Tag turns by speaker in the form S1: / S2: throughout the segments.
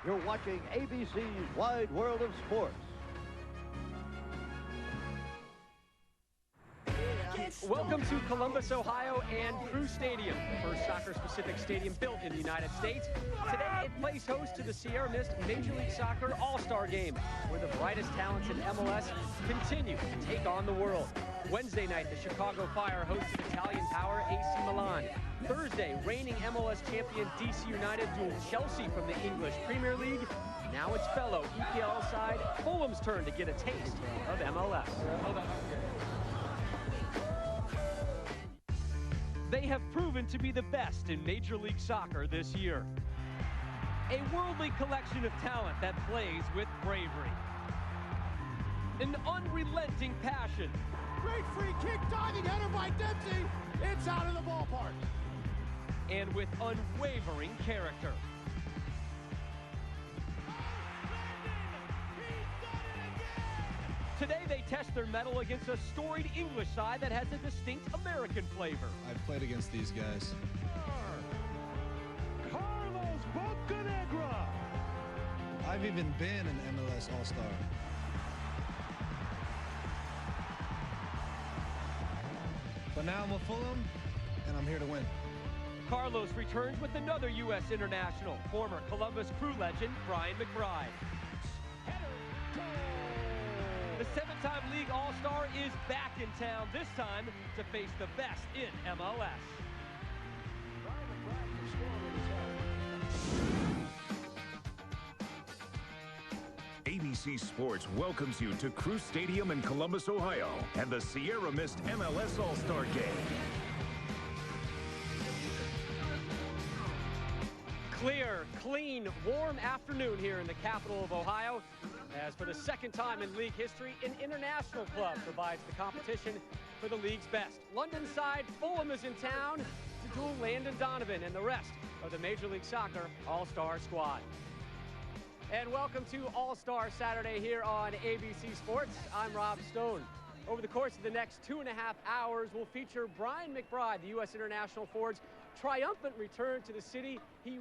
S1: You're watching ABC's Wide World of Sports.
S2: Welcome to Columbus, Ohio and Mapfre Stadium, the first soccer-specific stadium built in the United States. Today it plays host to the Sierra Mist Major League Soccer All Star Game, where the brightest talents in MLS continue to take on the world. Wednesday night, the Chicago Fire hosted Italian power AC Milan. Thursday, reigning MLS champion DC United dueled Chelsea from the English Premier League. Now it's fellow EPL side Fulham's turn to get a taste of MLS. They have proven to be the best in Major League Soccer this year. A worldly collection of talent that plays with bravery. An unrelenting passion.
S3: Great free kick, diving header by Dempsey. It's out of the ballpark.
S2: And with unwavering character. Today they test their mettle against a storied English side that has a distinct American flavor.
S4: I've played against these guys.
S3: Carlos Bocanegra.
S4: I've even been an MLS All Star. But now I'm with Fulham, and I'm here to win.
S2: Carlos returns with another U.S. international, former Columbus Crew legend Brian McBride. The seven-time league All-Star is back in town, this time to face the best in MLS.
S5: ABC Sports welcomes you to Mapfre Stadium in Columbus, Ohio, and the Sierra Mist MLS All Star Game.
S2: Clear, clean, warm afternoon here in the capital of Ohio, as for the second time in league history, an international club provides the competition for the league's best. London side Fulham is in town to duel Landon Donovan and the rest of the Major League Soccer All-Star squad. And welcome to All-Star Saturday here on ABC Sports. I'm Rob Stone. Over the course of the next 2.5 hours, we'll feature Brian McBride, the U.S. international forward's triumphant return to the city he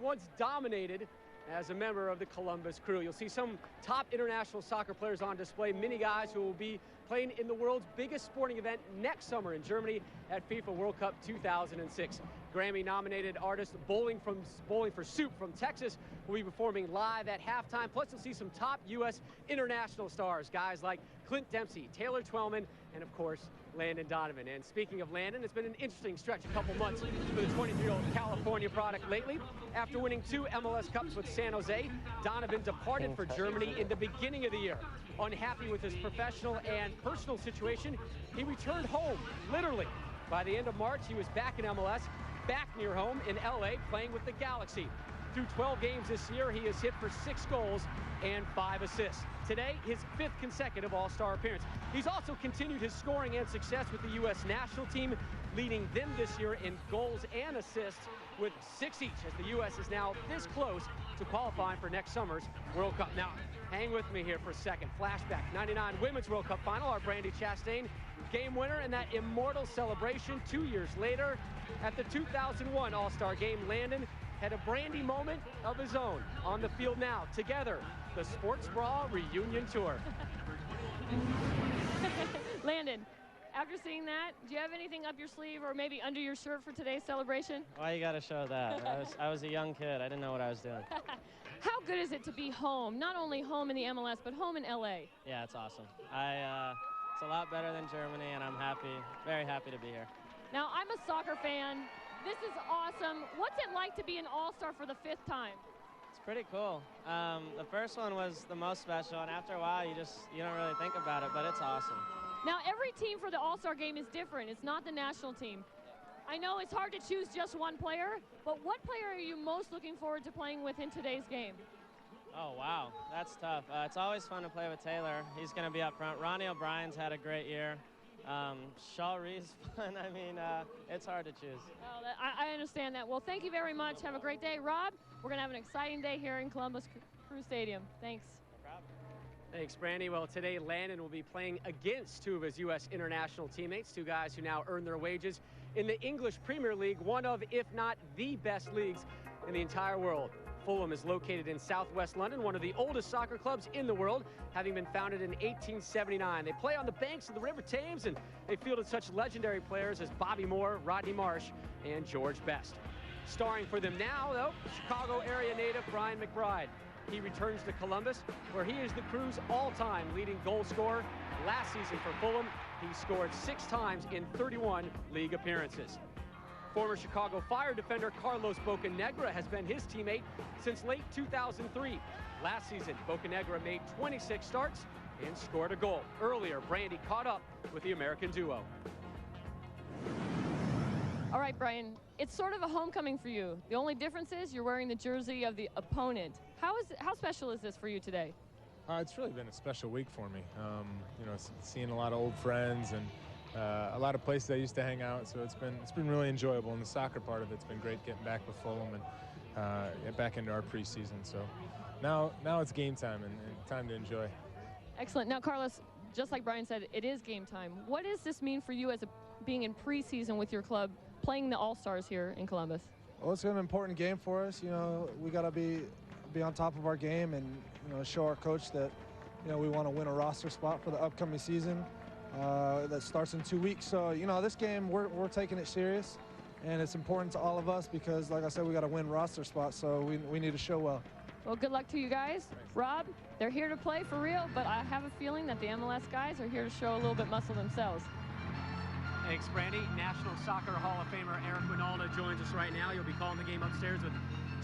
S2: once dominated as a member of the Columbus Crew. You'll see some top international soccer players on display, many guys who will be playing in the world's biggest sporting event next summer in Germany at FIFA World Cup 2006. Grammy-nominated artist Bowling for Soup from Texas will be performing live at halftime. Plus, you'll see some top U.S. international stars, guys like Clint Dempsey, Taylor Twellman, and of course, Landon Donovan. And speaking of Landon, it's been an interesting stretch, a couple months for the 23-year-old California product lately. After winning 2 MLS Cups with San Jose, Donovan departed for Germany in the beginning of the year. Unhappy with his professional and personal situation, he returned home, literally. By the end of March, he was back in MLS, back near home in LA, playing with the Galaxy. Through 12 games this year, he has hit for 6 goals and 5 assists. Today, his 5th consecutive All-Star appearance. He's also continued his scoring and success with the U.S. national team, leading them this year in goals and assists with 6 each, as the U.S. is now this close to qualifying for next summer's World Cup. Now, hang with me here for a second. Flashback, 99 Women's World Cup Final, our Brandi Chastain game winner, and that immortal celebration 2 years later at the 2001 All-Star Game. Landon had a Brandi moment of his own on the field now. Together, the Sports Brawl Reunion Tour.
S6: Landon, after seeing that, do you have anything up your sleeve or maybe under your shirt for today's celebration?
S7: Why you gotta show that? I was a young kid. I didn't know what I was doing.
S6: How good is it to be home? Not only home in the MLS, but home in LA.
S7: Yeah, it's awesome. It's a lot better than Germany, and I'm happy, very happy to be here.
S6: Now, I'm a soccer fan. This is awesome. What's it like to be an All-Star for the 5th time?
S7: It's pretty cool. The first one was the most special, and after a while, you don't really think about it, but it's awesome.
S6: Now, every team for the All-Star Game is different. It's not the national team. I know it's hard to choose just one player, but what player are you most looking forward to playing with in today's game?
S7: Oh, wow. That's tough. It's always fun to play with Taylor. He's going to be up front. Ronnie O'Brien's had a great year. Shaw Reed's fun. I mean, it's hard to choose.
S6: Oh, I understand that. Well, thank you very much. Have a great day. Rob, we're going to have an exciting day here in Columbus Crew Stadium. Thanks.
S7: No problem.
S2: Thanks, Brandi. Well, today Landon will be playing against 2 of his U.S. international teammates, 2 guys who now earn their wages in the English Premier League, one of, if not the best leagues in the entire world. Fulham is located in southwest London, one of the oldest soccer clubs in the world, having been founded in 1879. They play on the banks of the River Thames, and they fielded such legendary players as Bobby Moore, Rodney Marsh, and George Best. Starring for them now, though, Chicago area native Brian McBride. He returns to Columbus, where he is the crew's all-time leading goal scorer. Last season for Fulham, he scored 6 times in 31 league appearances. Former Chicago Fire defender Carlos Bocanegra has been his teammate since late 2003. Last season, Bocanegra made 26 starts and scored a goal. Earlier, Brandy caught up with the American duo.
S6: All right, Brian, it's sort of a homecoming for you. The only difference is you're wearing the jersey of the opponent. How special is this for you today?
S8: It's really been a special week for me. You know, seeing a lot of old friends and a lot of places I used to hang out. So it's been really enjoyable. And the soccer part of it's been great, getting back with Fulham and get back into our preseason. So now it's game time and time to enjoy.
S6: Excellent. Now, Carlos, just like Brian said, it is game time. What does this mean for you as being in preseason with your club, playing the All-Stars here in Columbus?
S4: Well, it's an important game for us. You know, we got to be on top of our game and, you know, show our coach that, you know, we want to win a roster spot for the upcoming season that starts in 2 weeks. So, you know, this game, we're taking it serious, and it's important to all of us because, like I said, we got to win roster spots, so we need to show well.
S6: Well, good luck to you guys. Rob, they're here to play for real, but I have a feeling that the MLS guys are here to show a little bit muscle themselves.
S2: Thanks, Brandy. National Soccer Hall of Famer Eric Winalda joins us right now. You'll be calling the game upstairs with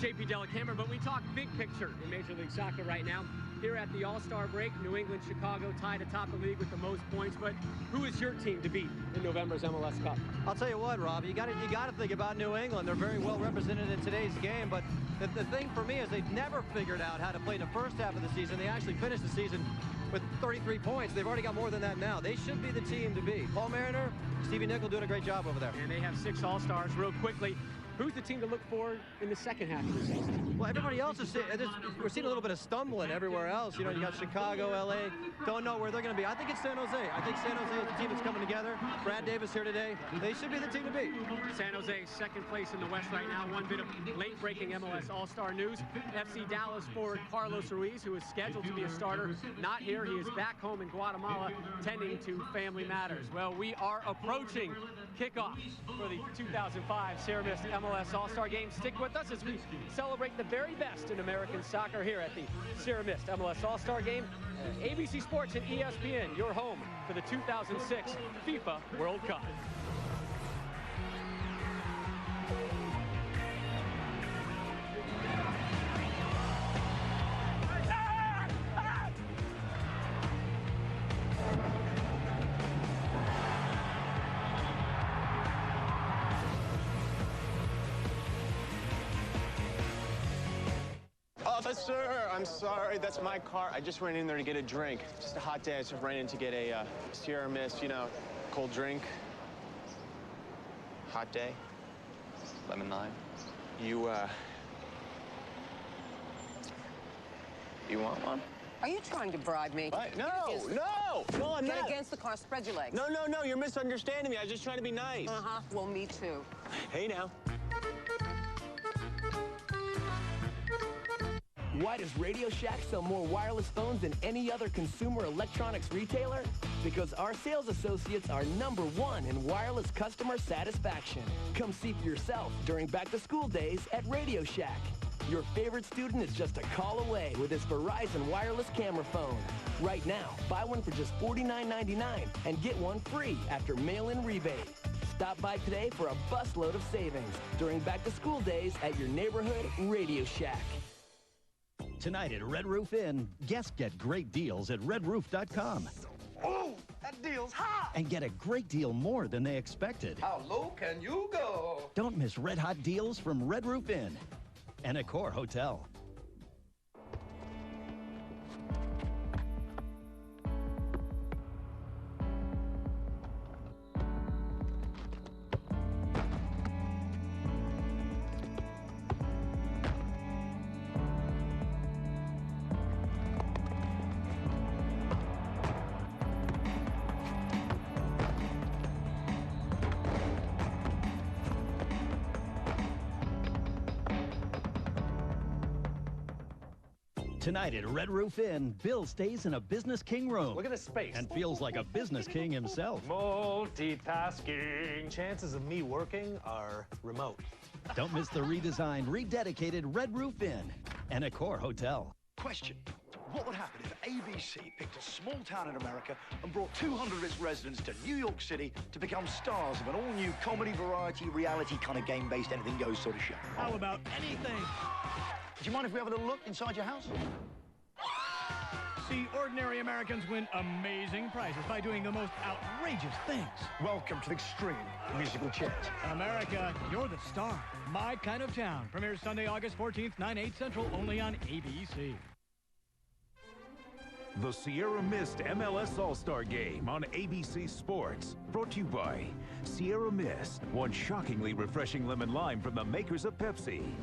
S2: JP Dellacamera, but we talk big picture in Major League Soccer right now. Here at the All-Star break, New England, Chicago tied atop the league with the most points, but who is your team to beat in November's MLS Cup?
S9: I'll tell you what, Rob, you got to think about New England. They're very well represented in today's game, but the thing for me is they've never figured out how to play in the first half of the season. They actually finished the season with 33 points. They've already got more than that now. They should be the team to beat. Paul Mariner, Stevie Nickel doing a great job over there.
S2: And they have 6 All-Stars. Real quickly, who's the team to look for in the second half of the season?
S9: Well, everybody else is we're seeing a little bit of stumbling everywhere else. You know, you got Chicago, LA, don't know where they're going to be. I think it's San Jose. I think San Jose is the team that's coming together. Brad Davis here today. They should be the team to beat.
S2: San Jose, second place in the West right now. One bit of late-breaking MLS All-Star news. FC Dallas forward Carlos Ruiz, who is scheduled to be a starter, not here. He is back home in Guatemala, tending to family matters. Well, we are approaching kickoff for the 2005 Sierra Mist MLS All Star Game. Stick with us as we celebrate the very best in American soccer here at the Sierra Mist MLS All Star Game. ABC Sports and ESPN, your home for the 2006 FIFA World Cup.
S10: Officer, I'm sorry, that's my car. I just ran in there to get a drink. Just a hot day, I just ran in to get a Sierra Mist, you know, cold drink. Hot day, lemon lime. You want one?
S11: Are you trying to bribe me?
S10: What? No, I'm
S11: Get
S10: not.
S11: against the car, spread your legs.
S10: No, you're misunderstanding me. I was just trying to be nice.
S11: Uh-huh, well, me too.
S10: Hey, now.
S12: Why does Radio Shack sell more wireless phones than any other consumer electronics retailer? Because our sales associates are #1 in wireless customer satisfaction. Come see for yourself during back-to-school days at Radio Shack. Your favorite student is just a call away with his Verizon wireless camera phone. Right now, buy one for just $49.99 and get one free after mail-in rebate. Stop by today for a busload of savings during back-to-school days at your neighborhood Radio Shack.
S13: Tonight at Red Roof Inn, guests get great deals at redroof.com.
S14: Oh, that deal's hot!
S13: And get a great deal more than they expected.
S14: How low can you go?
S13: Don't miss red hot deals from Red Roof Inn and Accor Hotel. Tonight at Red Roof Inn, Bill stays in a Business King room.
S15: Look at the space.
S13: And feels like a Business King himself.
S15: Multitasking. Chances of me working are remote.
S13: Don't miss the redesigned, rededicated Red Roof Inn and Accor Hotel.
S16: Question. What would happen if ABC picked a small town in America and brought 200 of its residents to New York City to become stars of an all-new comedy, variety, reality kind of game-based anything-goes sort of show?
S3: How about anything?
S16: Do you mind if we have a little look inside your house?
S3: See ordinary Americans win amazing prizes by doing the most outrageous things.
S16: Welcome to the extreme musical chairs.
S3: America, you're the star. My Kind of Town premieres Sunday, August 14th, 9/8 Central, only on ABC.
S5: The Sierra Mist MLS All Star Game on ABC Sports. Brought to you by Sierra Mist, one shockingly refreshing lemon lime from the makers of Pepsi.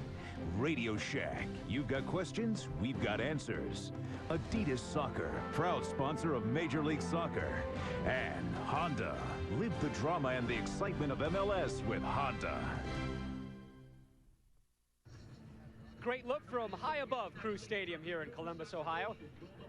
S5: Radio Shack, you've got questions, we've got answers. Adidas Soccer, proud sponsor of Major League Soccer. And Honda, live the drama and the excitement of MLS with Honda.
S2: Great look from high above Crew Stadium here in Columbus, Ohio.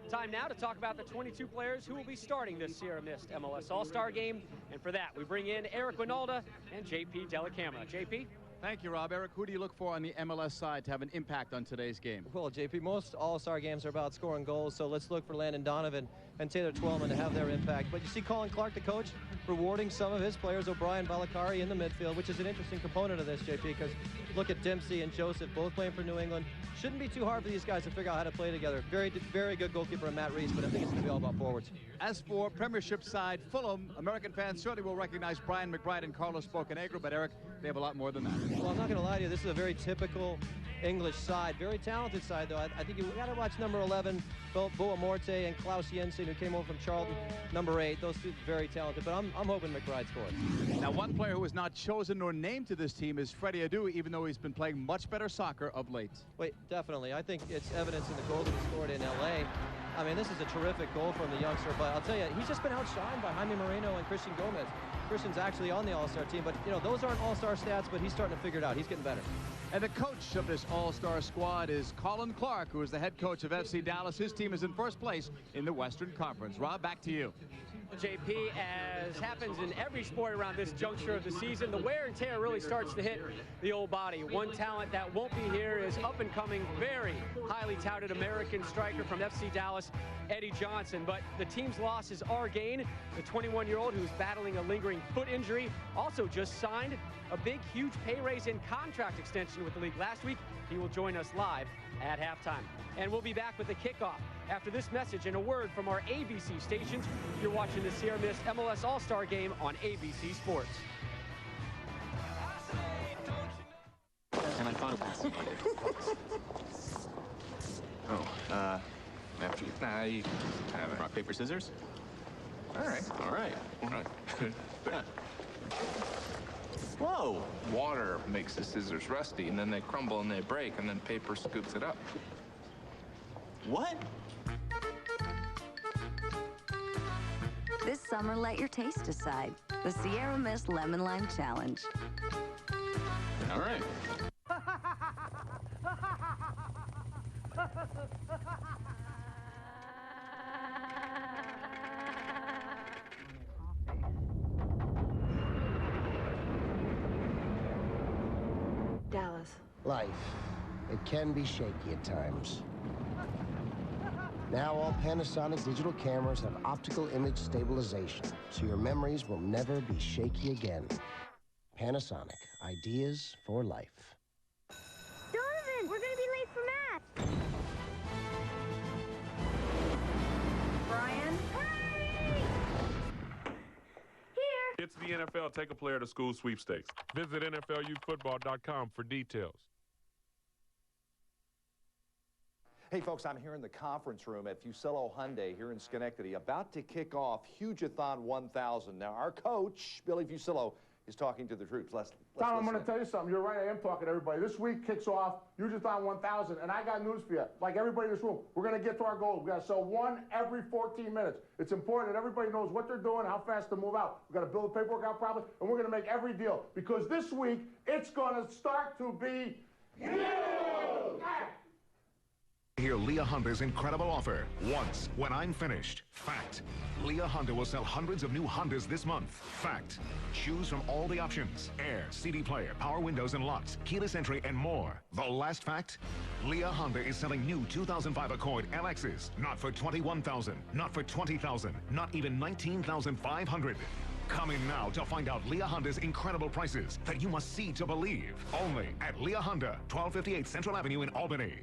S2: Time now to talk about the 22 players who will be starting this Sierra Mist MLS All Star Game. And for that, we bring in Eric Winalda and JP Delacamera. JP?
S17: Thank you, Rob. Eric, who do you look for on the MLS side to have an impact on today's game?
S9: Well, JP, most All-Star games are about scoring goals, so let's look for Landon Donovan and Taylor Twellman to have their impact. But you see Colin Clark, the coach, rewarding some of his players, O'Brien, Balakari in the midfield, which is an interesting component of this, JP, because look at Dempsey and Joseph, both playing for New England. Shouldn't be too hard for these guys to figure out how to play together. Very good goalkeeper in Matt Reese, but I think it's going to be all about forwards.
S17: As for Premiership side, Fulham, American fans certainly will recognize Brian McBride and Carlos Bocanegra, but Eric, they have a lot more than that.
S9: Well, I'm not going to lie to you. This is a very typical English side. Very talented side, though. I think you got to watch number 11, Boa Morte, and Klaus Jensen, who came over from Charlton, number 8. Those two very talented, but I'm hoping McBride scores.
S17: Now, one player who is not chosen nor named to this team is Freddie Adu, even though he's been playing much better soccer of late.
S9: Wait, definitely. I think it's evidence in the goal that he scored in L.A. I mean, this is a terrific goal from the youngster, but I'll tell you, he's just been outshined by Jaime Moreno and Christian Gomez. Christian's actually on the All-Star team, but, you know, those aren't All-Star stats, but he's starting to figure it out. He's getting better.
S17: And the coach of this All-Star squad is Colin Clark, who is the head coach of FC Dallas. His team is in first place in the Western Conference. Rob, back to you.
S2: JP, as happens in every sport around this juncture of the season, the wear and tear really starts to hit the old body. One talent that won't be here is up-and-coming, very highly touted American striker from FC Dallas, Eddie Johnson. But the team's loss is our gain. The 21-year-old who's battling a lingering foot injury also just signed a big, huge pay raise and contract extension with the league last week. He will join us live at halftime. And we'll be back with the kickoff after this message and a word from our ABC stations. You're watching the Sierra Mist MLS All-Star Game on ABC Sports.
S10: And I thought it was. After you. Nah, you have it. Rock, paper, scissors? All right. Whoa!
S18: Water makes the scissors rusty, and then they crumble and they break, and then paper scoops it up.
S10: What?
S19: This summer, let your taste decide. The Sierra Mist Lemon Lime Challenge.
S10: All right.
S20: Dallas.
S21: Life. It can be shaky at times. Now all Panasonic digital cameras have optical image stabilization, so your memories will never be shaky again. Panasonic. Ideas for life.
S22: Donovan, we're gonna be late for math. Brian? Hey! Here!
S23: It's the NFL Take a Player to School sweepstakes. Visit NFLUfootball.com for details.
S24: Hey folks, I'm here in the conference room at Fusillo Hyundai here in Schenectady, about to kick off Huge-a-thon 1000. Now our coach, Billy Fusillo, is talking to the troops. Let's
S25: Tom, I'm
S24: listen.
S25: going to tell you something. You're right, I am talking to everybody. This week kicks off Huge-a-thon 1000, and I got news for you. Like everybody in this room, we're going to get to our goal. We've got to sell one every 14 minutes. It's important that everybody knows what they're doing, how fast to move out. We've got to build the paperwork out properly, and we're going to make every deal. Because this week, it's going to start to be huge!
S1: Hear Leah Honda's incredible offer. Once, when I'm finished. Fact. Leah Honda will sell hundreds of new Hondas this month. Fact. Choose from all the options. Air, CD player, power windows and locks, keyless entry, and more. The last fact? Leah Honda is selling new 2005 Accord LXs. Not for $21,000, not for $20,000, not even $19,500. Come in now to find out Leah Honda's incredible prices that you must see to believe. Only at Leah Honda, 1258 Central Avenue in Albany.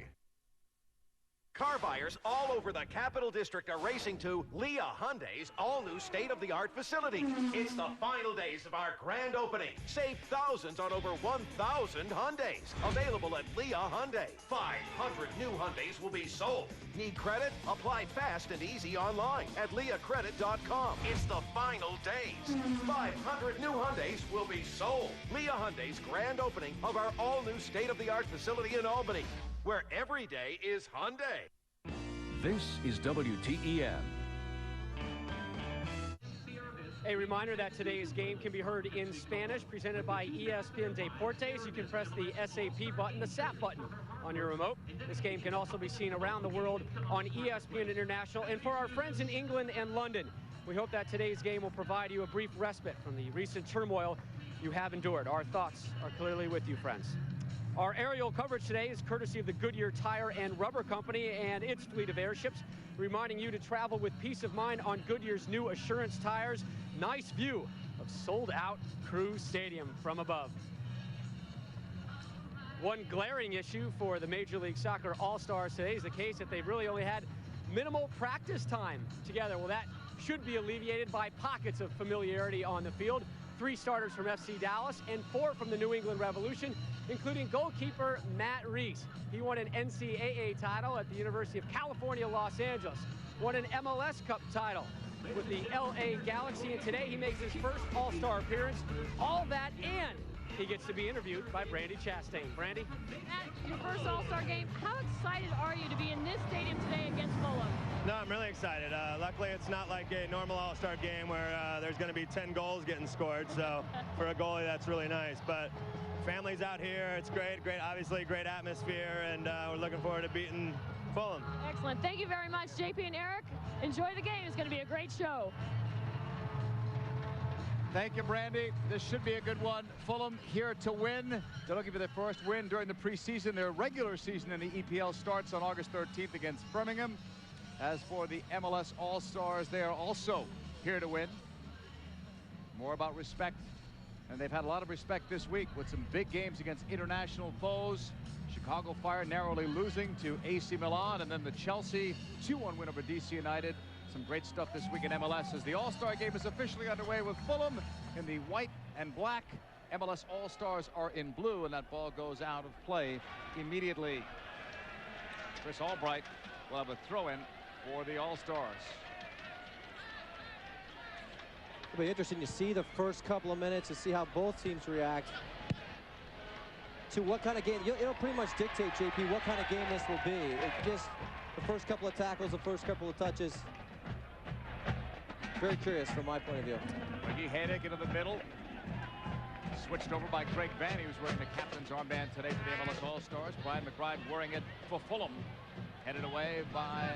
S4: Car buyers all over the Capital District are racing to Leah Hyundai's all-new state-of-the-art facility. It's the final days of our grand opening. Save thousands on over 1,000 Hyundais. Available at Leah Hyundai. 500 new Hyundais will be sold. Need credit? Apply fast and easy online at leahcredit.com. It's the final days. 500 new Hyundais will be sold. Leah Hyundai's grand opening of our all-new state-of-the-art facility in Albany, where every day is Hyundai.
S6: This is WTEN.
S2: A reminder that today's game can be heard in Spanish, presented by ESPN Deportes. You can press the SAP button, the SAP button on your remote. This game can also be seen around the world on ESPN International. And for our friends in England and London, we hope that today's game will provide you a brief respite from the recent turmoil you have endured. Our thoughts are clearly with you, friends. Our aerial coverage today is courtesy of the Goodyear Tire and Rubber Company and its fleet of airships, reminding you to travel with peace of mind on Goodyear's new Assurance tires. Nice view of sold-out Crew Stadium from above. One glaring issue for the Major League Soccer All-Stars today is the case that they've really only had minimal practice time together. Well, that should be alleviated by pockets of familiarity on the field. 3 starters from FC Dallas and 4 from the New England Revolution, including goalkeeper Matt Reese. He won an NCAA title at the University of California, Los Angeles, won an MLS Cup title with the LA Galaxy, and today he makes his first All-Star appearance. All that, and he gets to be interviewed by Brandy Chastain. Brandy?
S7: At your first All-Star game, how excited are you to be in this stadium today against Fulham?
S10: No, I'm really excited. Luckily, it's not like a normal All-Star game where there's going to be 10 goals getting scored. So for a goalie, that's really nice. But family's out here. It's great, obviously great atmosphere, and we're looking forward to beating Fulham.
S7: Excellent. Thank you very much, JP and Eric. Enjoy the game. It's going to be a great show.
S17: Thank you, Brandy. This should be a good one. Fulham here to win. They're looking for their first win during the preseason. Their regular season in the EPL starts on August 13th against Birmingham. As for the MLS All-Stars, they are also here to win. More about respect. And they've had a lot of respect this week with some big games against international foes. Chicago Fire narrowly losing to AC Milan, and then the Chelsea 2-1 win over DC United. Some great stuff this week in MLS as the All-Star game is officially underway with Fulham in the white and black. MLS All-Stars are in blue, and that ball goes out of play immediately. Chris Albright will have a throw-in for the All-Stars.
S9: It'll be interesting to see the first couple of minutes to see how both teams react to what kind of game. It'll pretty much dictate, JP, what kind of game this will be. Just the first couple of tackles, the first couple of touches. Very curious from my point of view.
S17: Ricky Haydick into the middle. Switched over by Craig Van. He was wearing the captain's armband today for the MLS All-Stars. Brian McBride wearing it for Fulham. Headed away by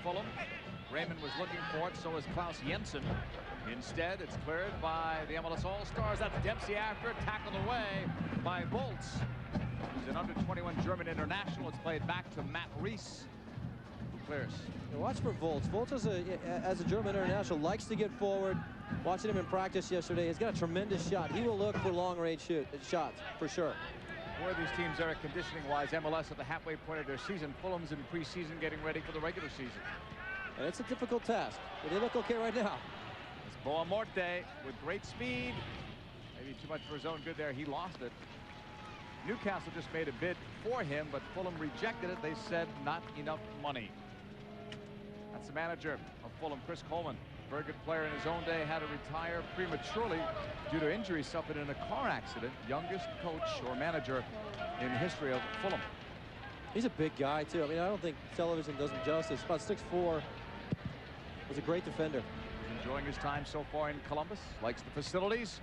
S17: Fulham. Raymond was looking for it, so was Klaus Jensen. Instead, it's cleared by the MLS All-Stars. That's Dempsey after it, tackled away by Volz. He's an under-21 German international. It's played back to Matt Reese, who clears.
S9: Yeah, watch for Volz. Volz, as a German international, likes to get forward. Watching him in practice yesterday, he's got a tremendous shot. He will look for long-range shots, for sure.
S17: Where these teams are conditioning-wise, MLS at the halfway point of their season. Fulham's in preseason getting ready for the regular season.
S9: And it's a difficult task, but they look okay right now.
S17: It's Boa Morte with great speed. Maybe too much for his own good there. He lost it. Newcastle just made a bid for him, but Fulham rejected it. They said not enough money. That's the manager of Fulham, Chris Coleman. Very good player in his own day, had to retire prematurely due to injury suffered in a car accident. Youngest coach or manager in the history of Fulham.
S9: He's a big guy, too. I mean, I don't think television does him justice. About 6'4". Was a great defender.
S17: He's enjoying his time so far in Columbus. Likes the facilities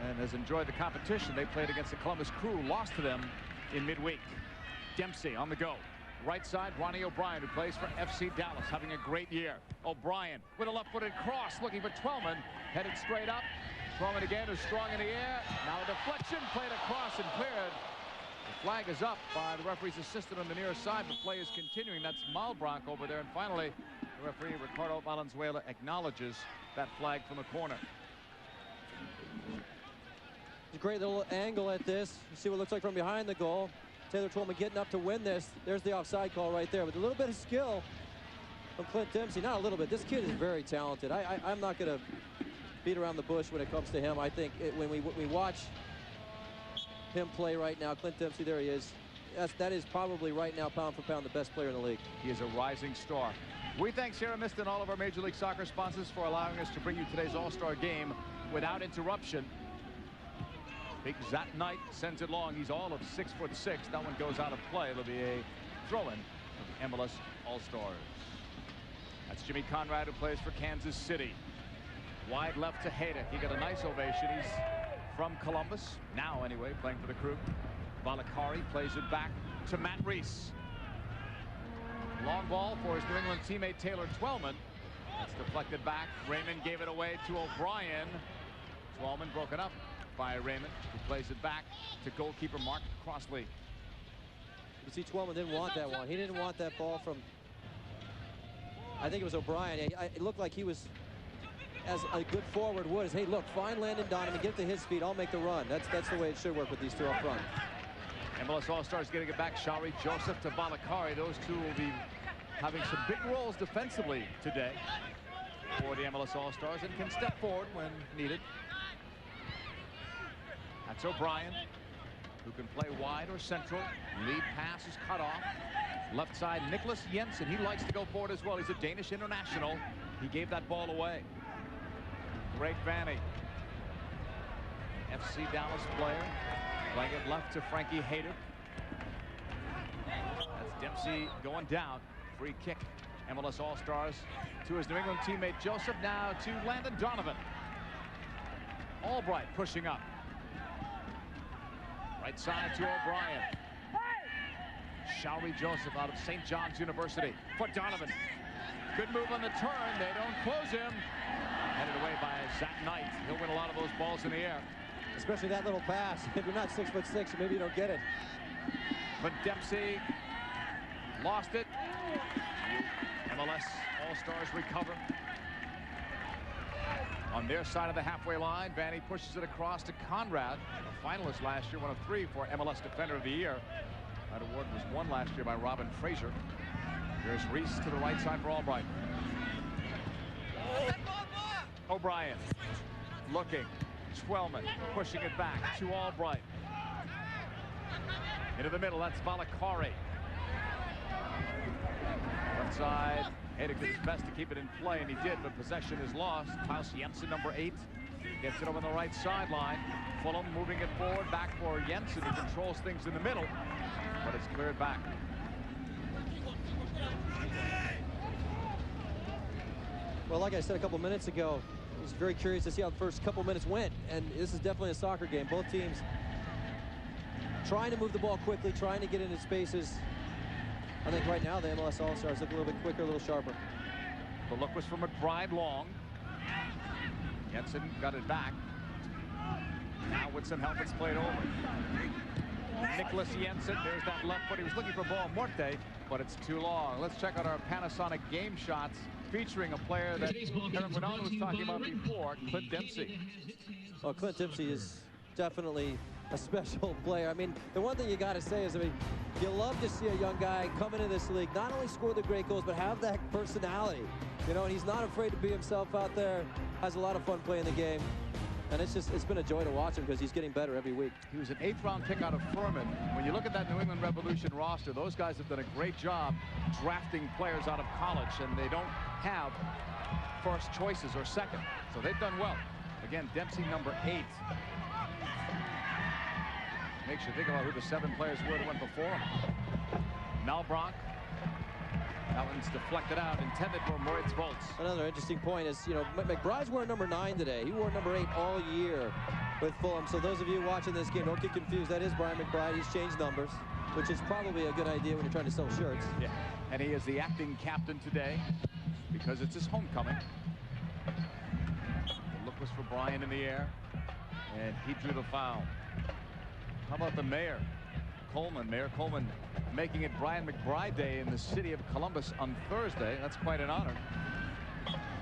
S17: and has enjoyed the competition. They played against the Columbus Crew, lost to them in midweek. Dempsey on the go. Right side, Ronnie O'Brien, who plays for FC Dallas, having a great year. O'Brien with a left-footed cross, looking for Twellman, headed straight up. Twellman again, who's strong in the air. Now a deflection, played across and cleared. The flag is up by the referee's assistant on the near side, but play is continuing. That's Malbranc over there. And finally, the referee, Ricardo Valenzuela, acknowledges that flag from the corner.
S9: A great little angle at this. You see what it looks like from behind the goal. Taylor Twellman getting up to win this. There's the offside call right there. With a little bit of skill from Clint Dempsey. Not a little bit. This kid is very talented. I'm not going to beat around the bush when it comes to him. I think when we watch him play right now, Clint Dempsey, there he is. That is probably right now, pound for pound, the best player in the league.
S17: He is a rising star. We thank Sierra Mist and all of our Major League Soccer sponsors for allowing us to bring you today's All-Star Game without interruption. Big Zat Knight sends it long. He's all of 6'6". That one goes out of play. It'll be a throw-in of the MLS All-Stars. That's Jimmy Conrad, who plays for Kansas City. Wide left to Hayden. He got a nice ovation. He's from Columbus, now anyway, playing for the Crew. Valakari plays it back to Matt Reese. Long ball for his New England teammate Taylor Twellman. It's deflected back. Raymond gave it away to O'Brien. Twellman broken up by Raymond, who plays it back to goalkeeper Mark Crossley.
S9: You see, Twellman didn't want that one. He didn't want that ball from, I think it was O'Brien. It looked like he was, as a good forward would, is, hey, look, find Landon Donovan, get to his feet, I'll make the run. That's the way it should work with these two up front.
S17: MLS All-Stars getting it back. Shari Joseph to Valakari. Those two will be having some big roles defensively today for the MLS All-Stars and can step forward when needed. That's O'Brien, who can play wide or central. Lead pass is cut off. Left side, Nicholas Jensen. He likes to go forward as well. He's a Danish international. He gave that ball away. Greg Vanny, FC Dallas player, playing it left to Frankie Hayter. That's Dempsey going down. Free kick. MLS All-Stars to his New England teammate Joseph. Now to Landon Donovan. Albright pushing up. Right side to O'Brien. Shari Joseph out of St. John's University for Donovan. Good move on the turn. They don't close him. Headed away by Zat Knight. He'll win a lot of those balls in the air.
S9: Especially that little pass. If you're not 6'6", maybe you don't get it.
S17: But Dempsey lost it. MLS All-Stars recover. On their side of the halfway line, Vanny pushes it across to Conrad, a finalist last year, one of 3 for MLS Defender of the Year. That award was won last year by Robin Fraser. Here's Reese to the right side for Albright. O'Brien looking. Twellman pushing it back to Albright. Into the middle, that's Valakari. Left side, Hayden did his best to keep it in play, and he did, but possession is lost. Klaus Jensen, number 8, gets it over the right sideline. Fulham moving it forward, back for Jensen, who controls things in the middle, but it's cleared back.
S9: Well, like I said a couple minutes ago, I was very curious to see how the first couple minutes went, and this is definitely a soccer game. Both teams trying to move the ball quickly, trying to get into spaces. I think right now the MLS All-Stars look a little bit quicker, a little sharper.
S17: The look was from McBride long. Jensen got it back. Now with some help, it's played over. Nicholas Jensen, there's that left foot. He was looking for ball Morte, but it's too long. Let's check out our Panasonic game shots featuring a player that Kevin Bernal was talking about before, Clint Dempsey.
S9: Well, Clint Dempsey is definitely a special player. I mean, the one thing you got to say is, I mean, you love to see a young guy come into this league, not only score the great goals, but have that personality. You know, and he's not afraid to be himself out there, has a lot of fun playing the game. And it's been a joy to watch him because he's getting better every week.
S17: He was an 8th round pick out of Furman. When you look at that New England Revolution roster, those guys have done a great job drafting players out of college, and they don't have first choices or second. So they've done well. Again, Dempsey, number 8. Makes you think about who the 7 players were that went before him. Malbranc. That one's deflected out, intended for Moritz Volz.
S9: Another interesting point is, you know, McBride's wearing number 9 today. He wore number 8 all year with Fulham. So those of you watching this game, don't get confused. That is Brian McBride. He's changed numbers. which is probably a good idea when you're trying to sell shirts.
S17: Yeah, and he is the acting captain today because it's his homecoming. The look was for Bryan in the air, and he drew the foul. How about the mayor, Coleman? Mayor Coleman making it Brian McBride Day in the city of Columbus on Thursday. That's quite an honor.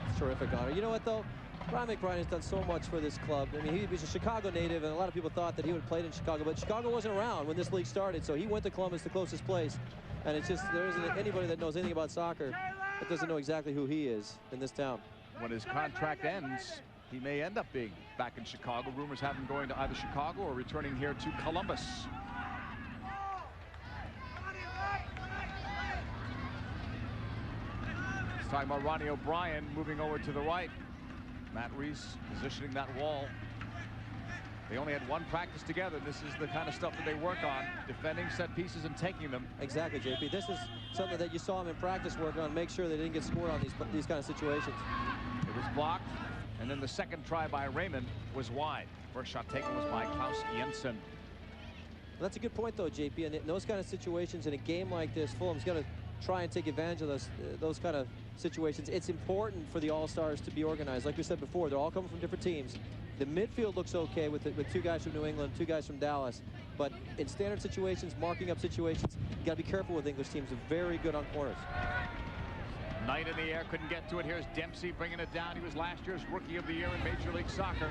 S9: It's a terrific honor. You know what, though? Brian McBride has done so much for this club. I mean, he was a Chicago native, and a lot of people thought that he would have played in Chicago, but Chicago wasn't around when this league started, so he went to Columbus, the closest place. And it's just, there isn't anybody that knows anything about soccer that doesn't know exactly who he is in this town.
S17: When his contract ends, he may end up being back in Chicago. Rumors have him going to either Chicago or returning here to Columbus. It's talking about Ronnie O'Brien moving over to the right. Matt Reese positioning that wall. They only had one practice together. This is the kind of stuff that they work on, defending set pieces and taking them.
S9: Exactly, JP. This is something that you saw him in practice work on, make sure they didn't get scored on these kind of situations.
S17: It was blocked, and then the second try by Raymond was wide. First shot taken was by Klaus Jensen.
S9: Well, that's a good point, though, JP. And in those kind of situations, in a game like this, Fulham's got to try and take advantage of those kind of situations. It's important for the All-Stars to be organized. Like we said before, they're all coming from different teams. The midfield looks okay with two guys from New England, two guys from Dallas. But in standard situations, marking up situations, you got to be careful with English teams. They're very good on corners.
S17: Knight in the air, couldn't get to it. Here's Dempsey bringing it down. He was last year's Rookie of the Year in Major League Soccer.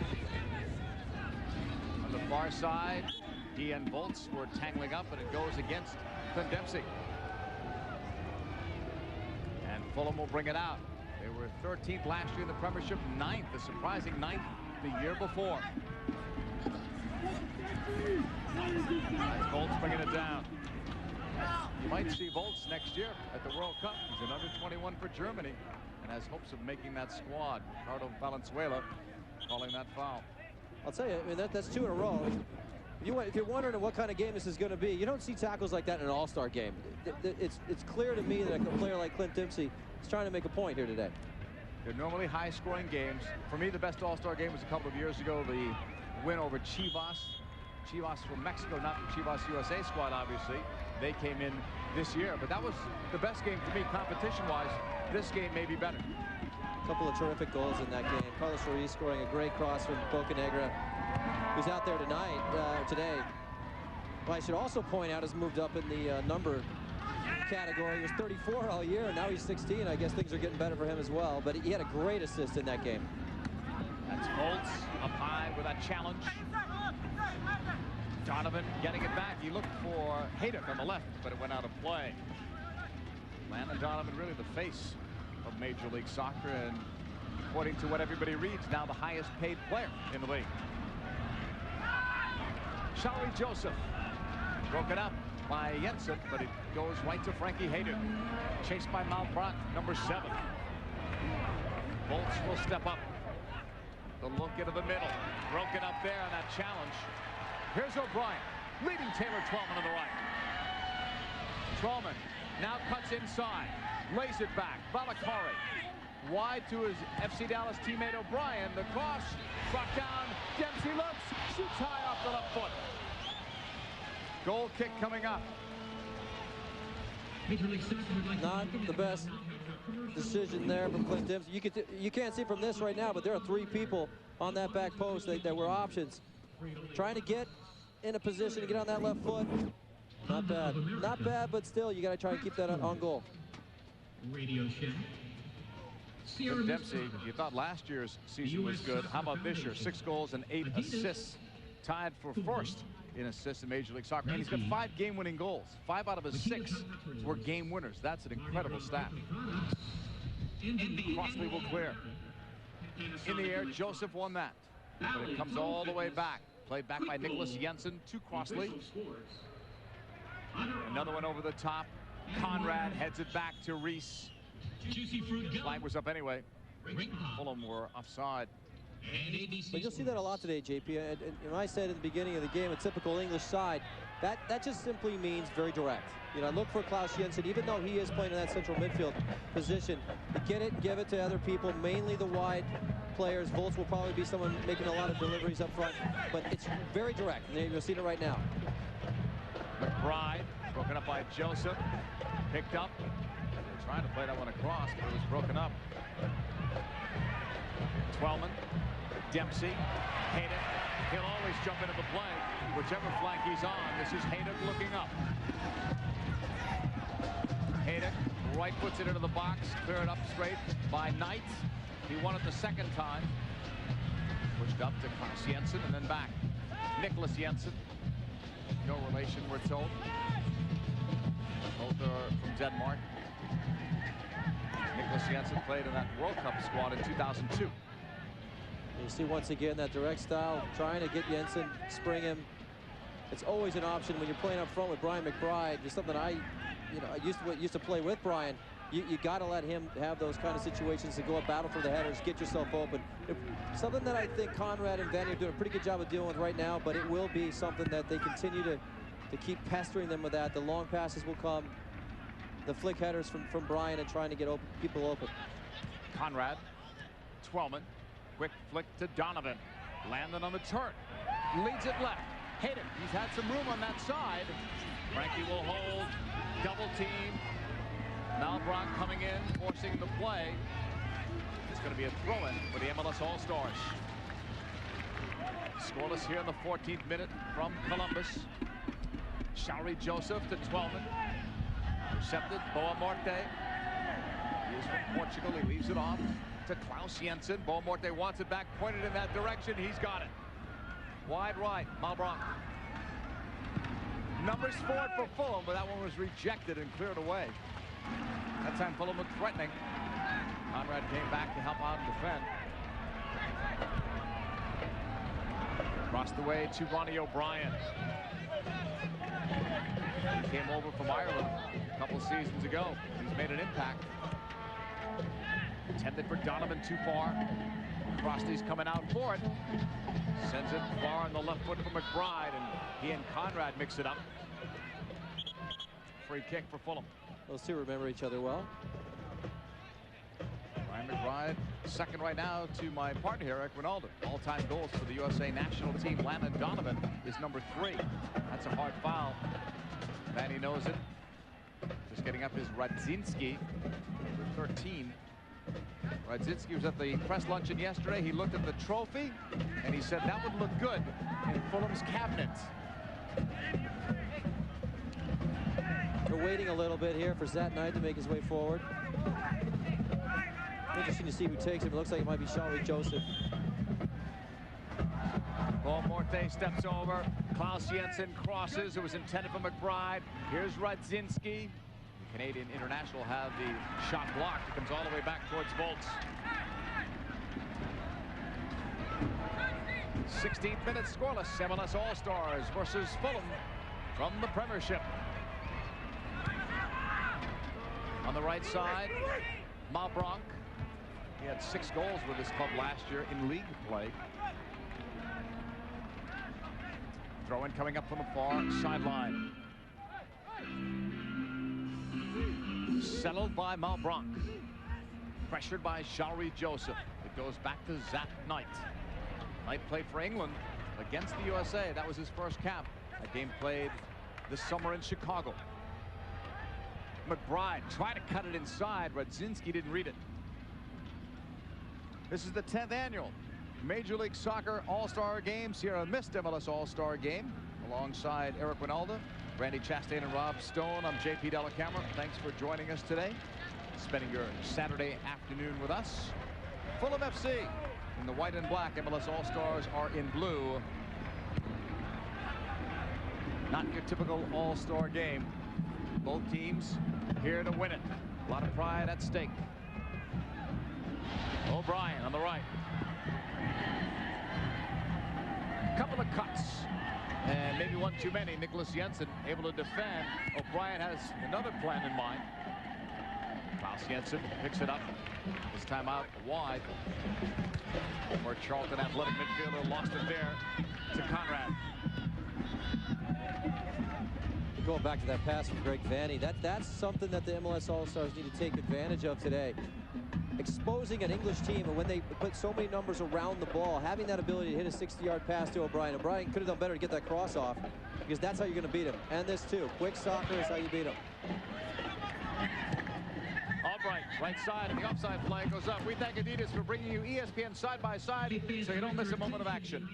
S17: On the far side, he and Volts were tangling up, and it goes against Clint Dempsey. And Fulham will bring it out. They were 13th last year in the Premiership, 9th, a surprising 9th the year before. That's Volts bringing it down. You might see Volts next year at the World Cup. He's an under-21 for Germany and has hopes of making that squad. Ricardo Valenzuela calling that foul.
S9: I'll tell you, I mean, that's two in a row. If you're wondering what kind of game this is going to be, you don't see tackles like that in an All-Star game. It's clear to me that a player like Clint Dempsey is trying to make a point here today.
S17: They're normally high-scoring games. For me, the best All-Star game was a couple of years ago, the win over Chivas. Chivas from Mexico, not the Chivas USA squad, obviously. They came in this year, but that was the best game for me competition-wise. This game may be better.
S9: A couple of terrific goals in that game. Carlos Ruiz scoring a great cross from Bocanegra, who's out there today. Well, I should also point out, has moved up in the number category. He was 34 all year, and now he's 16. I guess things are getting better for him as well, but he had a great assist in that game.
S17: That's Volts up high with that challenge. Donovan getting it back. He looked for Haydock on the left, but it went out of play. Landon Donovan, really the face of Major League Soccer, and according to what everybody reads, now the highest paid player in the league. Shalrie Joseph broken up by Jensen, but it goes right to Frankie Haydock. Chased by Malbrandt, number 7. Volts will step up. The look into the middle. Broken up there on that challenge. Here's O'Brien, leading Taylor Twellman on the right. Twellman now cuts inside, lays it back. Valakari wide to his FC Dallas teammate O'Brien. The cross brought down. Dempsey looks, shoots high off the left foot. Goal kick coming up.
S9: Not the best decision there from Clint Dempsey. You can't see from this right now, but there are 3 people on that back post that were options. Trying to get in a position to get on that left foot. Not bad. Not bad, but still, you got to try and keep that on goal.
S17: Clint Dempsey, you thought last year's season was good. How about this year? 6 goals and 8 assists. Tied for first in assists in Major League Soccer. And he's got 5 game-winning goals. 5 out of his 6 were game winners. That's an incredible stat. Crossley will clear. In the air, Joseph won that. But it comes all the way back. Played back by Nicholas Jensen to Crossley. Another one over the top. Conrad heads it back to Reese. Flag was up anyway. Fulham were offside.
S9: But you'll see that a lot today, JP. And when I said at the beginning of the game, a typical English side, that just simply means very direct. You know, look for Klaus Jensen, even though he is playing in that central midfield position, to get it and give it to other people, mainly the wide players. Volts will probably be someone making a lot of deliveries up front, but it's very direct, and you'll see it right now.
S17: McBride by Joseph. Picked up. They're trying to play that one across, but it was broken up. Twellman, Dempsey, Hayden. He'll always jump into the play, whichever flank he's on. This is Hayden looking up. Hayden right puts it into the box, clear it up straight by Knight. He won it the second time. Pushed up to Klaus Jensen and then back. Nicholas Jensen. No relation, we're told. Both are from Denmark. Nicholas Jensen played in that World Cup squad in 2002.
S9: You see once again that direct style, trying to get Jensen, spring him. It's always an option when you're playing up front with Brian McBride. Just something I used to play with Brian. You got to let him have those kind of situations to go up, battle for the headers, get yourself open. Something that I think Conrad and Vanny are doing a pretty good job of dealing with right now, but it will be something that they continue to keep pestering them with that. The long passes will come. The flick headers from Brian and trying to get people open.
S17: Conrad, Twellman, quick flick to Donovan. Landon on the turn. Leads it left. Hayden, he's had some room on that side. Frankie will hold. Double team. Malbrock coming in, forcing the play. It's going to be a throw-in for the MLS All Stars. Scoreless here in the 14th minute from Columbus. Shauri Joseph to Twellman. Intercepted, Boa Morte. He is from Portugal. He leaves it off to Klaus Jensen. Boa Morte wants it back, pointed in that direction. He's got it. Wide right, Malbrock. Numbers forward for Fulham, but that one was rejected and cleared away. That time Fulham looked threatening. Conrad came back to help out and defend. Across the way to Ronnie O'Brien. He came over from Ireland a couple seasons ago. He's made an impact. Intended for Donovan, too far. Frosty's coming out for it. Sends it far on the left foot for McBride, and he and Conrad mix it up. Free kick for Fulham.
S9: Those two remember each other well.
S17: Ryan McBride, second right now to my partner here, Eric Ronaldo. All-time goals for the USA national team. Landon Donovan is number 3. That's a hard foul. Vanny knows it. Just getting up is Radzinski, number 13. Radzinski was at the press luncheon yesterday. He looked at the trophy and he said that would look good in Fulham's cabinet.
S9: They're waiting a little bit here for Zat Knight to make his way forward. Interesting to see who takes him. It looks like it might be Shauri Joseph.
S17: Boa Morte steps over. Klaus Jensen crosses. It was intended for McBride. Here's Radzinski. The Canadian international have the shot blocked. It comes all the way back towards Volts. 16th minute scoreless. MLS All Stars versus Fulham from the Premiership. On the right side, Malbrock. He had 6 goals with his club last year in league play. Throw-in coming up from the far sideline. Settled by Malbrock. Pressured by Shauri Joseph. It goes back to Zat Knight. Knight played for England against the USA. That was his first cap. That game played this summer in Chicago. McBride tried to cut it inside. Radzinski didn't read it. This is the 10th annual Major League Soccer All-Star Game. Sierra missed MLS All-Star Game alongside Eric Winalda, Randy Chastain, and Rob Stone. I'm JP Delacamera. Thanks for joining us today, spending your Saturday afternoon with us. Fulham FC in the white and black. MLS All-Stars are in blue. Not your typical All-Star game. Both teams here to win it. A lot of pride at stake. O'Brien on the right. Couple of cuts. And maybe one too many. Nicholas Jensen able to defend. O'Brien has another plan in mind. Klaus Jensen picks it up. This time out wide. For Charlton athletic midfielder, lost it there to Conrad.
S9: Going back to that pass from Greg Vanny, that's something that the MLS All-Stars need to take advantage of today. Exposing an English team, and when they put so many numbers around the ball, having that ability to hit a 60-yard pass to O'Brien. O'Brien could have done better to get that cross off. because that's how you're going to beat them. And this too. Quick soccer is how you beat them.
S17: Albright, right side, and the offside flag goes up. We thank Adidas for bringing you ESPN side-by-side so you don't miss a moment of action.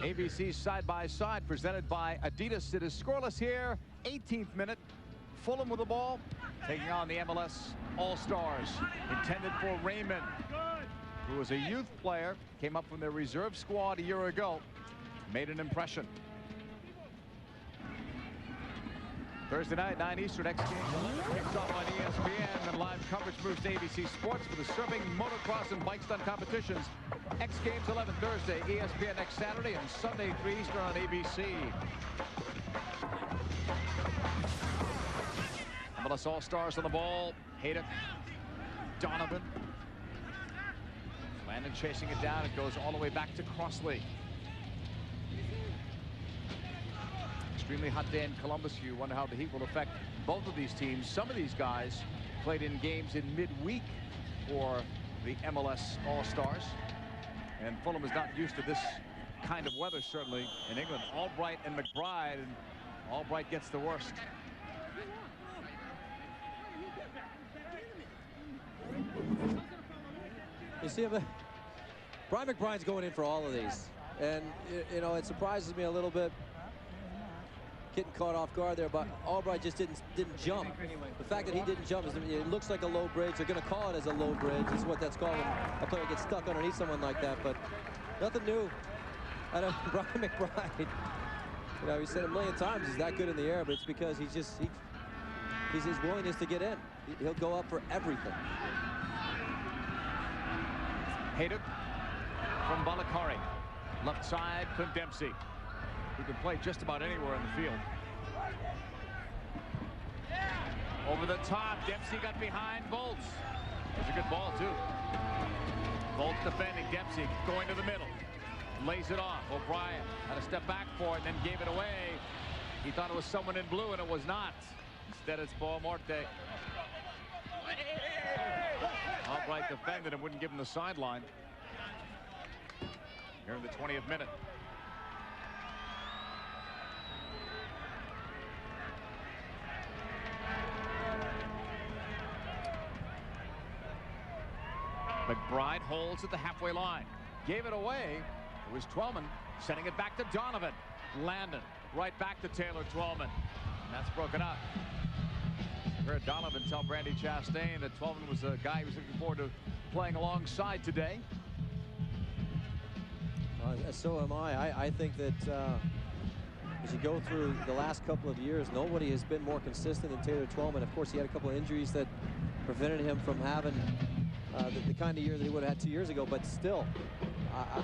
S17: ABC side-by-side presented by Adidas. It is scoreless here. 18th minute. Fulham with the ball, taking on the MLS All Stars. Intended for Raymond, who was a youth player, came up from their reserve squad a year ago. Made an impression. Thursday night, 9 Eastern, X Games 11 kicks off on ESPN, and live coverage moves to ABC Sports for the surfing, motocross, and bike stunt competitions. X Games 11 Thursday, ESPN next Saturday, and Sunday 3 Eastern on ABC. MLS All Stars on the ball. Haydock, Donovan. Landon chasing it down. It goes all the way back to Crossley. Extremely hot day in Columbus. You wonder how the heat will affect both of these teams. Some of these guys played in games in midweek for the MLS All Stars. And Fulham is not used to this kind of weather, certainly, in England. Albright and McBride, and Albright gets the worst.
S9: You see him, Brian McBride's going in for all of these. And, you know, it surprises me a little bit getting caught off guard there, but Albright just didn't jump. The fact that he didn't jump, it looks like a low bridge. They're going to call it as a low bridge. Is what that's called when a player gets stuck underneath someone like that. But nothing new out of Brian McBride. You know, we said a million times he's that good in the air, but it's because he's his willingness to get in. He'll go up for everything.
S17: Haydock from Balakari. Left side, Clint Dempsey, who can play just about anywhere in the field. Over the top, Dempsey got behind Bolts. It's a good ball, too. Bolts defending, Dempsey going to the middle. Lays it off. O'Brien had to step back for it and then gave it away. He thought it was someone in blue, and it was not. Instead, it's Paul Marte. Albright defended and wouldn't give him the sideline. Here in the 20th minute. McBride holds at the halfway line. Gave it away. It was Twellman sending it back to Donovan. Landon right back to Taylor Twellman. That's broken up. I heard Donovan tell Brandy Chastain that Twellman was a guy he was looking forward to playing alongside today.
S9: So am I. I think that as you go through the last couple of years, nobody has been more consistent than Taylor Twellman. Of course, he had a couple of injuries that prevented him from having the kind of year that he would have had 2 years ago. But still,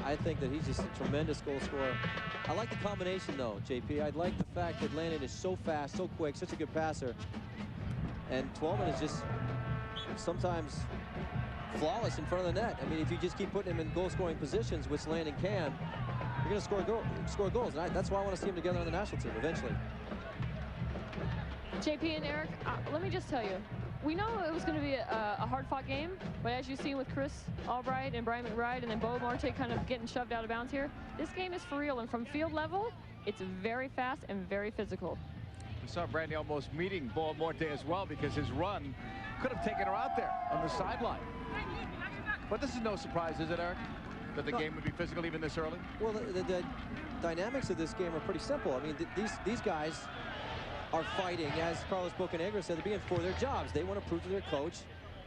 S9: I think that he's just a tremendous goal scorer. I like the combination, though, JP. I like the fact that Landon is so fast, so quick, such a good passer. And Twellman is just sometimes flawless in front of the net. I mean, if you just keep putting him in goal-scoring positions, which Landon can, you're going to score goals. And that's why I want to see them together on the national team eventually.
S7: JP and Eric, let me just tell you, we know it was going to be a hard-fought game, but as you've seen with Chris Albright and Brian McBride and then Bo Marte kind of getting shoved out of bounds here, this game is for real. And from field level, it's very fast and very physical.
S17: We saw Brandy almost meeting Bo Marte as well, because his run could have taken her out there on the sideline. But this is no surprise, is it, Eric, that the game would be physical even this early?
S9: Well, the dynamics of this game are pretty simple. I mean, these guys are fighting, as Carlos Bocanegra said at the beginning, for their jobs. They want to prove to their coach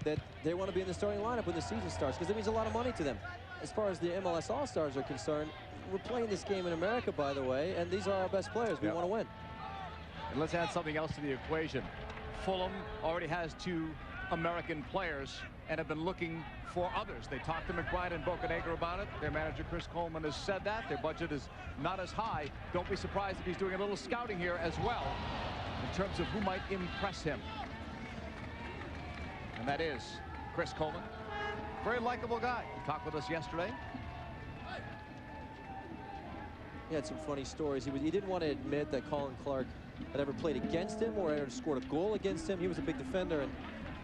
S9: that they want to be in the starting lineup when the season starts, because it means a lot of money to them. As far as the MLS All-Stars are concerned, we're playing this game in America, by the way, and these are our best players. We want to win.
S17: And let's add something else to the equation. Fulham already has 2 American players, and have been looking for others. They talked to McBride and Bocanegra about it. Their manager, Chris Coleman, has said that. Their budget is not as high. Don't be surprised if he's doing a little scouting here as well in terms of who might impress him. And that is Chris Coleman. Very likable guy. He talked with us yesterday.
S9: He had some funny stories. He didn't want to admit that Colin Clark had ever played against him or ever scored a goal against him. He was a big defender, and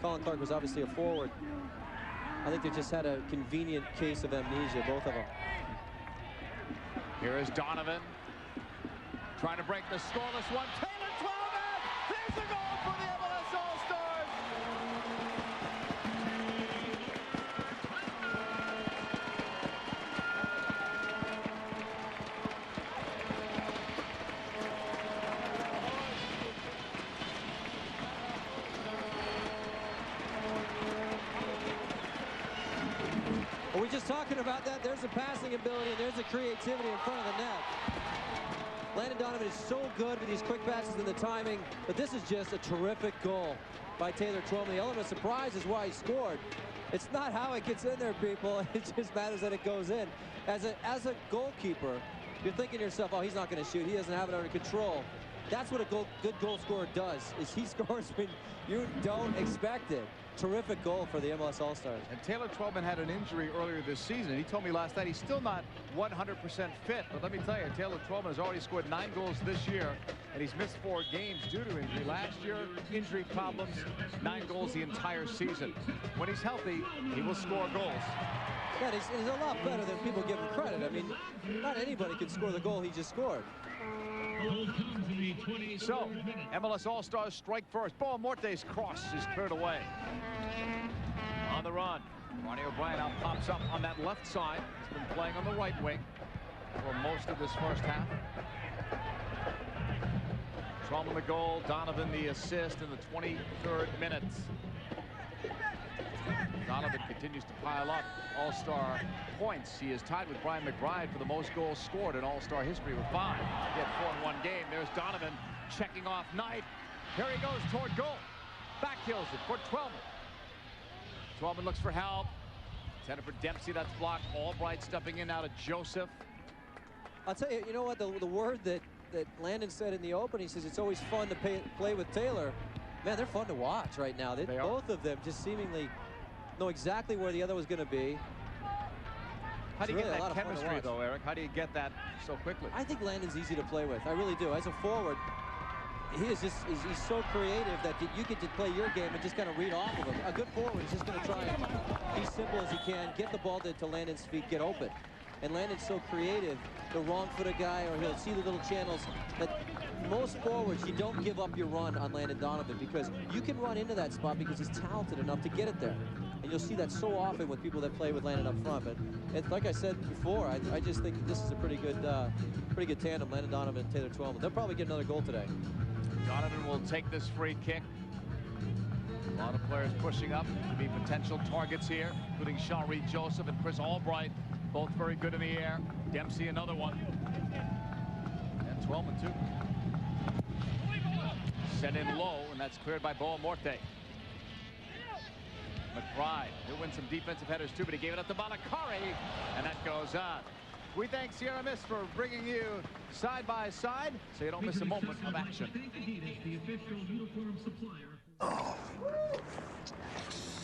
S9: Colin Clark was obviously a forward. I think they just had a convenient case of amnesia, both of them.
S17: Here is Donovan trying to break the scoreless one. Taylor Twellman! There's a goal for the MLS All Stars!
S9: Are we just talking about that? There's the passing ability and there's the creativity in front of the net. Landon Donovan is so good with these quick passes and the timing, but this is just a terrific goal by Taylor Twellman. The element of surprise is why he scored. It's not how it gets in there, people. It just matters that it goes in. As a goalkeeper, you're thinking to yourself, oh, he's not going to shoot. He doesn't have it under control. That's what a good goal scorer does, is he scores when you don't expect it. Terrific goal for the MLS All-Stars.
S17: And Taylor Twellman had an injury earlier this season. He told me last night he's still not 100% fit. But let me tell you, Taylor Twellman has already scored 9 goals this year, and he's missed 4 games due to injury. Last year, injury problems, 9 goals the entire season. When he's healthy, he will score goals.
S9: Yeah, he's a lot better than people give him credit. I mean, not anybody can score the goal he just scored.
S17: So, MLS All-Stars strike first. Bo Morte's cross is cleared away. On the run, Ronnie O'Brien now pops up on that left side. He's been playing on the right wing for most of this first half. Twellman the goal, Donovan the assist in the 23rd minute. Donovan continues to pile up All-Star points. He is tied with Brian McBride for the most goals scored in All-Star history with 5. He had 4 in one game. There's Donovan checking off Knight. Here he goes toward goal. Backhills it for Twellman. Twellman looks for help. Intended for Dempsey. That's blocked. Albright stepping in out of Joseph.
S9: I'll tell you, you know what? The word that Landon said in the open, he says it's always fun to play with Taylor. Man, they're fun to watch right now. Both of them just seemingly know exactly where the other was going to be.
S17: How do you get that chemistry, though, Eric? How do you get that so quickly?
S9: I think Landon's easy to play with. I really do. As a forward, he's so creative that you get to play your game and just kind of read off of him. A good forward is just going to try and be simple as he can, get the ball to Landon's feet, get open. And Landon's so creative, the wrong-footed guy, or he'll see the little channels, that most forwards, you don't give up your run on Landon Donovan because you can run into that spot because he's talented enough to get it there. And you'll see that so often with people that play with Landon up front. But like I said before, I just think that this is a pretty good tandem, Landon Donovan and Taylor Twellman. They'll probably get another goal today.
S17: Donovan will take this free kick. A lot of players pushing up to be potential targets here, including Sean-Reed Joseph and Chris Albright, both very good in the air. Dempsey another one. And Twellman too. Set in low, and that's cleared by Bo Morte. McBride, he'll win some defensive headers too, but he gave it up to Balakari, and that goes on. We thank Sierra Mist for bringing you side by side, so you don't miss a moment of action.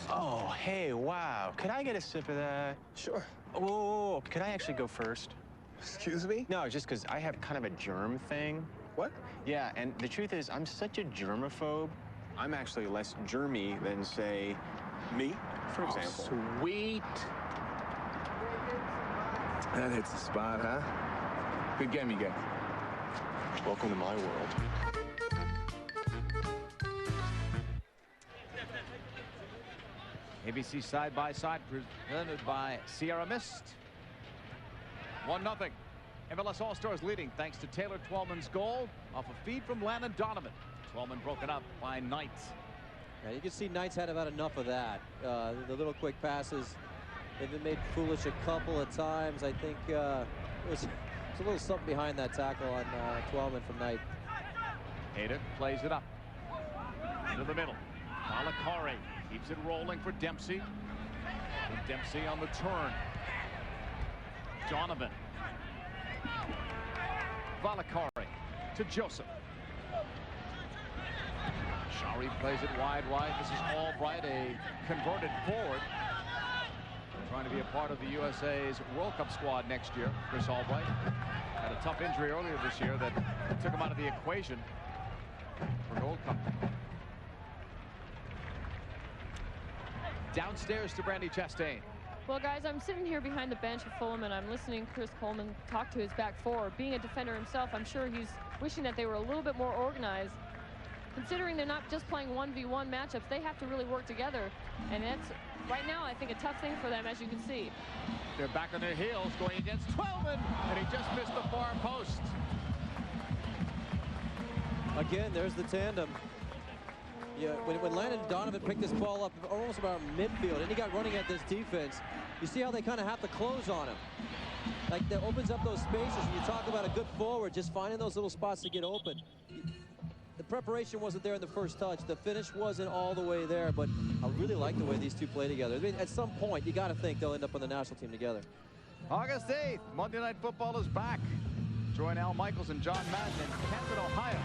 S8: Oh, hey, wow. Could I get a sip of that? Sure. Oh, could I actually go first? Excuse me? No, just because I have kind of a germ thing. What? Yeah, and the truth is, I'm such a germaphobe. I'm actually less germy than, say, me, for example.
S11: Sweet. That hits the spot, huh? Good game, you guys.
S8: Welcome to my world.
S17: ABC side by side presented by Sierra Mist. 1-0. MLS All Stars leading thanks to Taylor Twellman's goal off a feed from Landon Donovan. Twellman broken up by Knight.
S9: Yeah, you can see Knight's had about enough of that. The little quick passes, they've been made foolish a couple of times. I think there's a little something behind that tackle on Twellman from Knight.
S17: Hayden plays it up into the middle. Balakari keeps it rolling for Dempsey. Dempsey on the turn. Donovan. Valakari to Joseph. Shari plays it wide. This is Albright, a converted forward. Trying to be a part of the USA's World Cup squad next year. Chris Albright had a tough injury earlier this year that took him out of the equation for Gold Cup. Downstairs to Brandi Chastain.
S7: Well, guys, I'm sitting here behind the bench of Fulham, and I'm listening to Chris Coleman talk to his back four. Being a defender himself, I'm sure he's wishing that they were a little bit more organized. Considering they're not just playing 1v1 matchups, they have to really work together. And that's, right now, I think, a tough thing for them, as you can see.
S17: They're back on their heels, going against Twellman, and he just missed the far post.
S9: Again, there's the tandem. Yeah, when Landon Donovan picked this ball up almost about midfield, and he got running at this defense, you see how they kind of have to close on him. Like, that opens up those spaces, and you talk about a good forward, just finding those little spots to get open. The preparation wasn't there in the first touch. The finish wasn't all the way there, but I really like the way these two play together. I mean, at some point, you got to think they'll end up on the national team together.
S17: August 8th, Monday Night Football is back. Join Al Michaels and John Madden in Canton, Ohio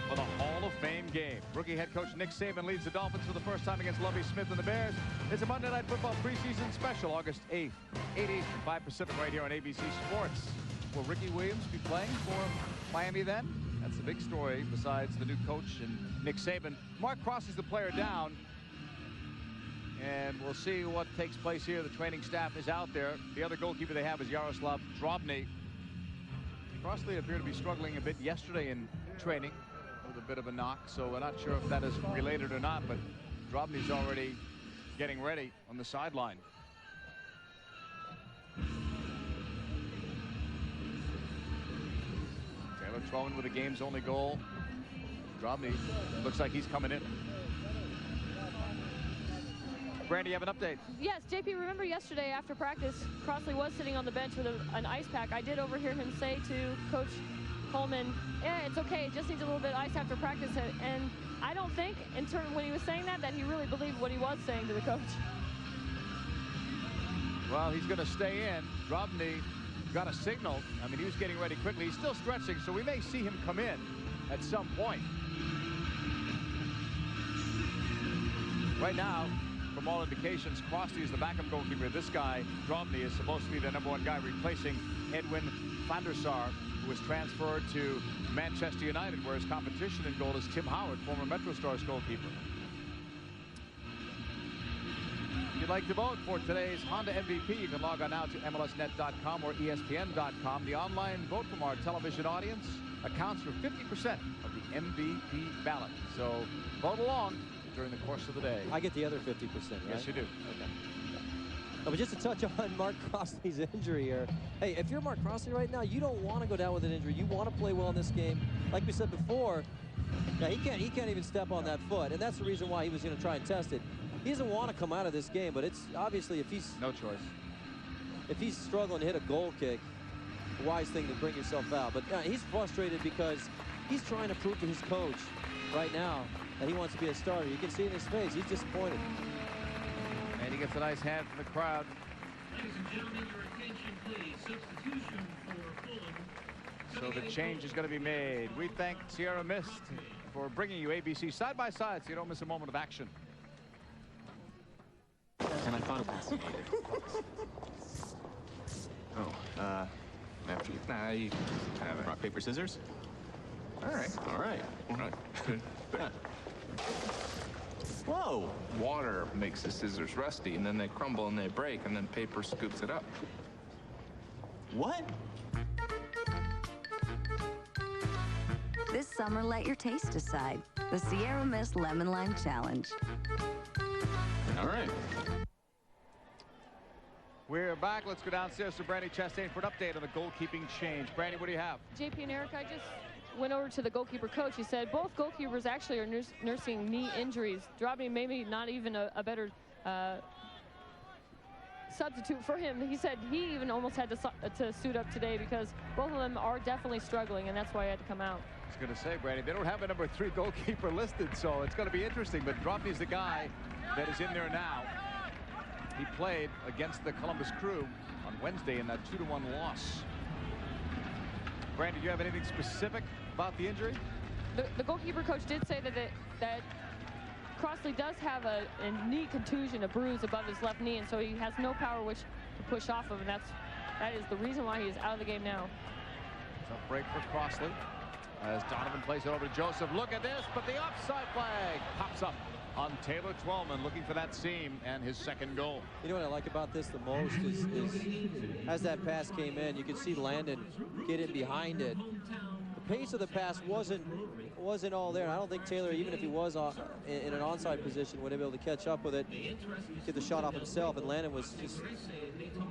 S17: for the Hall of Fame game. Rookie head coach Nick Saban leads the Dolphins for the first time against Lovie Smith and the Bears. It's a Monday Night Football preseason special, August 8th, 8 Eastern, 5 Pacific, right here on ABC Sports. Will Ricky Williams be playing for Miami then? That's the big story besides the new coach and Nick Saban. Mark Crossley's the player down. And we'll see what takes place here. The training staff is out there. The other goalkeeper they have is Yaroslav Drobny. Crossley appeared to be struggling a bit yesterday in training with a bit of a knock, so we're not sure if that is related or not, but Drobny's already getting ready on the sideline. Taylor Twellman with a game's only goal. Drobny looks like he's coming in. Brandi, you have an update?
S7: Yes, JP, remember yesterday after practice, Crossley was sitting on the bench with an ice pack. I did overhear him say to Coach Coleman, yeah, it's okay, it just needs a little bit of ice after practice. And I don't think, in turn, when he was saying that he really believed what he was saying to the coach.
S17: Well, he's going to stay in. Drobny got a signal. I mean, he was getting ready quickly. He's still stretching, so we may see him come in at some point. Right now, from all indications, Crossley is the backup goalkeeper. This guy, Drobny, is supposed to be the #1 guy replacing Edwin van der Sar, who was transferred to Manchester United, where his competition in goal is Tim Howard, former Metro Stars goalkeeper. If you'd like to vote for today's Honda MVP, you can log on now to MLSnet.com or ESPN.com. The online vote from our television audience accounts for 50% of the MVP ballot. So vote along during the course of the day.
S9: I get the other 50%, right?
S17: Yes, you do.
S9: Okay. Oh, but just to touch on Mark Crossley's injury here. Hey, if you're Mark Crossley right now, you don't want to go down with an injury. You want to play well in this game. Like we said before, yeah, he can't even step on that foot, and that's the reason why he was going to try and test it. He doesn't want to come out of this game, but it's obviously if he's
S17: no choice.
S9: If he's struggling to hit a goal kick, a wise thing to bring yourself out. But he's frustrated because he's trying to prove to his coach right now that he wants to be a starter. You can see in his face, he's disappointed.
S17: And he gets a nice hand from the crowd.
S12: Ladies and gentlemen, your attention please. Substitution for Fulham.
S17: So the change is going to be made. We thank Sierra Mist for bringing you ABC side by side so you don't miss a moment of action.
S13: And I thought it was. After you. Nah, you have it. Rock, paper, scissors? All right. All right. All right.
S18: Whoa! Water makes the scissors rusty, and then they crumble and they break, and then paper scoops it up.
S13: What?
S19: This summer, let your taste decide. The Sierra Mist Lemon Lime Challenge.
S13: All right.
S17: We're back. Let's go downstairs to Brandi Chastain for an update on the goalkeeping change. Brandi, what do you have?
S7: JP and Eric, I just went over to the goalkeeper coach. He said both goalkeepers actually are nursing knee injuries. Drobny maybe not even a better substitute for him. He said he even almost had to suit up today because both of them are definitely struggling, and that's why he had to come out.
S17: I was going to say, Brandi, they don't have a #3 goalkeeper listed, so it's going to be interesting. But Drobny's the guy that is in there now. he played against the Columbus Crew on Wednesday in that 2-1 loss. Brandon, do you have anything specific about the injury?
S7: The goalkeeper coach did say that Crossley does have a knee contusion, a bruise above his left knee, and so he has no power which to push off of, and that is the reason why he is out of the game now.
S17: So break for Crossley as Donovan plays it over to Joseph. Look at this, but the offside flag pops up on Taylor Twellman, looking for that seam and his second goal.
S9: You know what I like about this the most is as that pass came in, you could see Landon get in behind it. The pace of the pass wasn't all there. I don't think Taylor, even if he was in an onside position, would have been able to catch up with it, get the shot off himself, and Landon was just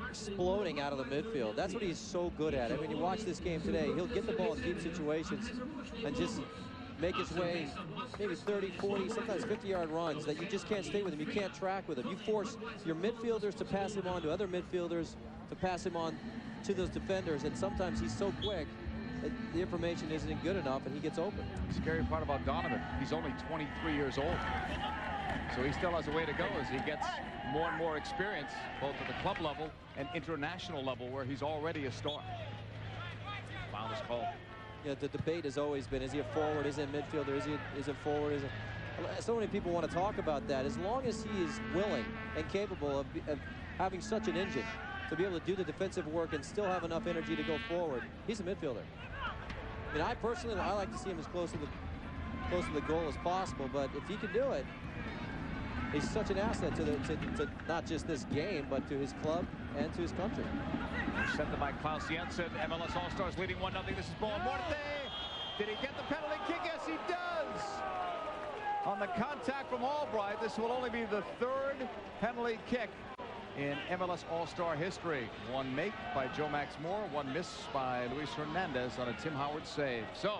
S9: exploding out of the midfield. That's what he's so good at. I mean, you watch this game today, he'll get the ball in deep situations and just make his way maybe 30, 40, sometimes 50-yard runs that you just can't stay with him. You can't track with him. You force your midfielders to pass him on to other midfielders, to pass him on to those defenders, and sometimes he's so quick that the information isn't good enough and he gets open.
S17: The scary part about Donovan, he's only 23 years old. So he still has a way to go as he gets more and more experience, both at the club level and international level, where he's already a star. Foul is called.
S9: Yeah, the debate has always been, is he a forward, is he a midfielder, is he forward, is it? So many people want to talk about that. As long as he is willing and capable of having such an engine to be able to do the defensive work and still have enough energy to go forward, he's a midfielder. I mean, I personally, I like to see him as close to the goal as possible, but if he can do it, he's such an asset to not just this game, but to his club and to his country.
S17: Sent by Klaus Jensen. MLS All Stars leading 1-0. This is Ball Morte. Did he get the penalty kick? Yes, he does. On the contact from Albright, this will only be the third penalty kick in MLS All Star history. One make by Joe Max Moore, one miss by Luis Hernandez on a Tim Howard save. So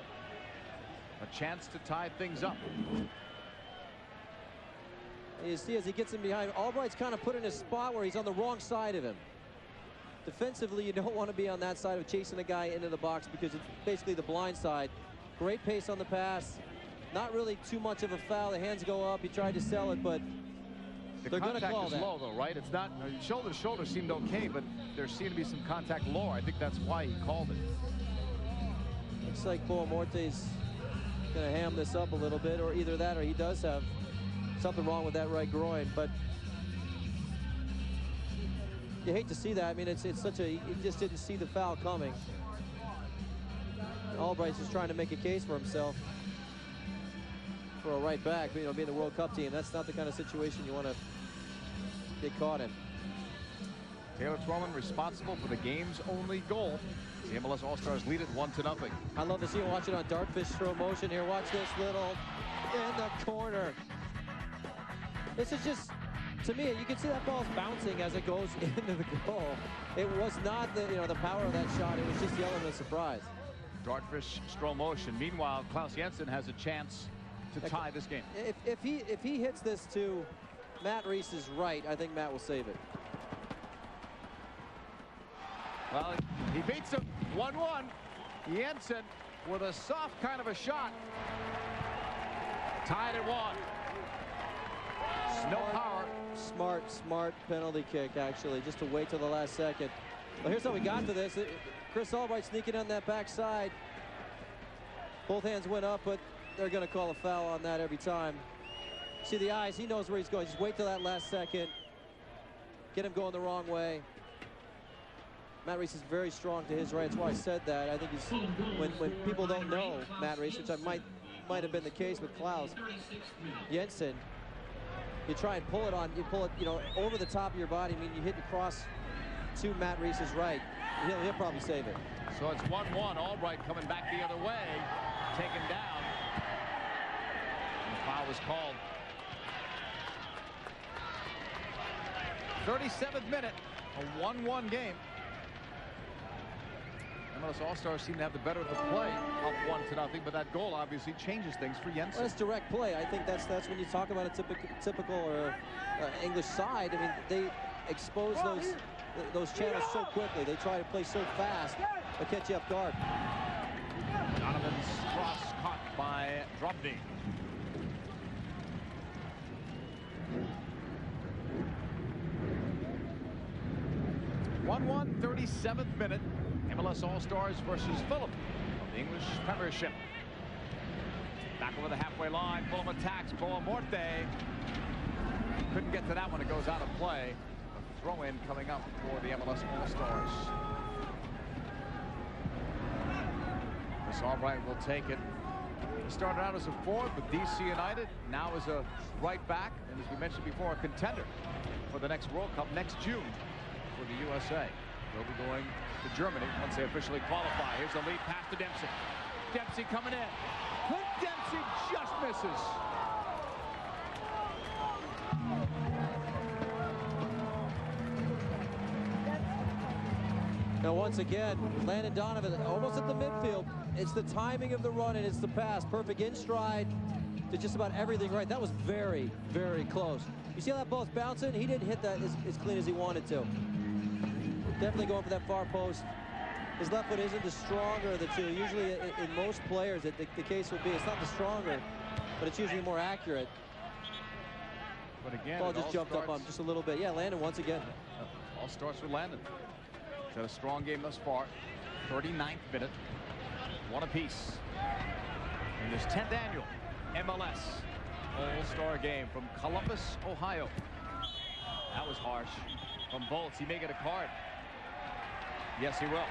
S17: a chance to tie things up.
S9: You see, as he gets in behind, Albright's kind of put in a spot where he's on the wrong side of him. Defensively, you don't want to be on that side of chasing a guy into the box because it's basically the blind side. Great pace on the pass. Not really too much of a foul. The hands go up. He tried to sell it, but they're going to call that.
S17: The contact is low, though, right? It's not shoulder to shoulder seemed okay, but there seemed to be some contact lower. I think that's why he called it.
S9: Looks like Ball Morte's going to ham this up a little bit, or either that or he does have something wrong with that right groin, but you hate to see that. I mean, it's such a, he just didn't see the foul coming. Albright's just trying to make a case for himself for a right back, you know, being the World Cup team. That's not the kind of situation you want to get caught in.
S17: Taylor Twellman responsible for the game's only goal. The MLS All Stars lead it 1-0.
S9: I love to see him watch it on Dartfish throw motion here. Watch this little in the corner. This is just, to me, you can see that ball's bouncing as it goes into the goal. It was not the, the power of that shot. It was just the element of surprise.
S17: Dartfish stroll motion. Meanwhile, Klaus Jensen has a chance to tie this game.
S9: If he hits this to Matt Reese's right, I think Matt will save it.
S17: Well, he beats him 1-1. Jensen with a soft kind of a shot. Tied at 1. No power.
S9: Smart penalty kick, actually, just to wait till the last second. Well, here's how we got to this. Chris Albright sneaking on that backside. Both hands went up, but they're going to call a foul on that every time. See the eyes, he knows where he's going. Just wait till that last second. Get him going the wrong way. Matt Reese is very strong to his right. That's why I said that. I think he's, when people don't know Matt Reese, which I might have been the case with Klaus Jensen, you try and pull it on, you pull it, over the top of your body. I mean, you hit the cross to Matt Reese's right. He'll probably save it.
S17: So it's 1-1. Albright coming back the other way, taken down. And the foul was called. 37th minute, a 1-1 game. MLS All Stars seem to have the better of the play, up 1-0, but that goal obviously changes things for Jensen.
S9: Well, that's direct play. I think that's when you talk about a typical or English side. I mean, they expose those channels so quickly. They try to play so fast, they catch you off guard.
S17: Donovan's cross caught by Drobny. 1-1, 37th minute. MLS All Stars versus Fulham of the English Premiership. Back over the halfway line. Fulham attacks. Boa Morte. Couldn't get to that one. It goes out of play. A throw-in coming up for the MLS All Stars. Chris Albright will take it. He started out as a forward with DC United, now as a right back, and as we mentioned before, a contender for the next World Cup next June for the USA. They'll be going to Germany once they officially qualify. Here's a lead pass to Dempsey. Dempsey coming in. Clint Dempsey just misses.
S9: Now once again, Landon Donovan almost at the midfield. It's the timing of the run and it's the pass. Perfect in stride. Did just about everything right. That was very, very close. You see how that ball's bouncing? He didn't hit that as clean as he wanted to. Definitely going for that far post. His left foot isn't the stronger of the two. Usually in most players, the case would be it's not the stronger, but it's usually more accurate.
S17: But again,
S9: ball just jumped up on him just a little bit. Yeah, Landon once again.
S17: All starts with Landon. He's had a strong game thus far. 39th minute. One apiece. In this 10th annual MLS All Star Game from Columbus, Ohio. That was harsh. From Bolts, he may get a card. Yes, he will.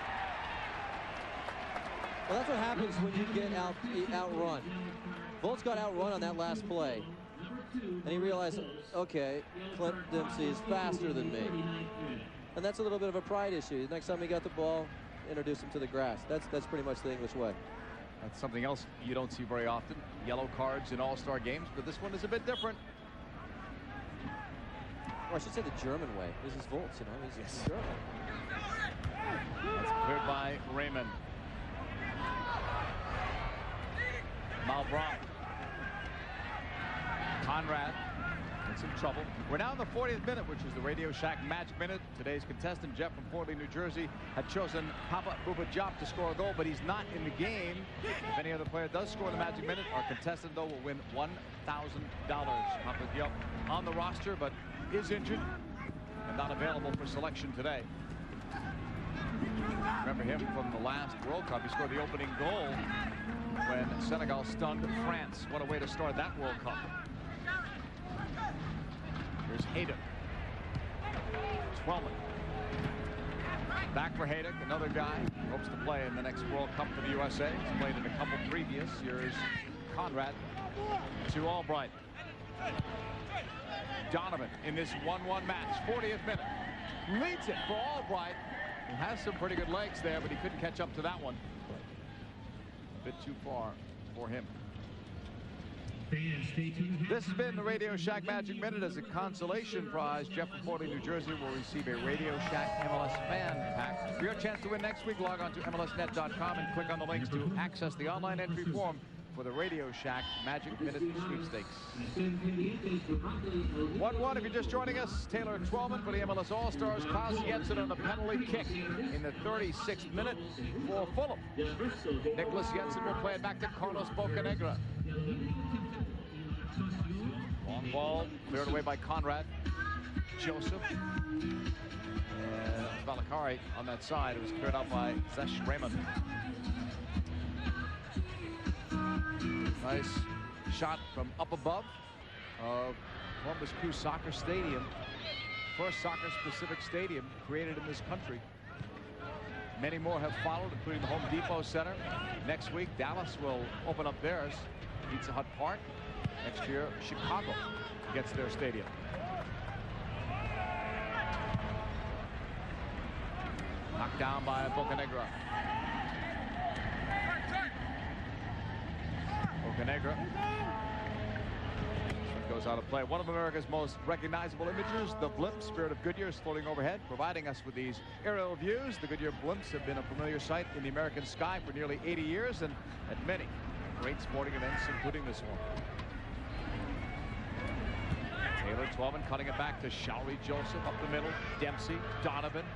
S9: Well, that's what happens when you get outrun. Volts got outrun on that last play. And he realized, okay, Clint Dempsey is faster than me. And that's a little bit of a pride issue. Next time he got the ball, introduce him to the grass. That's pretty much the English way.
S17: That's something else you don't see very often. Yellow cards in All-Star games, but this one is a bit different.
S9: Or I should say the German way. This is Volts, you know, he's German.
S17: That's cleared by Raymond. Malbron. Conrad in some trouble. We're now in the 40th minute, which is the Radio Shack Magic Minute. Today's contestant, Jeff from Fort Lee, New Jersey, had chosen Papa Bouba Diop to score a goal, but he's not in the game. If any other player does score the Magic Minute, our contestant, though, will win $1,000. Papa Diop on the roster, but is injured and not available for selection today. Remember him from the last World Cup. He scored the opening goal when Senegal stunned France. What a way to start that World Cup. Here's Haydock. Twellman. Back for Haydock, another guy who hopes to play in the next World Cup for the USA. He's played in a couple previous. Here's Conrad to Albright. Donovan in this 1-1 match, 40th minute. Leads it for Albright, who has some pretty good legs there, but he couldn't catch up to that one. A bit too far for him. This has been the Radio Shack Magic Minute. As a consolation prize, Jeff from Fort Lee, New Jersey will receive a Radio Shack MLS fan pack. For your chance to win next week, log on to MLSnet.com and click on the links to access the online entry form for the Radio Shack Magic Minute Sweepstakes. 1-1 if you're just joining us. Taylor Twellman for the MLS All Stars. Klaus Jensen on the penalty kick in the 36th minute for Fulham. Nicholas Jensen will play it back to Carlos Bocanegra. Long ball cleared away by Conrad. Joseph. And Valakari on that side. It was cleared out by Zesh Raymond. Nice shot from up above of Columbus Crew Soccer Stadium. First soccer-specific stadium created in this country. Many more have followed, including the Home Depot Center. Next week, Dallas will open up theirs. Pizza Hut Park. Next year, Chicago gets their stadium. Knocked down by Bocanegra. Bocanegra. Goes out of play. One of America's most recognizable images, the blimp. Spirit of Goodyear is floating overhead, providing us with these aerial views. The Goodyear blimps have been a familiar sight in the American sky for nearly 80 years and at many great sporting events, including this one. Taylor Twellman cutting it back to Showery Joseph up the middle. Dempsey, Donovan,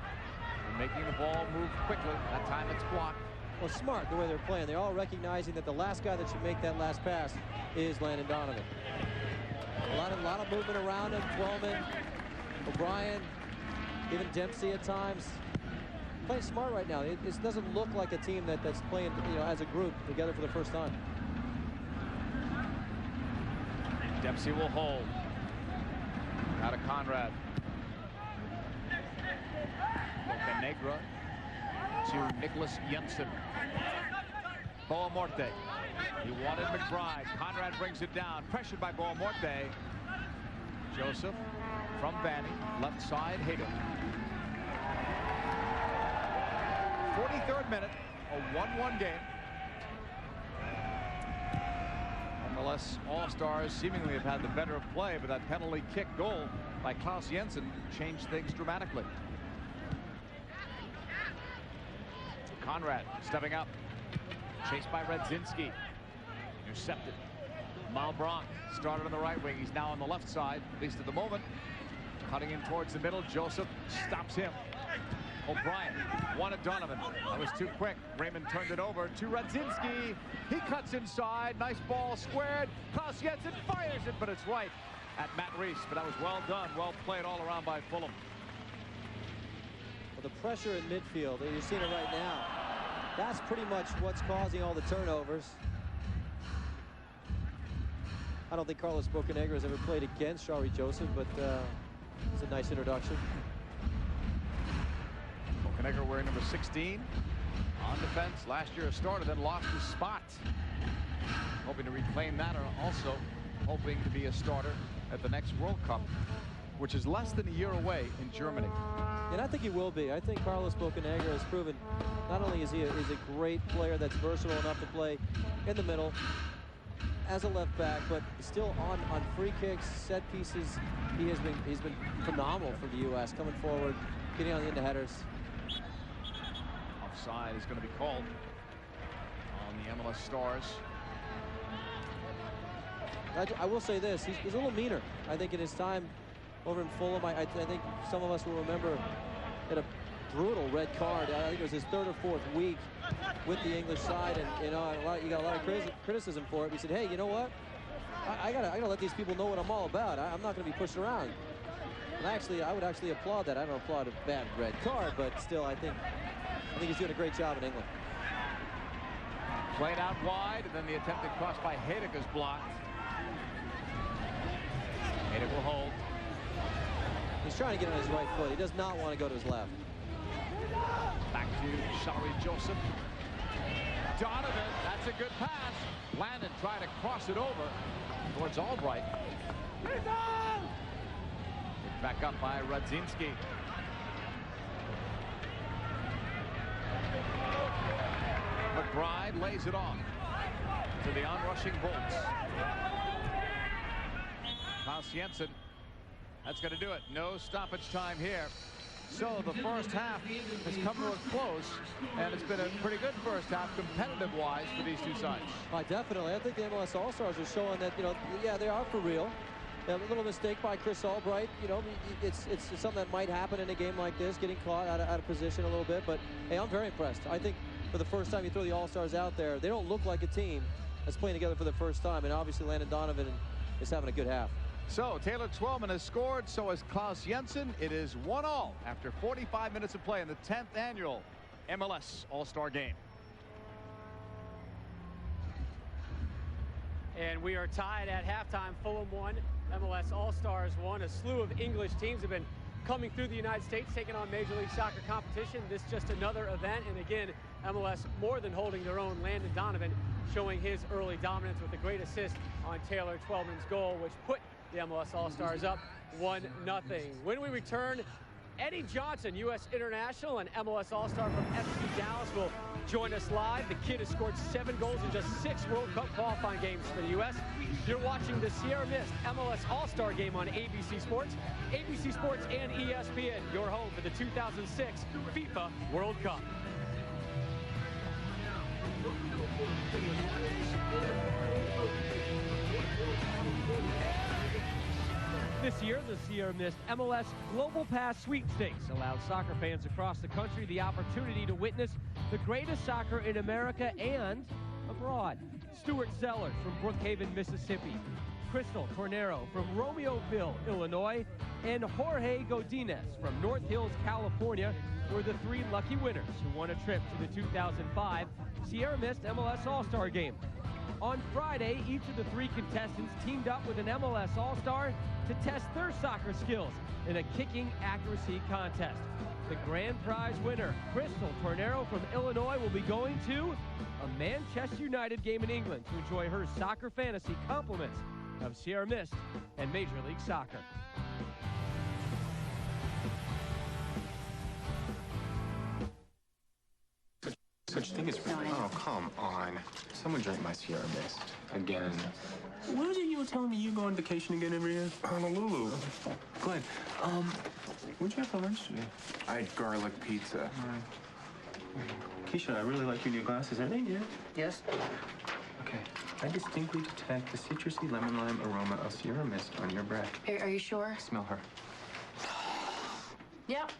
S17: and making the ball move quickly. That time it's blocked.
S9: Well, smart the way they're playing. They're all recognizing that the last guy that should make that last pass is Landon Donovan. A lot of movement around him. Twellman, O'Brien, even Dempsey at times. playing smart right now. It doesn't look like a team that's playing, as a group together for the first time.
S17: Dempsey will hold. Out of Conrad. Bocanegra to Nicholas Jensen. Boamorte. He wanted McBride. Conrad brings it down. Pressured by Boamorte. Joseph from Vanny. Left side, Hager. 43rd minute. A 1-1 game. MLS All Stars seemingly have had the better of play, but that penalty kick goal by Klaus Jensen changed things dramatically. Conrad stepping up. Chased by Radzinski. Intercepted. Malbranc started on the right wing. He's now on the left side, at least at the moment. Cutting in towards the middle. Joseph stops him. O'Brien wanted Donovan. That was too quick. Raymond turned it over to Radzinski. He cuts inside. Nice ball squared. Klaus Jensen fires it, but it's right at Matt Reese. But that was well done. Well played all around by Fulham.
S9: Well, the pressure in midfield, you're seeing it right now. That's pretty much what's causing all the turnovers. I don't think Carlos Bocanegra has ever played against Shari Joseph, but it's a nice introduction.
S17: Bocanegra wearing number 16 on defense. Last year a starter, then lost his spot. Hoping to reclaim that, and also hoping to be a starter at the next World Cup, which is less than a year away in Germany.
S9: And I think he will be. I think Carlos Bocanegra has proven not only is he a great player that's versatile enough to play in the middle as a left back, but still on free kicks, set pieces, he's been phenomenal for the U.S. coming forward, getting on the end of headers.
S17: Offside is going to be called on the MLS Stars.
S9: I will say this, he's a little meaner. I think in his time over in Fulham, I think some of us will remember at a brutal red card. I think it was his 3rd or 4th week with the English side, and you got a lot of criticism for it. He said, hey, you know what? I gotta let these people know what I'm all about. I'm not going to be pushed around. And I would actually applaud that. I don't applaud a bad red card, but still, I think he's doing a great job in England.
S17: Played out wide, and then the attempted cross by Haydick is blocked. Haydick will hold.
S9: He's trying to get on his right foot. He does not want to go to his left.
S17: Back to Shari Joseph. Donovan, that's a good pass. Landon trying to cross it over towards Albright. Back up by Radzinski. McBride lays it off to the onrushing Bolts. Klaus Jensen, that's going to do it. No stoppage time here. So the first half has come to a close, and it's been a pretty good first half competitive-wise for these two sides.
S9: Definitely. I think the MLS All-Stars are showing that, yeah, they are for real. A little mistake by Chris Albright. It's something that might happen in a game like this, getting caught out of position a little bit. But, hey, I'm very impressed. I think for the first time you throw the All-Stars out there, they don't look like a team that's playing together for the first time. And obviously Landon Donovan is having a good half.
S17: So Taylor Twellman has scored, so has Klaus Jensen. It is 1-1 after 45 minutes of play in the 10th annual MLS All Star Game.
S2: And we are tied at halftime. Fulham 1, MLS All Stars 1. A slew of English teams have been coming through the United States, taking on Major League Soccer competition. This just another event, and again, MLS more than holding their own. Landon Donovan showing his early dominance with a great assist on Taylor Twellman's goal, which put the MLS All Stars up 1-0. When we return, Eddie Johnson, U.S. International and MLS All Star from FC Dallas, will join us live. The kid has scored 7 goals in just 6 World Cup qualifying games for the U.S. You're watching the Sierra Mist MLS All Star Game on ABC Sports, and ESPN, your home for the 2006 FIFA World Cup. This year, the Sierra Mist MLS Global Pass Sweepstakes allows soccer fans across the country the opportunity to witness the greatest soccer in America and abroad. Stuart Sellers from Brookhaven, Mississippi. Crystal Cornero from Romeoville, Illinois. And Jorge Godinez from North Hills, California were the 3 lucky winners who won a trip to the 2005 Sierra Mist MLS All Star Game. On Friday, each of the 3 contestants teamed up with an MLS All-Star to test their soccer skills in a kicking accuracy contest. The grand prize winner, Crystal Tornero from Illinois, will be going to a Manchester United game in England to enjoy her soccer fantasy compliments of Sierra Mist and Major League Soccer.
S8: Such thing as... Oh, come on. Someone drank my Sierra Mist. Again.
S11: What was it you were telling me you go on vacation again every year? Honolulu. Glenn, what'd you have for lunch today?
S8: I had garlic pizza.
S11: Keisha, I really like your new glasses. Are they new?
S3: Yes.
S11: Okay. I distinctly detect the citrusy lemon lime aroma of Sierra Mist on your breath.
S3: Are you sure?
S8: Smell her.
S3: Yep.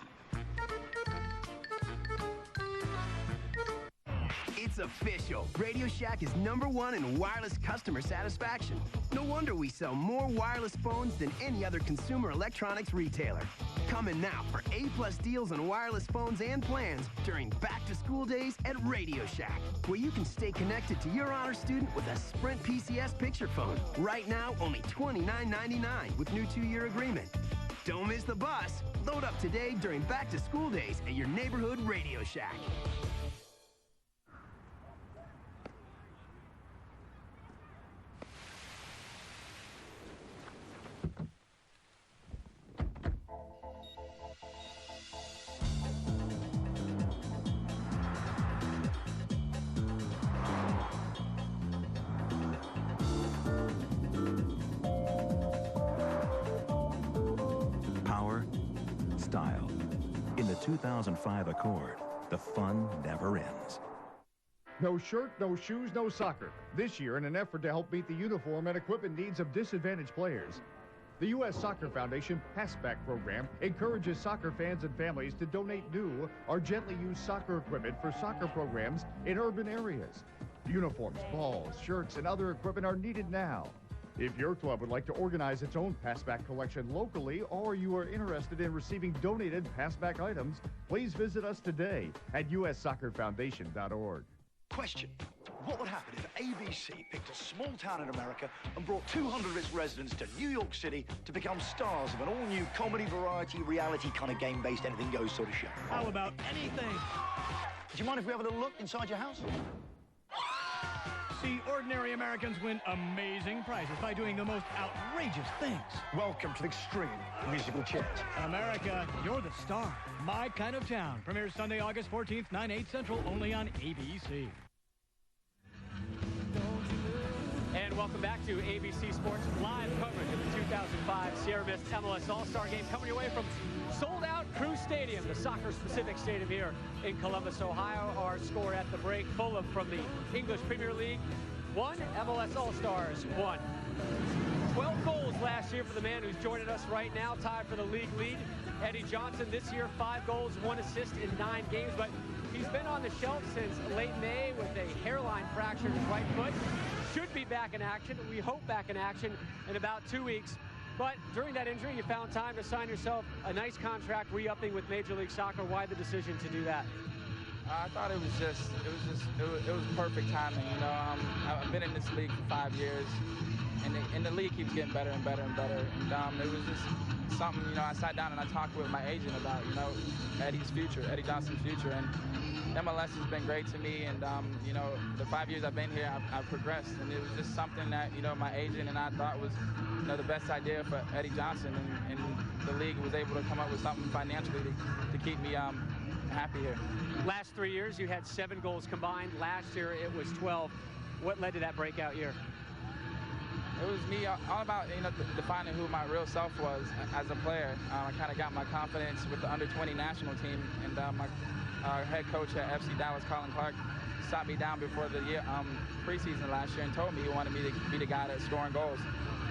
S5: It's official. Radio Shack is #1 in wireless customer satisfaction. No wonder we sell more wireless phones than any other consumer electronics retailer. Come in now for A+ deals on wireless phones and plans during back-to-school days at Radio Shack, where you can stay connected to your honor student with a Sprint PCS picture phone. Right now, only $29.99 with new 2-year agreement. Don't miss the bus. Load up today during back-to-school days at your neighborhood Radio Shack.
S14: Style. In the 2005 Accord, the fun never ends.
S17: No shirt, no shoes, no soccer. This year, in an effort to help meet the uniform and equipment needs of disadvantaged players, the U.S. Soccer Foundation Passback Program encourages soccer fans and families to donate new or gently used soccer equipment for soccer programs in urban areas. Uniforms, balls, shirts, and other equipment are needed now. If your club would like to organize its own Passback collection locally, or you are interested in receiving donated Passback items, please visit us today at ussoccerfoundation.org.
S15: Question: what would happen if ABC picked a small town in America and brought 200 of its residents to New York City to become stars of an all-new comedy, variety, reality kind of game-based anything goes sort of show?
S12: How about anything?
S15: Do you mind if we have a little look inside your house?
S12: See ordinary Americans win amazing prizes by doing the most outrageous things.
S15: Welcome to the extreme musical chairs.
S12: America, you're the star. My Kind of Town premieres Sunday, August 14th, 9/8 Central, only on ABC.
S2: And welcome back to ABC Sports live coverage of the 2005 Sierra Mist MLS All Star Game, coming your way from sold-out Crew Stadium, the soccer-specific stadium here in Columbus, Ohio. Our score at the break: Fulham from the English Premier League 1, MLS All Stars 1. 12 goals last year for the man who's joining us right now, tied for the league lead. Eddie Johnson this year, 5 goals, 1 assist in 9 games, but he's been on the shelf since late May with a hairline fracture in his right foot. Should be back in action. We hope back in action in about 2 weeks. But during that injury, you found time to sign yourself a nice contract, re-upping with Major League Soccer. Why the decision to do that?
S16: I thought it was perfect timing. You know, I've been in this league for 5 years, and the league keeps getting better and better and better. And it was just something, you know, I sat down and I talked with my agent about, you know, Eddie Johnson's future. And MLS has been great to me, and you know, the 5 years I've been here, I've progressed, and it was just something that, you know, my agent and I thought was, you know, the best idea for Eddie Johnson, and the league was able to come up with something financially to keep me happy here.
S2: Last 3 years, you had 7 goals combined. Last year, it was 12. What led to that breakout year?
S16: It was me all about, you know, defining who my real self was as a player. I kind of got my confidence with the under-20 national team, and my head coach at FC Dallas, Colin Clark, sat me down before the year, preseason last year and told me he wanted me to be the guy that's scoring goals.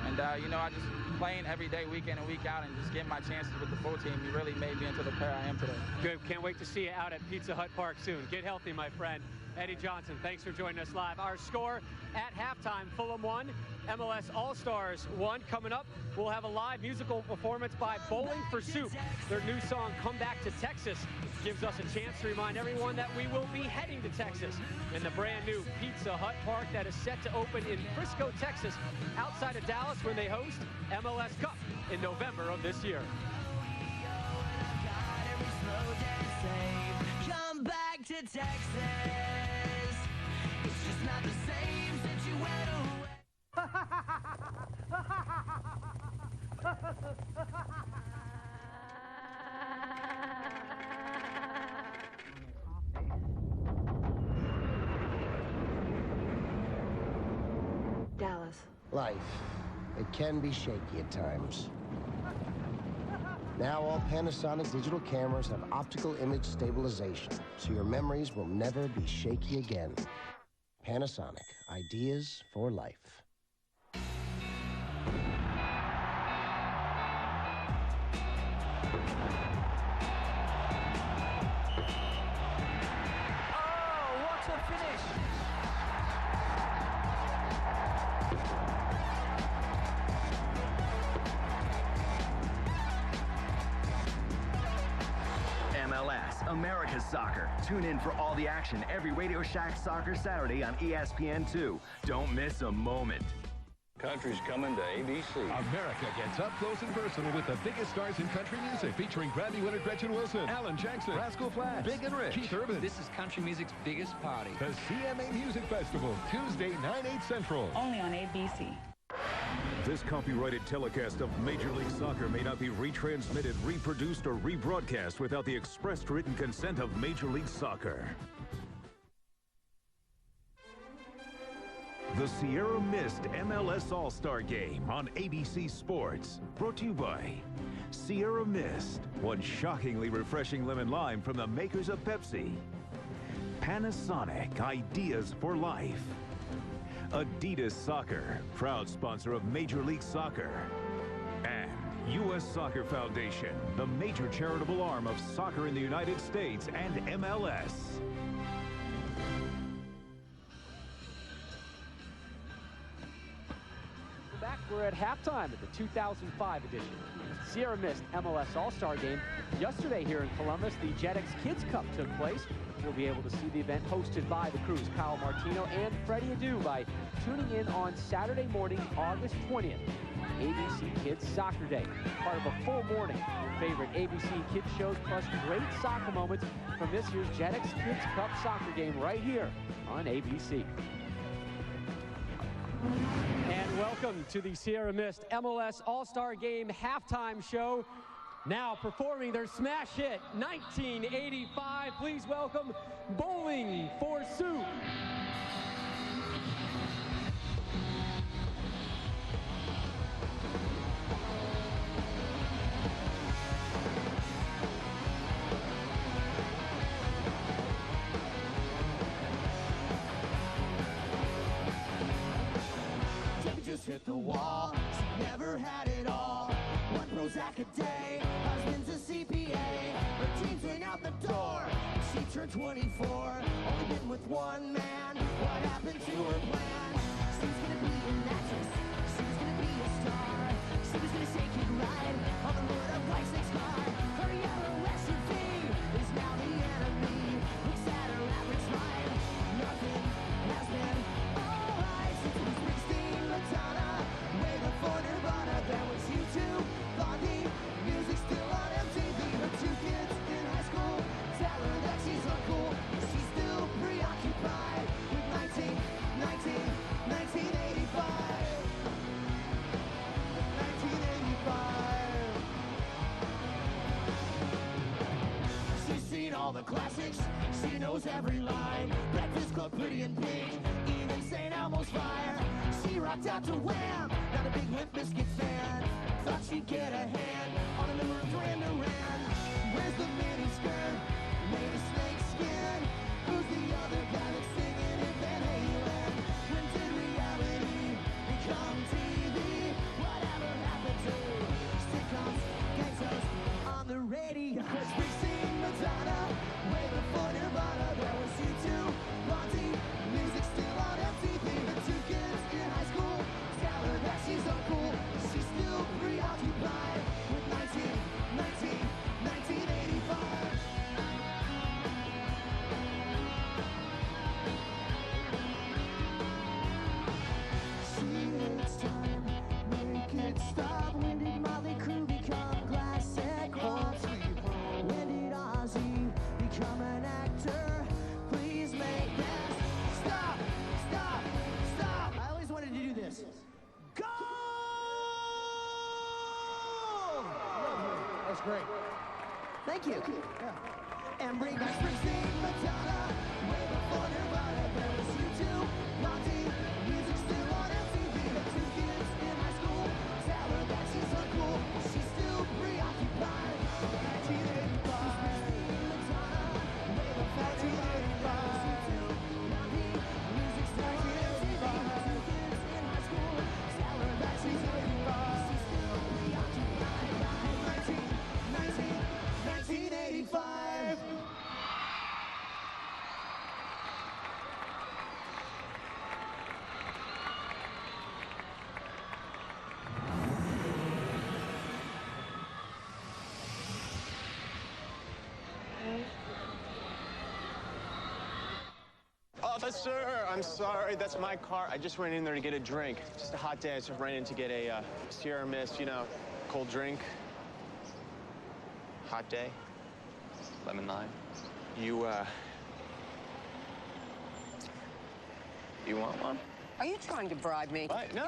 S16: And, you know, I just playing every day, week in and week out, and just getting my chances with the full team, he really made me into the player I am today.
S2: Good. Can't wait to see you out at Pizza Hut Park soon. Get healthy, my friend. Eddie Johnson, thanks for joining us live. Our score at halftime: Fulham 1, MLS All Stars 1 coming up. We'll have a live musical performance by Bowling for Soup. Their new song, Come Back to Texas, gives us a chance to remind everyone that we will be heading to Texas in the brand new Pizza Hut Park that is set to open in Frisco, Texas, outside of Dallas when they host MLS Cup in November of this year.
S3: Come back to Texas. It's just not the same since you went away.
S20: Dallas.
S21: Life. It can be shaky at times. Now all Panasonic digital cameras have optical image stabilization, so your memories will never be shaky again. Panasonic. Ideas for life.
S22: MLS, America's Soccer. Tune in for all the action every Radio Shack Soccer Saturday on ESPN2. Don't miss a moment.
S23: Country's coming to ABC.
S26: America gets up close and personal with the biggest stars in country music, featuring Grammy winner Gretchen Wilson, Alan Jackson, Rascal Flatts, Big and Rich, Keith Urban.
S27: This is country music's biggest party.
S26: The CMA Music Festival, Tuesday, 9/8 Central.
S28: Only on ABC.
S6: This copyrighted telecast of Major League Soccer may not be retransmitted, reproduced, or rebroadcast without the expressed written consent of Major League Soccer. The Sierra Mist MLS All Star Game on ABC Sports. Brought to you by Sierra Mist, one shockingly refreshing lemon lime from the makers of Pepsi. Panasonic, ideas for life. Adidas Soccer, proud sponsor of Major League Soccer. And U.S. Soccer Foundation, the major charitable arm of soccer in the United States and MLS.
S2: Back, we're at halftime at the 2005 edition Sierra Mist MLS All Star Game. Yesterday here in Columbus, the JetX Kids Cup took place. You'll be able to see the event hosted by the Crews, Kyle Martino and Freddie Adu, by tuning in on Saturday morning, August 20th. ABC Kids Soccer Day, part of a full morning of your favorite ABC Kids shows, plus great soccer moments from this year's JetX Kids Cup soccer game right here on ABC. And welcome to the Sierra Mist MLS All Star Game halftime show. Now performing their smash hit, 1985. Please welcome Bowling for Soup.
S3: Just hit the wall, she never had it all. One Prozac a day, husband's a CPA. Her teams went out the door, she turned 24. Only been with one man, what happened to her plan? She was gonna be an actress, she was gonna be a star. She was gonna take it right on the road of White car. Her yellow SUV is now the enemy. Looks at her average life, nothing has been alright since it was 16 Madonna, way before Nirvana. There was YouTube, Blondie, music still on MTV. Her two kids in high school tell her that she's uncool. She's still preoccupied with 1985. 1985. She's seen all the classics, she knows every line. Breakfast Club, Pretty in Pink, even St. Elmo's Fire. She rocked out to Wham, not a big Limp Bizkit fan. Thought she'd get a hand on a number of Duran Duran. Where's the mini skirt made of snake skin? Who's the other guy that's singing in Van Halen? When did reality become TV? Whatever happened to sitcoms, gang shows on the radio? Springsteen, Madonna, way before Nirvana. There was YouTube, Blondie, music still on MTV. The two kids in high school tell
S17: That's great.
S3: Thank you. Yeah. And bring back Springsteen, Madonna, way before Nirvana. There was U2, Monty, music still on MTV. The two kids in high school tell her that she's uncool. She's still preoccupied. 1985. Springsteen, Madonna, way before Nirvana. U2, Monty, music still on MTV. The two kids in high school tell her that she's uncool. She's still preoccupied by 1985.
S8: Officer, I'm sorry, that's my car. I just ran in there to get a drink. Just a hot day, I just ran in to get a Sierra Mist, you know, cold drink. Hot day. Lemon lime. You want one?
S1: Are you trying to bribe me?
S8: What? No,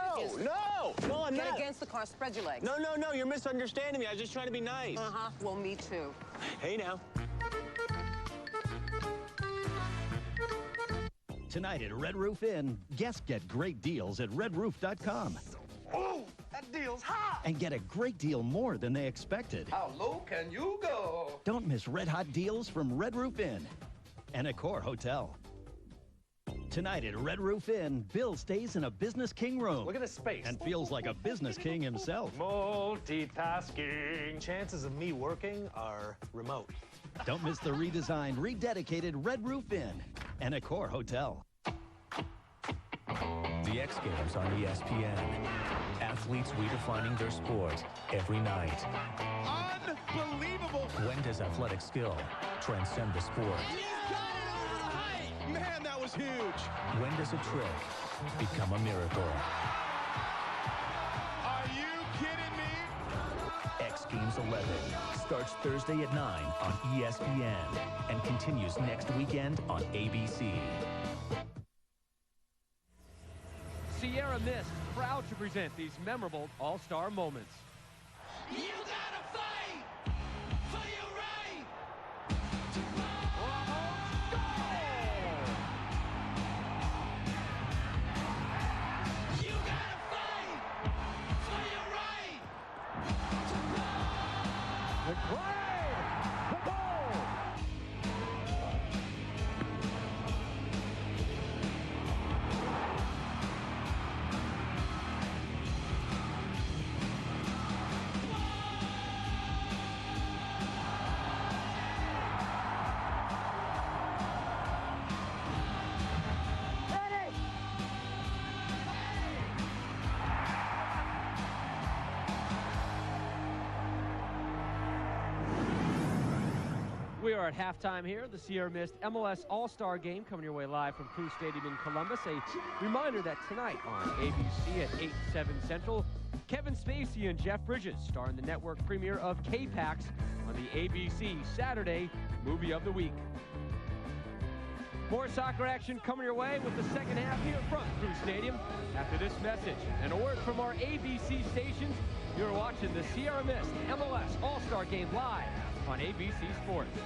S8: I'm
S1: Get
S8: not.
S1: against the car, spread your legs.
S8: No, you're misunderstanding me. I was just trying to be nice.
S1: Uh-huh, well, me too.
S8: Hey, now.
S4: Tonight at Red Roof Inn, guests get great deals at redroof.com.
S10: Oh, that deal's hot!
S4: And get a great deal more than they expected.
S10: How low can you go?
S4: Don't miss red hot deals from Red Roof Inn and Accor Hotel. Tonight at Red Roof Inn, Bill stays in a Business King room.
S18: Look at the space.
S4: And feels like a Business King himself.
S18: Multitasking. Chances of me working are remote.
S4: Don't miss the redesigned, rededicated Red Roof Inn and Accor Hotel.
S19: The X Games on ESPN. Athletes redefining their sport every night.
S17: Unbelievable!
S19: When does athletic skill transcend the sport?
S17: Man, that was huge.
S19: When does a trick become a miracle?
S17: Are you kidding me?
S19: X Games 11 starts Thursday at 9 on ESPN and continues next weekend on ABC.
S2: Sierra Mist, proud to present these memorable All-Star moments.
S3: You gotta fight for your right to You gotta fight for your right to
S2: The grave! The goal! We are at halftime here, the Sierra Mist MLS All Star Game coming your way live from Mapfre Stadium in Columbus. A reminder that tonight on ABC at 8/7 Central, Kevin Spacey and Jeff Bridges star in the network premiere of K-Pax on the ABC Saturday Movie of the Week. More soccer action coming your way with the second half here from Mapfre Stadium. After this message and a word from our ABC stations, you're watching the Sierra Mist MLS All Star Game live on ABC Sports.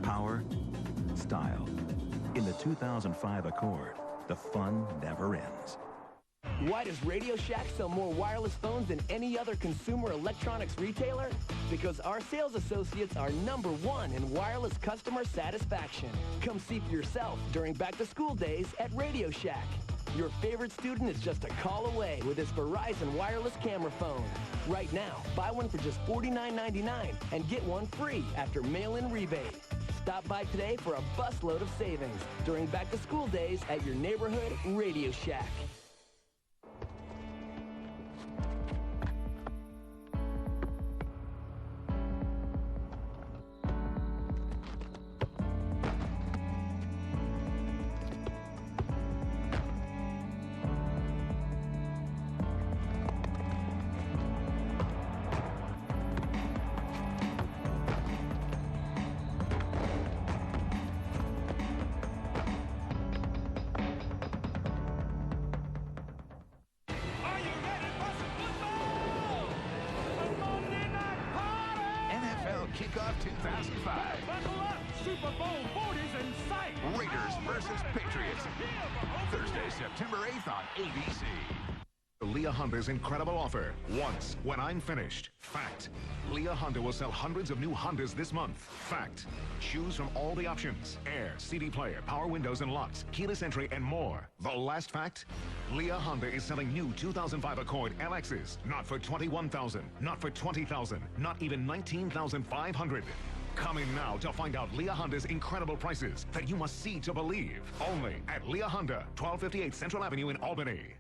S14: Power, style. In the 2005 Accord, the fun never ends.
S5: Why does Radio Shack sell more wireless phones than any other consumer electronics retailer? Because our sales associates are #1 in wireless customer satisfaction. Come see for yourself during back-to-school days at Radio Shack. Your favorite student is just a call away with his Verizon wireless camera phone. Right now, buy one for just $49.99 and get one free after mail-in rebate. Stop by today for a busload of savings during back-to-school days at your neighborhood Radio Shack.
S6: Kickoff 2005.
S3: Buckle up! Super Bowl vote is in sight!
S6: Raiders versus Patriots. Thursday, September 8th on ABC. Leah Honda's incredible offer. Once, when I'm finished. Fact. Leah Honda will sell hundreds of new Hondas this month. Fact. Choose from all the options. Air, CD player, power windows and locks, keyless entry, and more. The last fact? Leah Honda is selling new 2005 Accord LXs. Not for $21,000, not for $20,000, not even $19,500. Coming now to find out Leah Honda's incredible prices that you must see to believe. Only at Leah Honda, 1258 Central Avenue in Albany.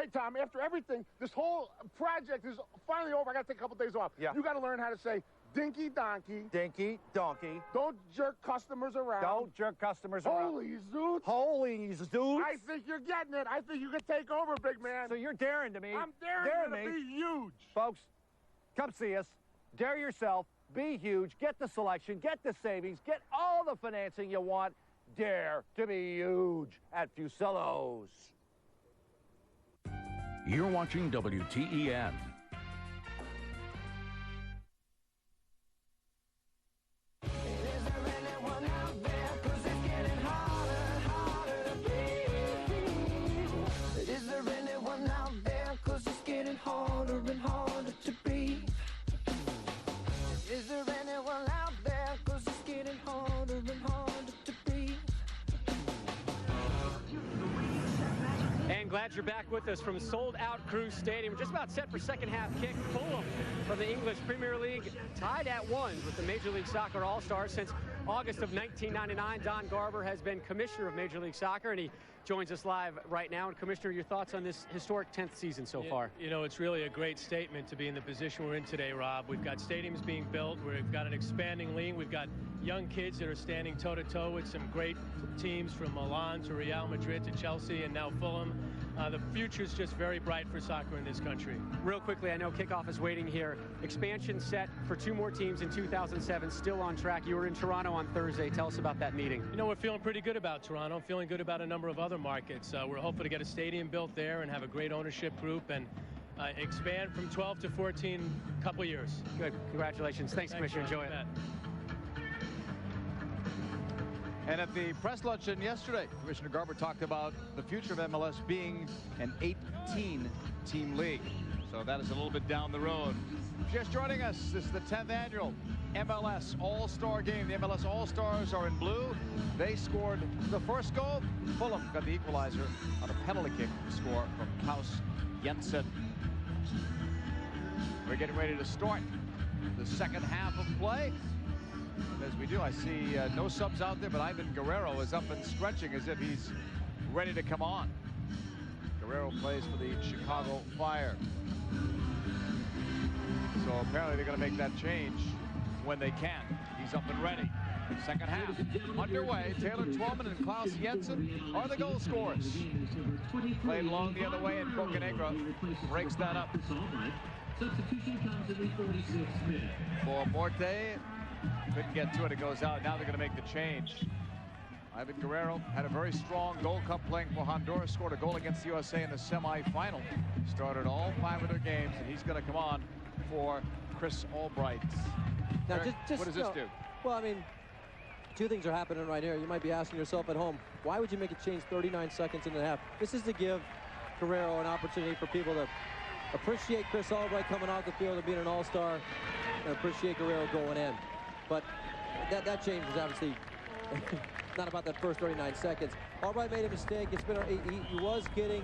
S7: Hey, Tom, after everything, this whole project is finally over. I got to take a couple days off.
S9: Yeah.
S7: You got to learn how to say dinky donkey.
S9: Dinky donkey.
S7: Don't jerk customers around.
S9: Don't jerk customers around.
S7: Holy zoot.
S9: Holy zoot.
S7: I think you're getting it. I think you can take over, big man.
S9: So you're daring to me.
S7: I'm daring you to be huge.
S9: Folks, come see us. Dare yourself. Be huge. Get the selection. Get the savings. Get all the financing you want. Dare to be huge at Fusillo's.
S11: You're watching WTEN.
S3: Is there anyone out there? 'Cause it's getting harder and harder to breathe. Is there anyone out there? 'Cause it's getting harder and harder to breathe.
S2: And glad you're back with us from sold-out Crew Stadium. We're just about set for second half kick. Fulham from the English Premier League tied at 1 with the Major League Soccer All-Stars since August of 1999. Don Garber has been commissioner of Major League Soccer, and he joins us live right now. And Commissioner, your thoughts on this historic 10th season so far?
S13: You know, it's really a great statement to be in the position we're in today, Rob. We've got stadiums being built. We've got an expanding league. We've got young kids that are standing toe-to-toe with some great teams from Milan to Real Madrid to Chelsea and now Fulham. The future's just very bright for soccer in this country.
S2: Real quickly, I know kickoff is waiting here. Expansion set for 2 more teams in 2007, still on track. You were in Toronto on Thursday. Tell us about that meeting.
S13: You know, we're feeling pretty good about Toronto. I'm feeling good about a number of other markets. We're hoping to get a stadium built there and have a great ownership group and expand from 12 to 14 couple years.
S2: Good. Congratulations. Thanks, Commissioner. Enjoy it.
S17: And at the press luncheon yesterday, Commissioner Garber talked about the future of MLS being an 18-team league. So that is a little bit down the road. Just joining us, this is the 10th annual MLS All Star Game. The MLS All Stars are in blue. They scored the first goal. Fulham got the equalizer on a penalty kick score from Klaus Jensen. We're getting ready to start the second half of play. As we do, I see no subs out there, but Ivan Guerrero is up and stretching as if he's ready to come on. Guerrero plays for the Chicago Fire. So apparently they're going to make that change when they can. He's up and ready. Second half underway. Taylor Twellman and Klaus Jensen are the goal scorers. Played long the other way, and Bocanegra breaks that up.
S15: Substitution comes in the 46th minute.
S17: For Morte. Couldn't get to it. It goes out. Now they're going to make the change. Ivan Guerrero had a very strong Gold Cup playing for Honduras. Scored a goal against the USA in the semifinal. Started all 5 of their games, and he's going to come on for Chris Albright.
S24: Now,
S17: Eric,
S24: just
S17: what does this do?
S24: Well, I mean, 2 things are happening right here. You might be asking yourself at home, why would you make a change 39 seconds into the half? This is to give Guerrero an opportunity for people to appreciate Chris Albright coming off the field and being an all-star, and appreciate Guerrero going in. But that change was obviously not about that first 39 seconds. Albright made a mistake. It's been he was getting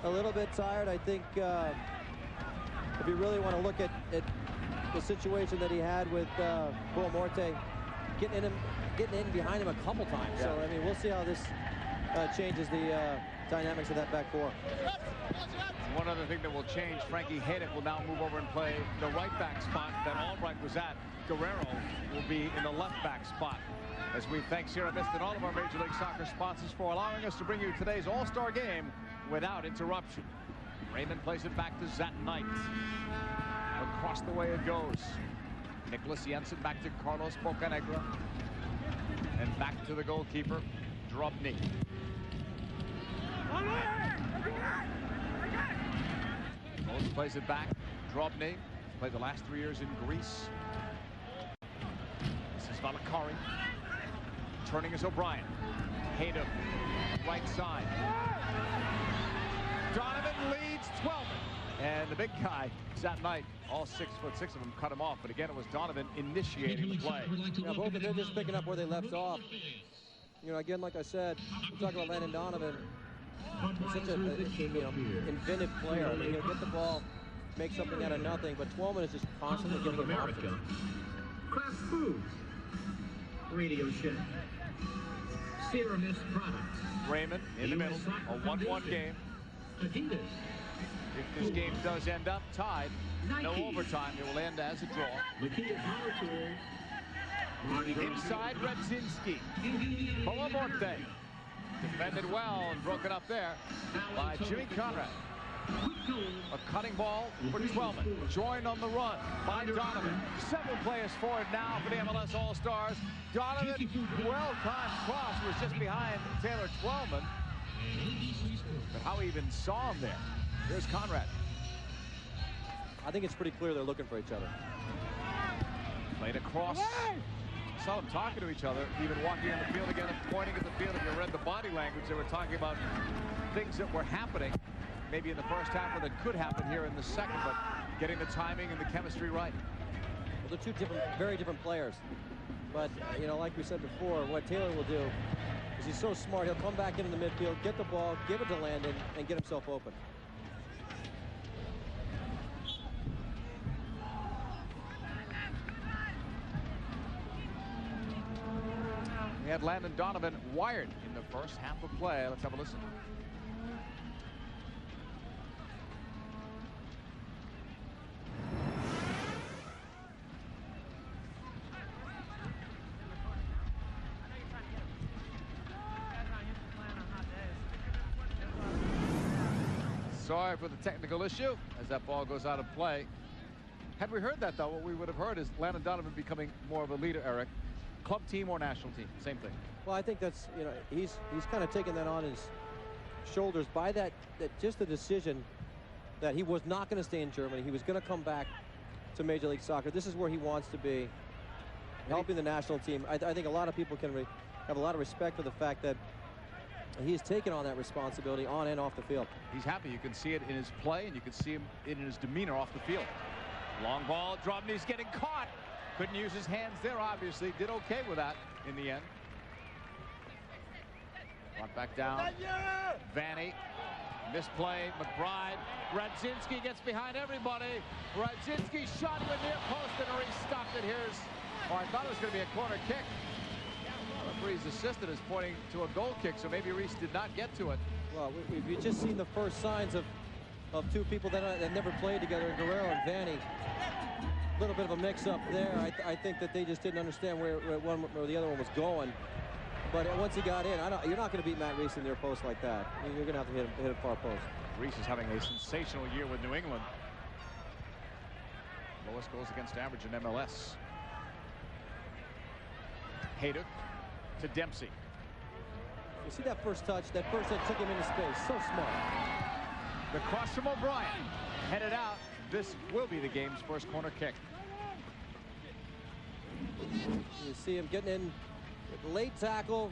S24: a little bit tired. I think if you really want to look at the situation that he had with Bull Morte, getting in behind him a couple times. Yeah. So I mean, we'll see how this changes the dynamics of that back four.
S17: One other thing that will change, Frankie Hayden will now move over and play the right back spot that Albright was at. Guerrero will be in the left back spot. As we thank Sierra Mist and all of our Major League Soccer sponsors for allowing us to bring you today's All-Star Game without interruption. Raymond plays it back to Zat Knight. Across the way it goes. Nicholas Jensen back to Carlos Bocanegra. And back to the goalkeeper, Drobny. Most plays it back. Drobny Played the last 3 years in Greece. This is Valakari. Turning is O'Brien. Hayden, right side. Donovan leads Twellman. And the big guy, that night, all 6'6" of them cut him off. But again, it was Donovan initiating the play.
S24: Yeah, both of them just picking up where they left off. You know, again, like I said, we're talking about Landon Donovan. He's such an inventive player. I mean, he'll get the ball, make something out of nothing. But Twellman is just constantly giving him options.
S15: Kraft Foods. Radio Shack. Sierra Mist Products.
S17: Raymond in the middle, a 1-1 game.
S15: Adidas.
S17: If this game does end up tied, no overtime, it will end as a draw. Inside Redzinski. Polamorte. Defended well and broken up there by Jimmy Conrad. A cutting ball for Twellman. Joined on the run by Donovan. Several players forward now for the MLS All Stars. Donovan, well-timed cross, was just behind Taylor Twellman. But how he even saw him there. Here's Conrad.
S24: I think it's pretty clear they're looking for each other.
S17: Played across. Saw them talking to each other, even walking on the field again and pointing at the field. If you read the body language, they were talking about things that were happening, maybe in the first half, or that could happen here in the second, but getting the timing and the chemistry right.
S24: Well, they're two very different players. But, you know, like we said before, what Taylor will do is he's so smart. He'll come back into the midfield, get the ball, give it to Landon, and get himself open.
S17: We had Landon Donovan wired in the first half of play. Let's have a listen. Sorry for the technical issue as that ball goes out of play. Had we heard that, though, what we would have heard is Landon Donovan becoming more of a leader, Eric. Club team or national team, same thing.
S24: Well, I think that's, you know, he's kind of taken that on his shoulders by that just the decision that he was not going to stay in Germany. He was going to come back to Major League Soccer. This is where he wants to be, helping the national team. I think a lot of people can have a lot of respect for the fact that he has taken on that responsibility on and off the field.
S17: He's happy. You can see it in his play, and you can see him in his demeanor off the field. Long ball, dropped, and he's getting caught. Couldn't use his hands there, obviously. Did okay with that in the end. Brought back down. Vanny. Misplay. McBride. Radzinski gets behind everybody. Radzinski shot to the near post, and Reese stopped it. Here's, oh, I thought it was going to be a corner kick. The referee's assistant is pointing to a goal kick, so maybe Reese did not get to it.
S24: Well, we've just seen the first signs of two people that never played together, Guerrero and Vanny. A little bit of a mix-up there. I think that they just didn't understand where one or the other one was going. But once he got in, you're not going to beat Matt Reese in near post like that. You're going to have to hit a far post.
S17: Reese is having a sensational year with New England. Lowest goals against average in MLS. Hayden to Dempsey.
S24: You see that first touch? That first that took him into space. So smart.
S17: The cross from O'Brien. Headed out. This will be the game's first corner kick.
S24: You see him getting in with the late tackle.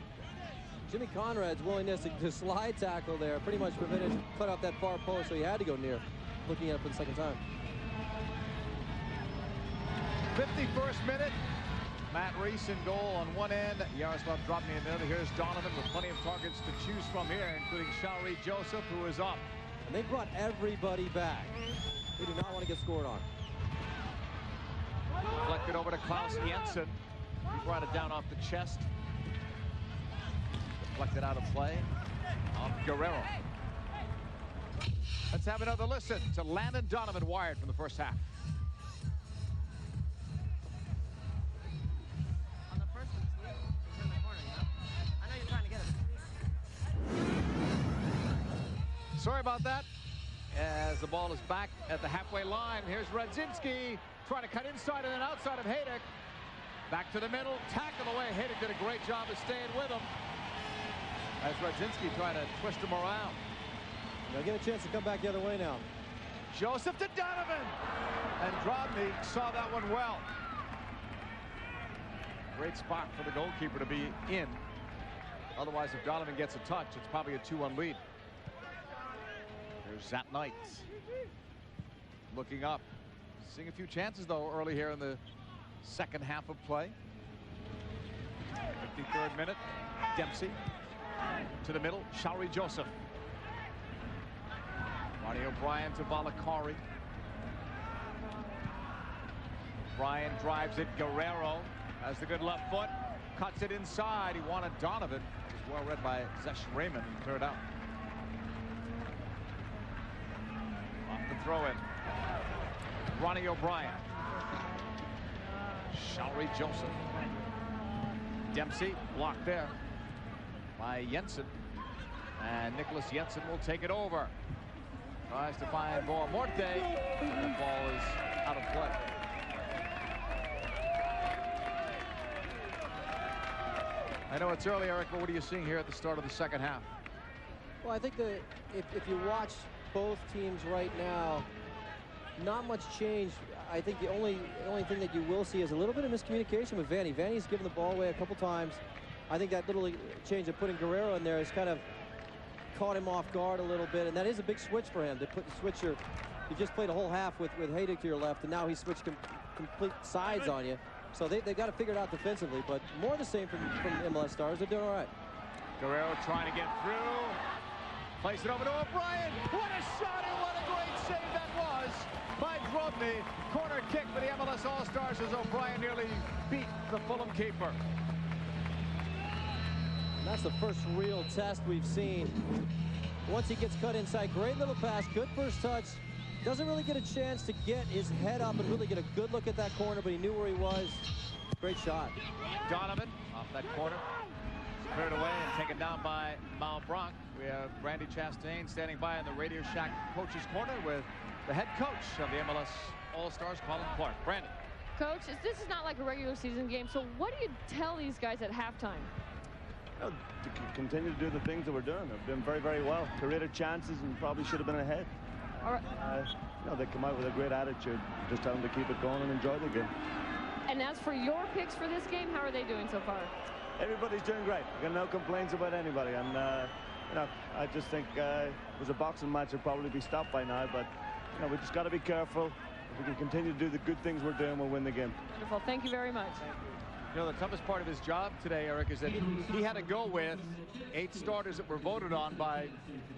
S24: Jimmy Conrad's willingness to slide tackle there pretty much prevented, cut off that far post, so he had to go near, looking at it for the second time.
S17: 51st minute. Matt Reese in goal on one end. Yaroslav Drobny in the other. Here's Donovan with plenty of targets to choose from here, including Shari Joseph, who is up.
S24: And they brought everybody back. They do not want to get scored on.
S17: Deflected over to Klaus Jensen. He brought it down off the chest. Deflected out of play off Guerrero. Let's have another listen to Landon Donovan wired from the first half.
S12: On the first one, Steve, he's in the corner, you know? I know you're trying to get him.
S17: Sorry about that. As the ball is back at the halfway line, here's Radzinski trying to cut inside and then outside of Hayden. Back to the middle, tackle away. Hayden did a great job of staying with him. As Radzinski trying to twist him around.
S24: They'll get a chance to come back the other way now.
S17: Joseph to Donovan. And Drobny saw that one well. Great spot for the goalkeeper to be in. Otherwise, if Donovan gets a touch, it's probably a 2-1 lead. There's Zat Knight looking up. Seeing a few chances, though, early here in the second half of play. 53rd minute. Dempsey to the middle. Showery Joseph. Ronnie O'Brien to Valakari. O'Brien drives it. Guerrero has the good left foot. Cuts it inside. He wanted Donovan. It was well read by Zesh Raymond and cleared out. Off the throw in. Ronnie O'Brien. Showery Joseph. Dempsey blocked there by Jensen. And Nicholas Jensen will take it over. Tries to find Boa Morte. And the ball is out of play. I know it's early, Eric, but what are you seeing here at the start of the second half?
S24: Well, I think that if you watch both teams right now, not much change. I think the only thing that you will see is a little bit of miscommunication with Vanny. Vanny's given the ball away a couple times. I think that little change of putting Guerrero in there has kind of caught him off guard a little bit, and that is a big switch for him to switch your. You just played a whole half with Haydick to your left, and now he switched complete sides on you. So they got to figure it out defensively, but more the same from MLS Stars. They're doing all right.
S17: Guerrero trying to get through. Plays it over to O'Brien. What a shot and what a great save that was by Drobny. Corner kick for the MLS All Stars as O'Brien nearly beat the Fulham keeper.
S24: And that's the first real test we've seen. Once he gets cut inside, great little pass, good first touch. Doesn't really get a chance to get his head up and really get a good look at that corner, but he knew where he was. Great shot.
S17: Donovan off that corner. Cleared away and taken down by Malbranc. We have Randy Chastain standing by in the Radio Shack coach's corner with the head coach of the MLS All Stars, Colin Clark. Brandon.
S16: Coach, this is not like a regular season game, so what do you tell these guys at halftime?
S20: To continue to do the things that we're doing. They've been very, very well. Created chances and probably should have been ahead.
S16: All right.
S20: They come out with a great attitude. Just tell them to keep it going and enjoy the game.
S16: And as for your picks for this game, how are they doing so far?
S20: Everybody's doing great. I've got no complaints about anybody. And, I just think if it was a boxing match, it'd probably be stopped by now. But, we just got to be careful. If we can continue to do the good things we're doing, we'll win the game.
S16: Wonderful. Thank you very much.
S17: The toughest part of his job today, Eric, is that he had to go with 8 starters that were voted on by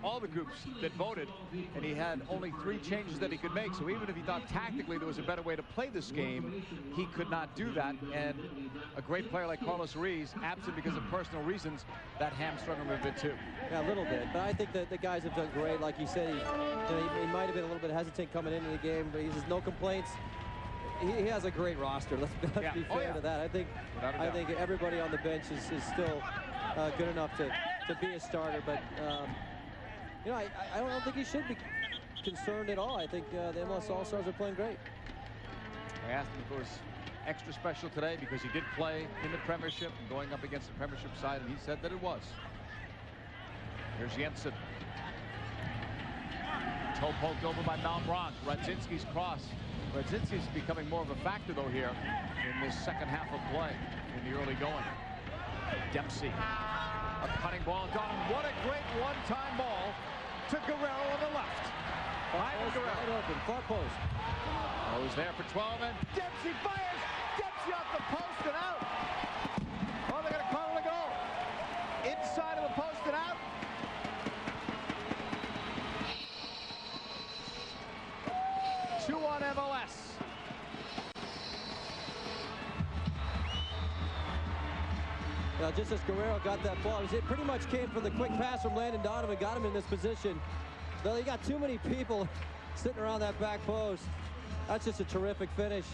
S17: all the groups that voted, and he had only 3 changes that he could make. So even if he thought tactically there was a better way to play this game, he could not do that. And a great player like Carlos Ruiz, absent because of personal reasons, that hamstrung him a bit too.
S24: Yeah, a little bit. But I think that the guys have done great. Like you said, he might have been a little bit hesitant coming into the game, but he says no complaints. He has a great roster. Let's be fair to that. I think everybody on the bench is still good enough to be a starter. But I don't think he should be concerned at all. I think the MLS All Stars are playing great.
S17: I asked him if it was extra special today because he did play in the Premiership and going up against the Premiership side, and he said that it was. Here's Jensen. Toe poked over by Malbranc. Radzinski's cross. Radzinski's becoming more of a factor, though, here in this second half of play in the early going. Dempsey. A cutting ball. Donovan. What a great one-time ball to Guerrero on the left. Ivan Guerrero.
S24: Wide open. Far post.
S17: Goes there for Twellman. Dempsey fires. Dempsey off the post and out. Oh, they're going to call it a goal. Inside of the post and out. Two on MLS.
S24: Now, just as Guerrero got that ball, it pretty much came from the quick pass from Landon Donovan, got him in this position. Though he got too many people sitting around that back post. That's just a terrific finish.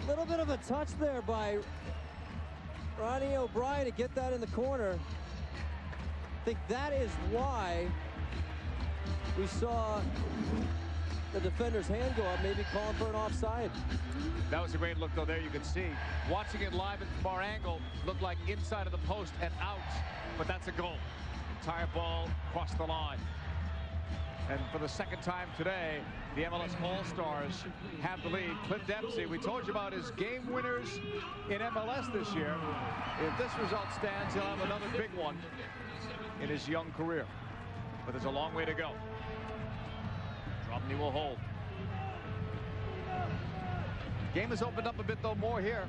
S24: A little bit of a touch there by Ronnie O'Brien to get that in the corner. I think that is why we saw the defender's hand go up, maybe calling for an offside.
S17: That was a great look, though. There you can see. Watching it live from our angle, looked like inside of the post and out, but that's a goal. Entire ball across the line. And for the second time today, the MLS All Stars have the lead. Clint Dempsey, we told you about his game winners in MLS this year. If this result stands, he'll have another big one in his young career. But there's a long way to go. Romney will hold. Game has opened up a bit, though, more here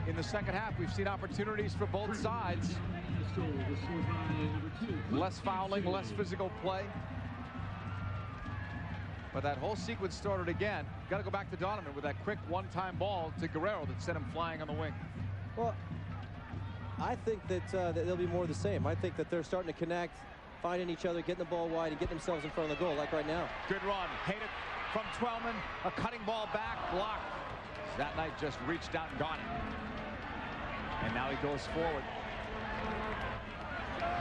S17: in the second half. We've seen opportunities for both sides. Less fouling, less physical play. But that whole sequence started again. Got to go back to Donovan with that quick one-time ball to Guerrero that sent him flying on the wing.
S24: Well, I think that, that they'll be more of the same. I think that they're starting to connect, finding each other, getting the ball wide, and getting themselves in front of the goal, like right now.
S17: Good run. Hate it from Twellman. A cutting ball back, blocked. That night just reached out and got it. And now he goes forward.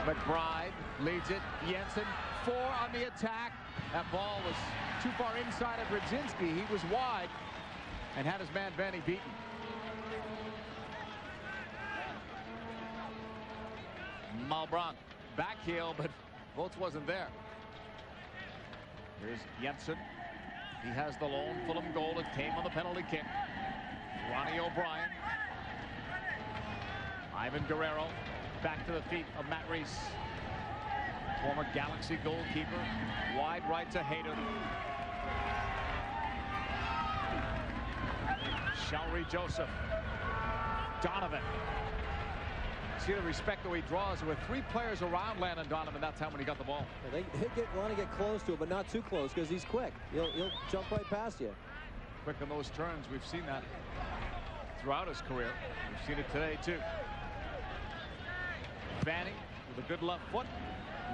S17: McBride leads it. Jensen, 4 on the attack. That ball was too far inside of Radzinski. He was wide and had his man Vanny beaten. Malbranc back heel, but Volts wasn't there. Here's Jensen. He has the lone Fulham goal. It came on the penalty kick. Ronnie O'Brien. Ivan Guerrero back to the feet of Matt Reese. Former Galaxy goalkeeper. Wide right to Hayden. Shalry Joseph. Donovan. See the respect that he draws with 3 players around Landon Donovan that time when he got the ball.
S24: Yeah, they want to get close to him, but not too close because he's quick. He'll jump right past you.
S17: Quick on those turns. We've seen that throughout his career. We've seen it today too. Vanny with a good left foot,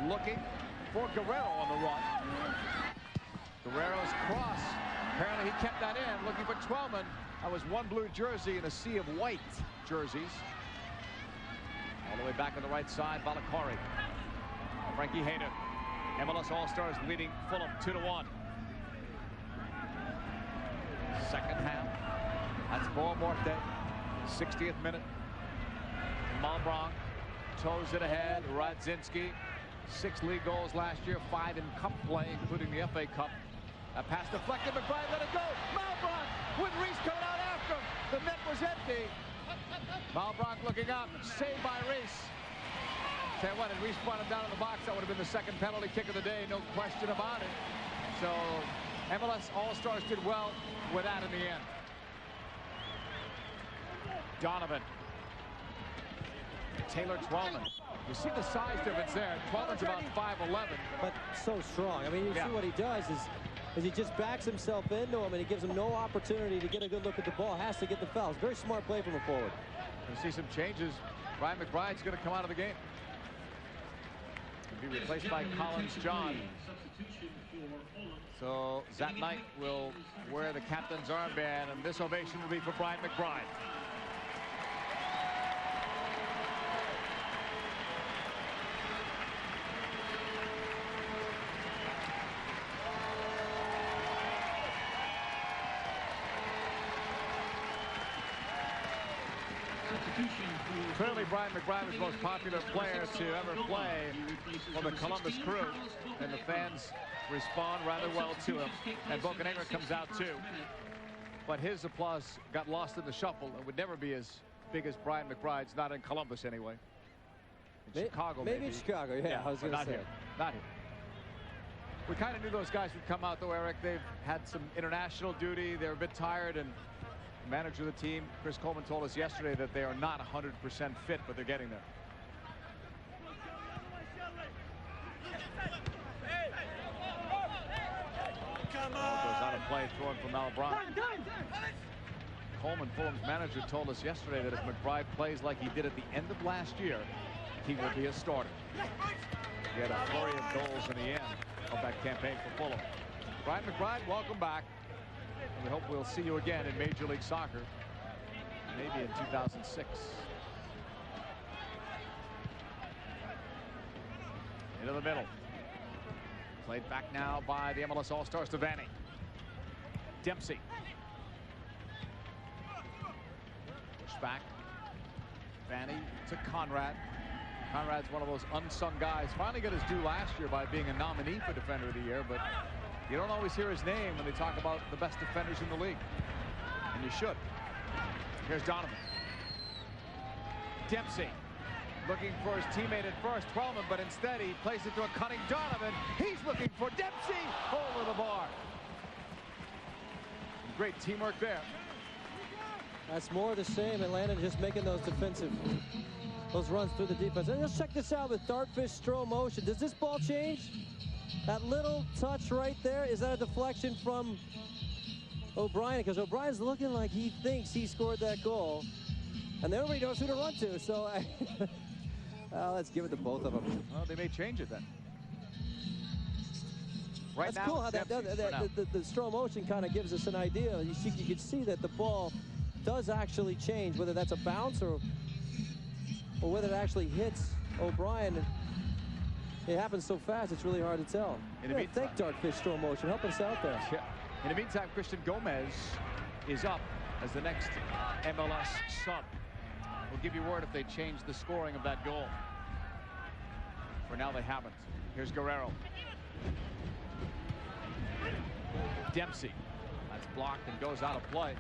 S17: looking for Guerrero on the run. Guerrero's cross. Apparently he kept that in, looking for Twellman. That was one blue jersey in a sea of white jerseys. All the way back on the right side, Balakari. Frankie Hayden. MLS All Stars leading Fulham 2-1. Second half. That's Boa Morte. 60th minute. Malbranc toes it ahead. Radzinski. 6 league goals last year, 5 in cup play, including the FA Cup. A pass deflected, McBride let it go. Malbranc with Reese coming out after him. The net was empty. Malbranc looking up, saved by Reese. Tell you what, if Reese brought him down in the box, that would have been the second penalty kick of the day, no question about it. So MLS All-Stars did well with that in the end. Donovan. Taylor Twellman. You see the size difference there. Twellman's about 5'11".
S24: But so strong. I mean, you see what he does is he just backs himself into him, and he gives him no opportunity to get a good look at the ball. Has to get the fouls. Very smart play from a forward.
S17: You see some changes. Brian McBride's going to come out of the game. He'll be replaced by Collins John. So Zach Knight will wear the captain's armband, and this ovation will be for Brian McBride. Clearly, Brian McBride was the most popular player to ever play for the Columbus Crew, and the fans respond rather well to him. And Bocanegra comes out too. But his applause got lost in the shuffle and would never be as big as Brian McBride's, not in Columbus anyway. In Chicago, maybe.
S24: In Chicago, yeah, I was going to say.
S17: Not here. We kind of knew those guys would come out, though, Eric. They've had some international duty. They're a bit tired, and the manager of the team, Chris Coleman, told us yesterday that they are not 100% fit, but they're getting there. Goes out of play, throwing from Malbranc. Coleman, Fulham's manager, told us yesterday that if McBride plays like he did at the end of last year, he will be a starter. He had a flurry of goals in the end of that campaign for Fulham. Brian McBride, welcome back. And we hope we'll see you again in Major League Soccer, maybe in 2006. Into the middle. Played back now by the MLS All-Stars to Vanny. Dempsey. Push back. Vanny to Conrad. Conrad's one of those unsung guys. Finally got his due last year by being a nominee for Defender of the Year, but you don't always hear his name when they talk about the best defenders in the league. And you should. Here's Donovan. Dempsey looking for his teammate at first, Twellman, but instead he plays it to a cutting Donovan. He's looking for Dempsey over the bar. Great teamwork there.
S24: That's more of the same. Atlanta just making those runs through the defense. And let's check this out with Dartfish throw motion. Does this ball change? That little touch right there, is that a deflection from O'Brien? Because O'Brien's looking like he thinks he scored that goal. And nobody knows who to run to, so let's give it to both of them.
S17: Well, they may change it then. Right
S24: That's
S17: now,
S24: cool how the slow motion kind of gives us an idea. You can see that the ball does actually change, whether that's a bounce or whether it actually hits O'Brien. It happens so fast, it's really hard to tell. Thank Dartfish slow motion. Help us out there.
S17: Yeah. In the meantime, Christian Gomez is up as the next MLS sub. We'll give you word if they change the scoring of that goal. For now, they haven't. Here's Guerrero. Dempsey. That's blocked and goes out of play.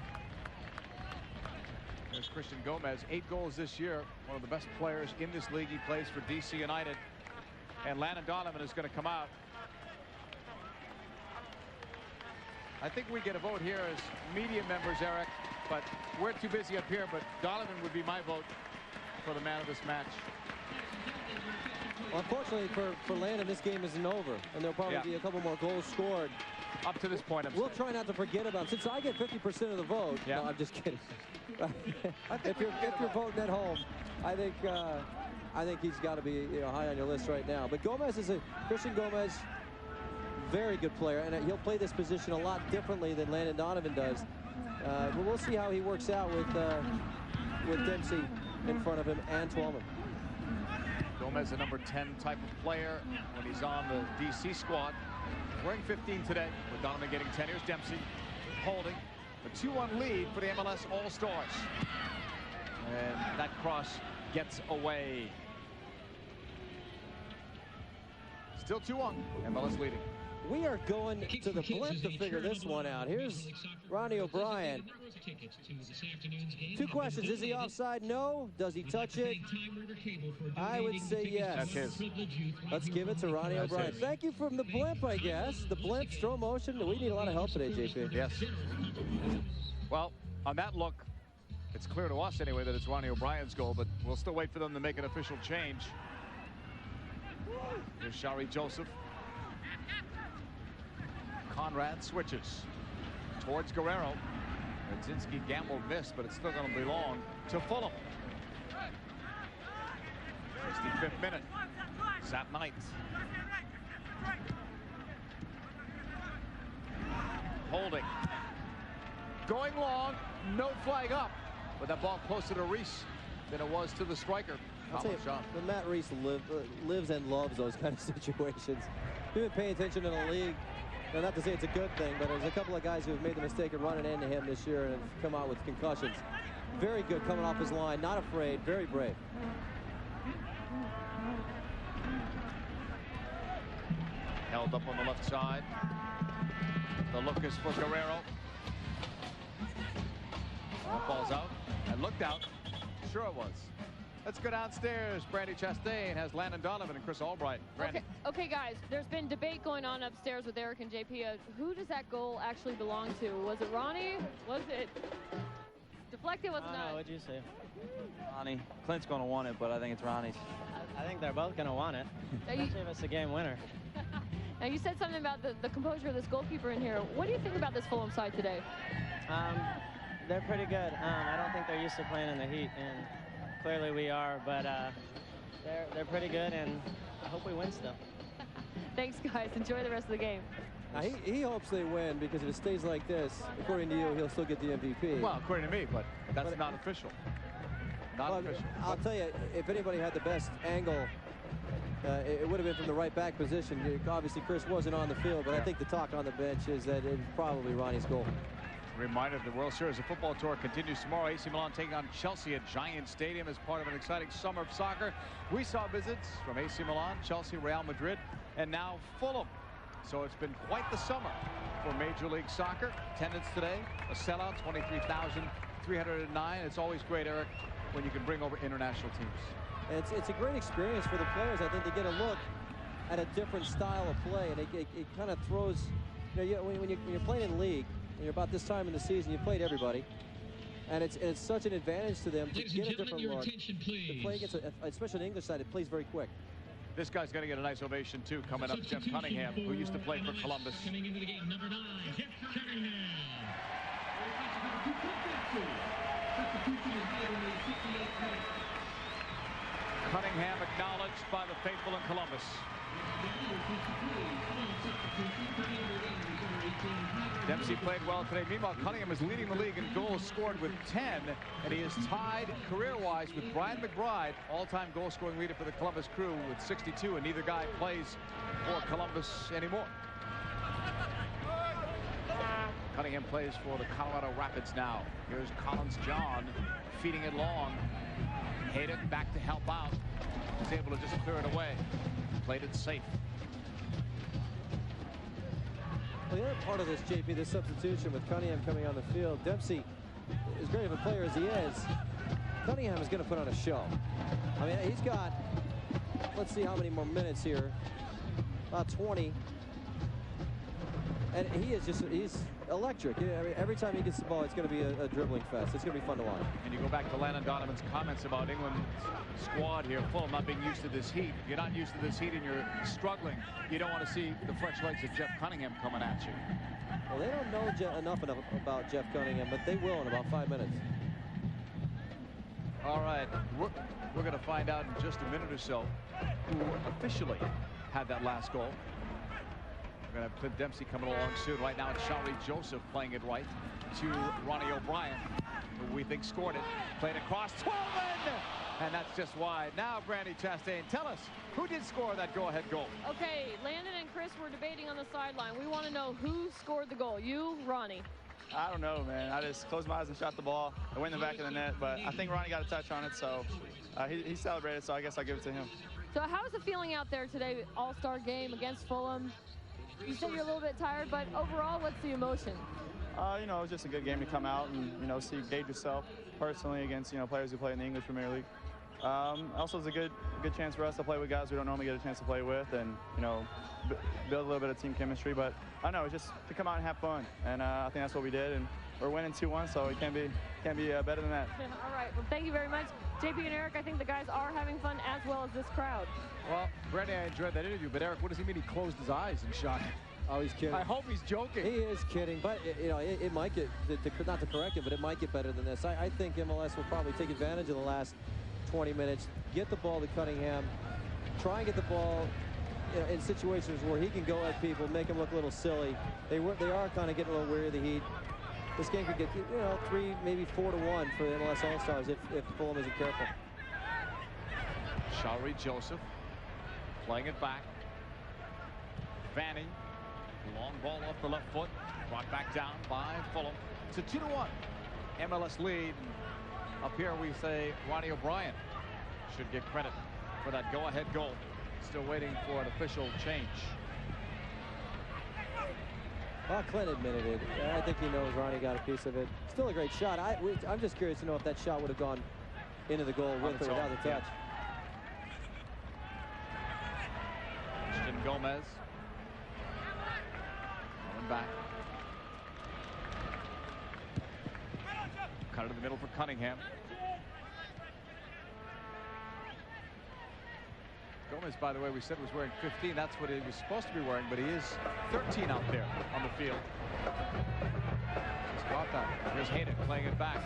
S17: There's Christian Gomez. 8 goals this year. One of the best players in this league. He plays for DC United. And Landon Donovan is going to come out. I think we get a vote here as media members, Eric, but we're too busy up here. But Donovan would be my vote for the man of this match.
S24: Well, unfortunately for Landon, this game isn't over, and there'll probably be a couple more goals scored.
S17: Up to this point,
S24: we'll try not to forget about him. Since I get 50% of the vote, no, I'm just kidding. if you're voting at home, I think he's got to be high on your list right now. But Gomez is Christian Gomez, very good player, and he'll play this position a lot differently than Landon Donovan does. But we'll see how he works out with Dempsey in front of him and Twellman.
S17: Gomez, a number 10 type of player when he's on the DC squad. Wearing 15 today, with Donovan getting 10. Here's Dempsey holding a 2-1 lead for the MLS All Stars. And that cross gets away. Still 2-1. MLS leading.
S24: We are going to the blimp to figure this one out. Here's Ronnie O'Brien. 2 questions. Is he offside? No. Does he touch it? I would say yes.
S17: That's his.
S24: Let's give it to Ronnie O'Brien. Thank you from the blimp, I guess. The blimp, slow motion. We need a lot of help today, JP.
S17: Yes. Well, on that look, it's clear to us anyway that it's Ronnie O'Brien's goal, but we'll still wait for them to make an official change. Here's Shari Joseph. Conrad switches towards Guerrero. Radzinski gambled missed, but it's still going to belong to Fulham. 65th minute. Zap Knights. Holding. Going long. No flag up. But that ball closer to Reese than it was to the striker.
S24: I'll tell you, Matt Reese lives and loves those kind of situations. You've been paying attention in the league. Now, not to say it's a good thing, but there's a couple of guys who have made the mistake of running into him this year and have come out with concussions. Very good coming off his line, not afraid, very brave.
S17: Held up on the left side. The look is for Guerrero. That ball's out and looked out. Sure it was. Let's go downstairs. Brandy Chastain has Landon Donovan and Chris Albright.
S16: Okay, guys, there's been debate going on upstairs with Eric and JP. Who does that goal actually belong to? Was it Ronnie? Was it deflected? Was it not?
S12: What'd you say? Ronnie. Clint's going to want it, but I think it's Ronnie's. I think they're both going to want it. Especially if it's a game winner.
S16: Now, you said something about the composure of this goalkeeper in here. What do you think about this Fulham side today?
S12: They're pretty good. I don't think they're used to playing in the heat, and clearly we are, but they're pretty good, and I hope we win still.
S16: Thanks, guys. Enjoy the rest of the game.
S24: Now, he hopes they win, because if it stays like this, according to you, he'll still get the MVP.
S17: Well, according to me, but that's not official. Not official.
S24: I'll tell you, if anybody had the best angle, it would have been from the right back position. Obviously, Chris wasn't on the field, but I think the talk on the bench is that it's probably Ronnie's goal.
S17: Reminder, the World Series of Football Tour continues tomorrow. AC Milan taking on Chelsea at Giant Stadium as part of an exciting summer of soccer. We saw visits from AC Milan, Chelsea, Real Madrid, and now Fulham. So it's been quite the summer for Major League Soccer. Attendance today, a sellout, 23,309. It's always great, Eric, when you can bring over international teams.
S24: It's a great experience for the players. I think they get a look at a different style of play, and it kind of throws, when you're playing in league, and you're about this time in the season, you played everybody, and it's such an advantage to them to get a different look. The play gets, especially on the English side, it plays very quick.
S17: This guy's going to get a nice ovation too. Coming up, Jeff Cunningham, who used to play for Columbus.
S15: Coming into the game, number 9, Jeff Cunningham.
S17: Cunningham acknowledged by the faithful in Columbus. Dempsey played well today. Meanwhile, Cunningham is leading the league in goals scored with 10, and he is tied career-wise with Brian McBride, all-time goal-scoring leader for the Columbus Crew with 62, and neither guy plays for Columbus anymore. Cunningham plays for the Colorado Rapids now. Here's Collins John feeding it long. Hayden back to help out. Was able to just clear it away. Played it safe.
S24: Well, the other part of this, JP, this substitution with Cunningham coming on the field, Dempsey, as great of a player as he is, Cunningham is going to put on a show. I mean, he's got, let's see how many more minutes here, about 20. And he is just, he's electric. I mean, every time he gets the ball, it's going to be a dribbling fest. It's going to be fun to watch.
S17: And you go back to Landon Donovan's comments about England's squad here, Fulham not being used to this heat. If you're not used to this heat and you're struggling, you don't want to see the fresh legs of Jeff Cunningham coming at you.
S24: Well, they don't know enough about Jeff Cunningham, but they will in about 5 minutes.
S17: All right, we're going to find out in just a minute or so who officially had that last goal. We're going to have Clint Dempsey coming along soon. Right now, it's Shari Joseph playing it right to Ronnie O'Brien, who we think scored it. Played across, Twellman! And that's just wide. Now, Brandy Chastain, tell us, who did score that go-ahead goal?
S16: Okay, Landon and Chris were debating on the sideline. We want to know who scored the goal. You, Ronnie?
S1: I don't know, man. I just closed my eyes and shot the ball. It went in the back of the net, but I think Ronnie got a touch on it, so he celebrated, so I guess I'll give it to him.
S16: So how is the feeling out there today, All-Star Game against Fulham? You said you're a little bit tired, but overall, what's the emotion?
S1: You know, it was just a good game to come out and, gauge yourself personally against, players who play in the English Premier League. Also, it's a good chance for us to play with guys we don't normally get a chance to play with and, build a little bit of team chemistry. But I know, it's just to come out and have fun. And I think that's what we did. And we're winning 2-1, so it can't be better than that.
S16: All right. Well, thank you very much. JP and Eric, I think the guys are having fun as well as this crowd.
S17: Well, Brandy, I enjoyed that interview, but Eric, what does he mean he closed his eyes and shot?
S24: Oh, he's kidding.
S17: I hope he's joking.
S24: He is kidding, but it might get, not to correct him, but it might get better than this. I think MLS will probably take advantage of the last 20 minutes, get the ball to Cunningham, try and get the ball in situations where he can go at people, make them look a little silly. They are kind of getting a little weary of the heat. This game could get, 3, maybe 4-1 for the MLS All-Stars if Fulham isn't careful.
S17: Shari Joseph playing it back. Vanny, long ball off the left foot, brought back down by Fulham. It's a 2-1 MLS lead. Up here we say Ronnie O'Brien should get credit for that go-ahead goal. Still waiting for an official change.
S24: Well, Clint admitted it. I think he knows Ronnie got a piece of it. Still a great shot. I'm just curious to know if that shot would have gone into the goal with or without the touch.
S17: Christian Gomez coming back. Cut it in the middle for Cunningham. Gomez, by the way, we said was wearing 15. That's what he was supposed to be wearing, but he is 13 out there on the field. He's got that. Here's Hayden playing it back.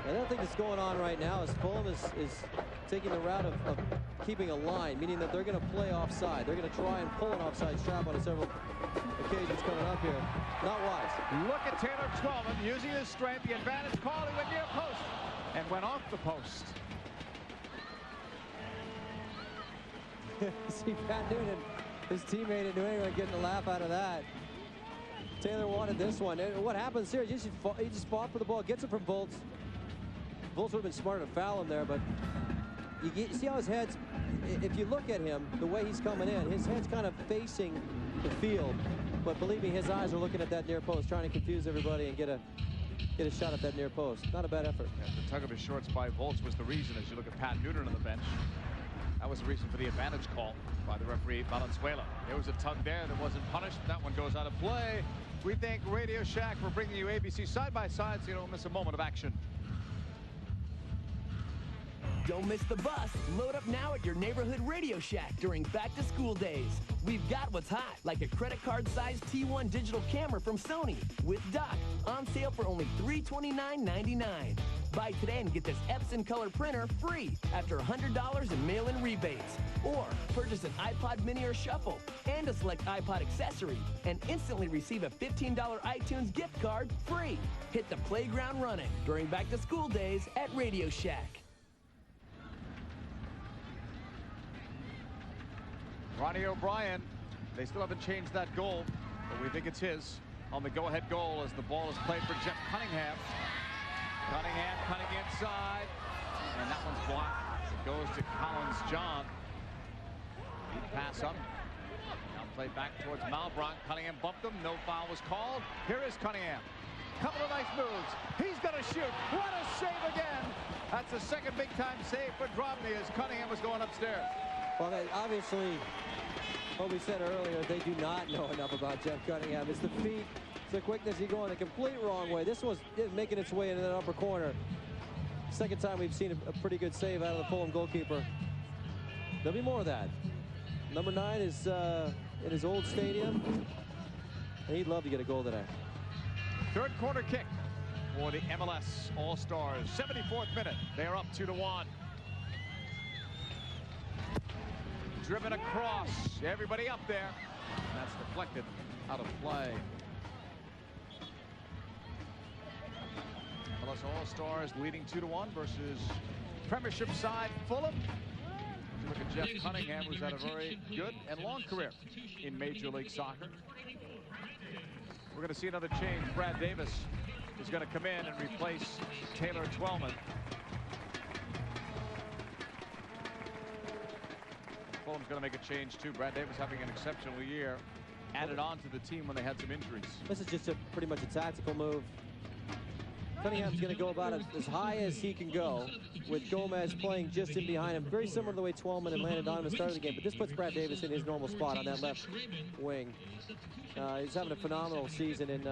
S24: And I think that's going on right now is Fulham is taking the route of keeping a line, meaning that they're going to play offside. They're going to try and pull an offside trap on several occasions coming up here. Not wise.
S17: Look at Taylor Twellman using his strength. The advantage call. He went near post and went off the post.
S24: See Pat Noonan, his teammate in New England, getting a laugh out of that. Taylor wanted this one. And what happens here, he just fought for the ball, gets it from Volts. Volts would have been smart to foul him there, but you see how his head's, if you look at him, the way he's coming in, his head's kind of facing the field. But believe me, his eyes are looking at that near post, trying to confuse everybody and get a shot at that near post. Not a bad effort.
S17: Yeah, the tug of his shorts by Volts was the reason, as you look at Pat Noonan on the bench. That was the reason for the advantage call by the referee, Valenzuela. There was a tug there that wasn't punished. That one goes out of play. We thank Radio Shack for bringing you ABC side-by-side so you don't miss a moment of action.
S5: Don't miss the bus. Load up now at your neighborhood Radio Shack during back-to-school days. We've got what's hot, like a credit card-sized T1 digital camera from Sony with dock, on sale for only $329.99. Buy today and get this Epson color printer free after $100 in mail-in rebates. Or purchase an iPod Mini or Shuffle and a select iPod accessory and instantly receive a $15 iTunes gift card free. Hit the playground running during back-to-school days at Radio Shack.
S17: Ronnie O'Brien, they still haven't changed that goal, but we think it's his on the go-ahead goal as the ball is played for Jeff Cunningham. Cunningham cutting inside, and that one's blocked. It goes to Collins John. Deep pass up. Now played back towards Malbranc. Cunningham bumped him. No foul was called. Here is Cunningham. Couple of nice moves. He's going to shoot. What a save again. That's the second big-time save for Drobny as Cunningham was going upstairs.
S24: Well, obviously, what we said earlier, they do not know enough about Jeff Cunningham. It's the feet, it's the quickness. He's going the complete wrong way. This was making its way into that upper corner. Second time we've seen a pretty good save out of the Fulham goalkeeper. There'll be more of that. Number 9 is in his old stadium, and he'd love to get a goal today.
S17: Third corner kick for the MLS All Stars. 74th minute. They are up 2-1. Driven across, everybody up there. And that's deflected out of play. MLS All Stars leading 2-1 versus Premiership side Fulham. You look at Jeff Cunningham, who's had a very good and long career in Major League Soccer. We're going to see another change. Brad Davis is going to come in and replace Taylor Twellman. Fulham's going to make a change too. Brad Davis having an exceptional year, added on to the team when they had some injuries.
S24: This is just pretty much a tactical move. Cunningham's going to go about as high as he can go, with Gomez playing just in behind him. Very similar to the way Twellman and Landon Donovan started the game, but this puts Brad Davis in his normal spot on that left wing. He's having a phenomenal season in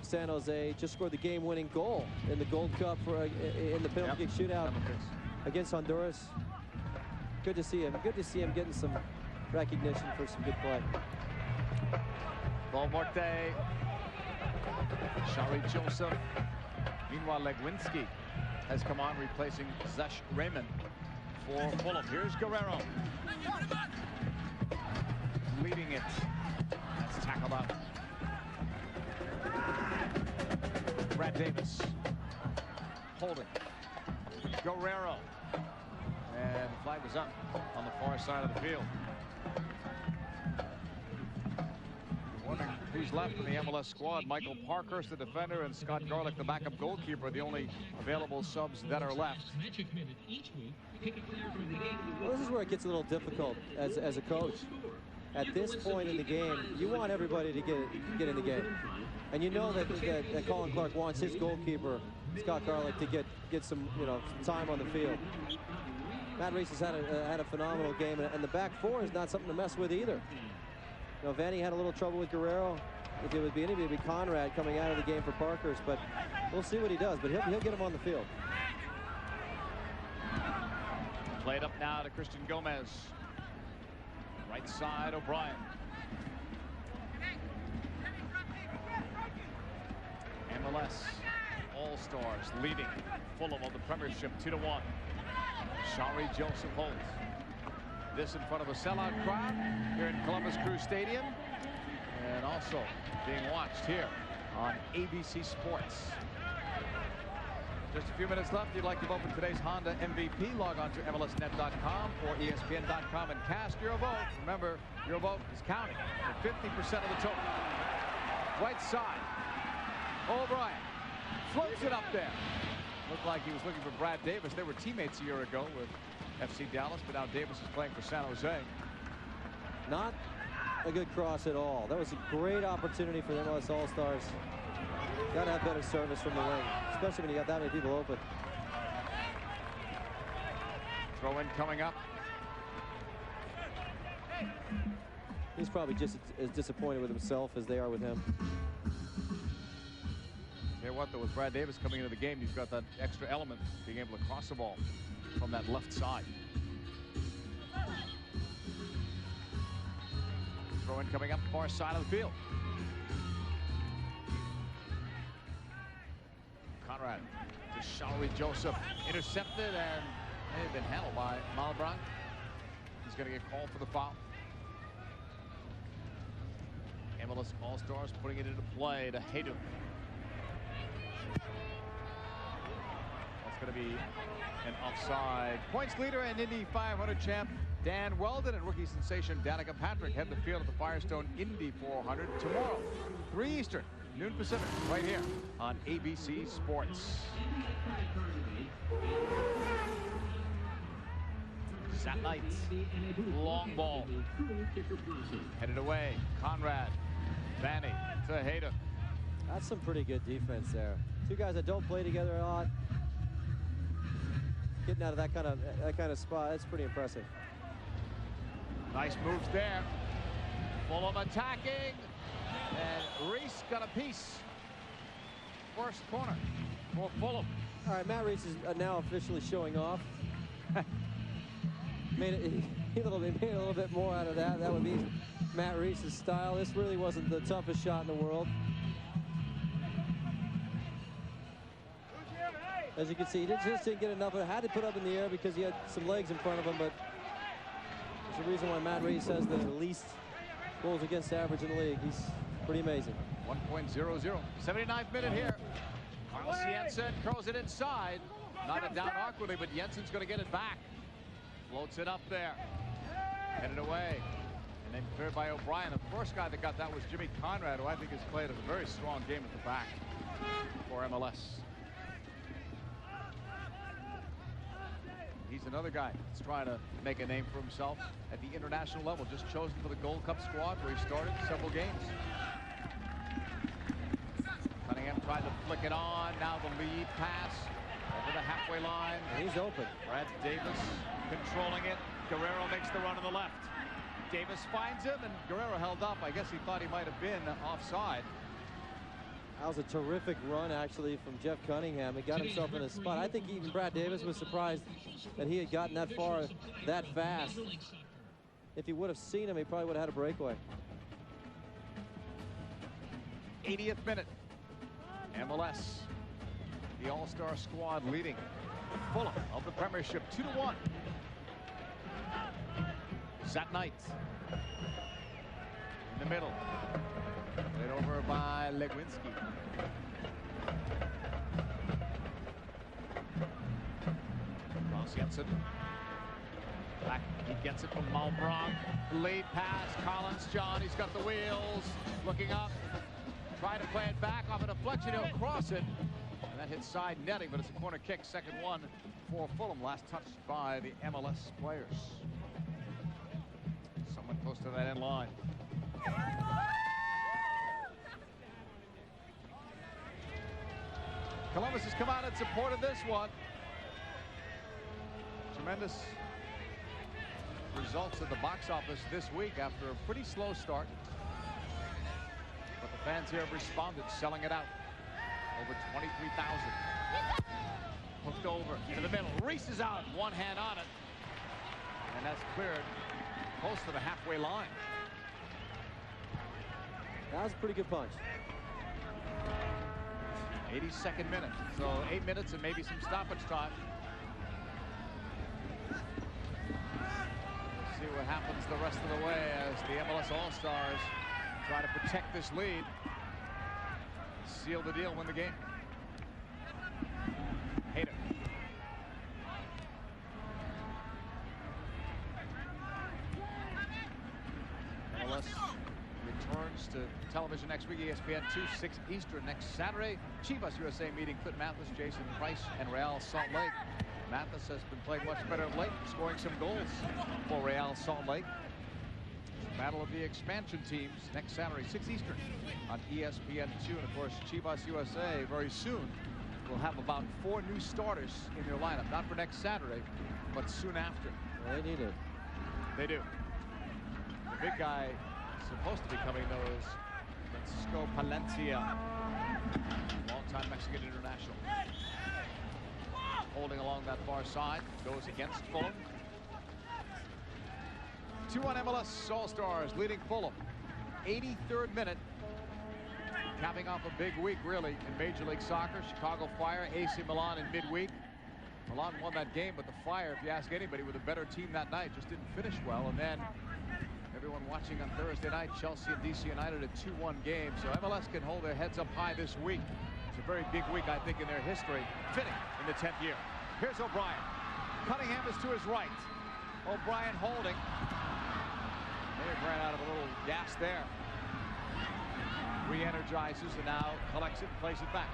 S24: San Jose. Just scored the game-winning goal in the Gold Cup in the penalty kick shootout against Honduras. Good to see him. Good to see him getting some recognition for some good play.
S17: Ball Morte. Shari Joseph. Meanwhile, Legwinski has come on, replacing Zesh Raymond for Fulham. Here's Guerrero. Leading it. That's tackled out. Brad Davis. Holding. Guerrero. And the flag was up on the far side of the field. Wondering who's left in the MLS squad. Michael Parkhurst, the defender, and Scott Garlick, the backup goalkeeper, the only available subs that are left.
S24: Well, this is where it gets a little difficult as a coach. At this point in the game, you want everybody to get in the game. And you know that Colin Clark wants his goalkeeper, Scott Garlick, to get some time on the field. Matt Reese has had a phenomenal game, and the back four is not something to mess with either. Vanny had a little trouble with Guerrero. If it would be anybody, it would be Conrad coming out of the game for Parkhurst, but we'll see what he does, but he'll get him on the field.
S17: Played up now to Christian Gomez. Right side, O'Brien. MLS All Stars leading Fulham on the Premiership 2-1. Shari Joseph holds. This in front of a sellout crowd here in Columbus Crew Stadium, and also being watched here on ABC Sports. Just a few minutes left. If you'd like to vote for today's Honda MVP, log on to MLSnet.com or ESPN.com and cast your vote. Remember, your vote is counting for 50% of the total. Right side. O'Brien floats it up there. Looked like he was looking for Brad Davis. They were teammates a year ago with FC Dallas, but now Davis is playing for San Jose.
S24: Not a good cross at all. That was a great opportunity for the MLS All Stars. Got to have better service from the wing, especially when you got that many people open.
S17: Throw in coming up.
S24: He's probably just as disappointed with himself as they are with him.
S17: Tell you what, though, with Brad Davis coming into the game, you've got that extra element, being able to cross the ball from that left side. Throw in coming up far side of the field. Conrad to Shalry Joseph, intercepted, and may have been handled by Malbranc. He's going to get called for the foul. MLS All Stars putting it into play to Haydu. That's going to be an offside. Points leader and Indy 500 champ Dan Weldon and rookie sensation Danica Patrick head the field at the Firestone Indy 400 tomorrow, 3 Eastern, noon Pacific, right here on ABC Sports. Sat Knight, long ball, headed away. Conrad, Vanny to Hayden.
S24: That's some pretty good defense there. Two guys that don't play together a lot, getting out of that kind of spot. That's pretty impressive.
S17: Nice moves there. Fulham attacking, and Reese got a piece. First corner for Fulham.
S24: All right, Matt Reese is now officially showing off. made a little bit more out of that. That would be Matt Reese's style. This really wasn't the toughest shot in the world. As you can see, he just didn't get enough of it. Had to put up in the air because he had some legs in front of him, but there's a reason why Matt Reese has the least goals against average in the league. He's pretty amazing.
S17: 1.00. 79th minute here. Carlos Jensen curls it inside. Not it down awkwardly, but Jensen's going to get it back. Floats it up there. Headed away. And then cleared by O'Brien. The first guy that got that was Jimmy Conrad, who I think has played a very strong game at the back for MLS. He's another guy that's trying to make a name for himself at the international level. Just chosen for the Gold Cup squad where he started several games. Cunningham tried to flick it on. Now the lead pass over the halfway line.
S24: And he's open.
S17: Brad Davis controlling it. Guerrero makes the run on the left. Davis finds him, and Guerrero held up. I guess he thought he might have been offside.
S24: That was a terrific run, actually, from Jeff Cunningham. He got himself in a spot. I think even Brad Davis was surprised that he had gotten that far that fast. If he would have seen him, he probably would have had a breakaway.
S17: 80th minute. MLS, the All-Star squad leading Fulham of the Premiership 2-1. Sat Knight in the middle. Played over by Legwinski. Ross Jensen. Back, he gets it from Malbranc. Late pass, Collins John, he's got the wheels. Looking up, trying to play it back off a deflection, he'll cross it. And that hits side netting, but it's a corner kick, second one for Fulham. Last touched by the MLS players. Someone close to that end line. Columbus has come out and supported this one. Tremendous results at the box office this week after a pretty slow start. But the fans here have responded, selling it out. Over 23,000. Hooked over into the middle. Reese is out, one hand on it. And that's cleared close to the halfway line.
S24: That was a pretty good punch.
S17: 82nd minute, so 8 minutes and maybe some stoppage time. See what happens the rest of the way as the MLS All Stars try to protect this lead. Seal the deal, win the game. Hayden. MLS returns comes to television next week. ESPN 2, 6 Eastern next Saturday. Chivas USA meeting Clint Mathis, Jason Price, and Real Salt Lake. Mathis has been playing much better of late, scoring some goals for Real Salt Lake. Battle of the expansion teams next Saturday, 6 Eastern on ESPN 2. And of course, Chivas USA very soon will have about 4 new starters in their lineup. Not for next Saturday, but soon after.
S24: Well, they need it.
S17: They do. The big guy supposed to be coming, though, is Francisco Palencia, longtime Mexican international. Holding along that far side, goes against Fulham. 2 on MLS All Stars leading Fulham. 83rd minute. Capping off a big week, really, in Major League Soccer. Chicago Fire, AC Milan in midweek. Milan won that game, but the Fire, if you ask anybody, were the better team that night. Just didn't finish well. And then everyone watching on Thursday night, Chelsea and DC United, a 2-1 game. So MLS can hold their heads up high this week. It's a very big week, I think, in their history. Fitting in the 10th year. Here's O'Brien. Cunningham is to his right. O'Brien holding. May have ran out of a little gas there. Re-energizes and now collects it and plays it back.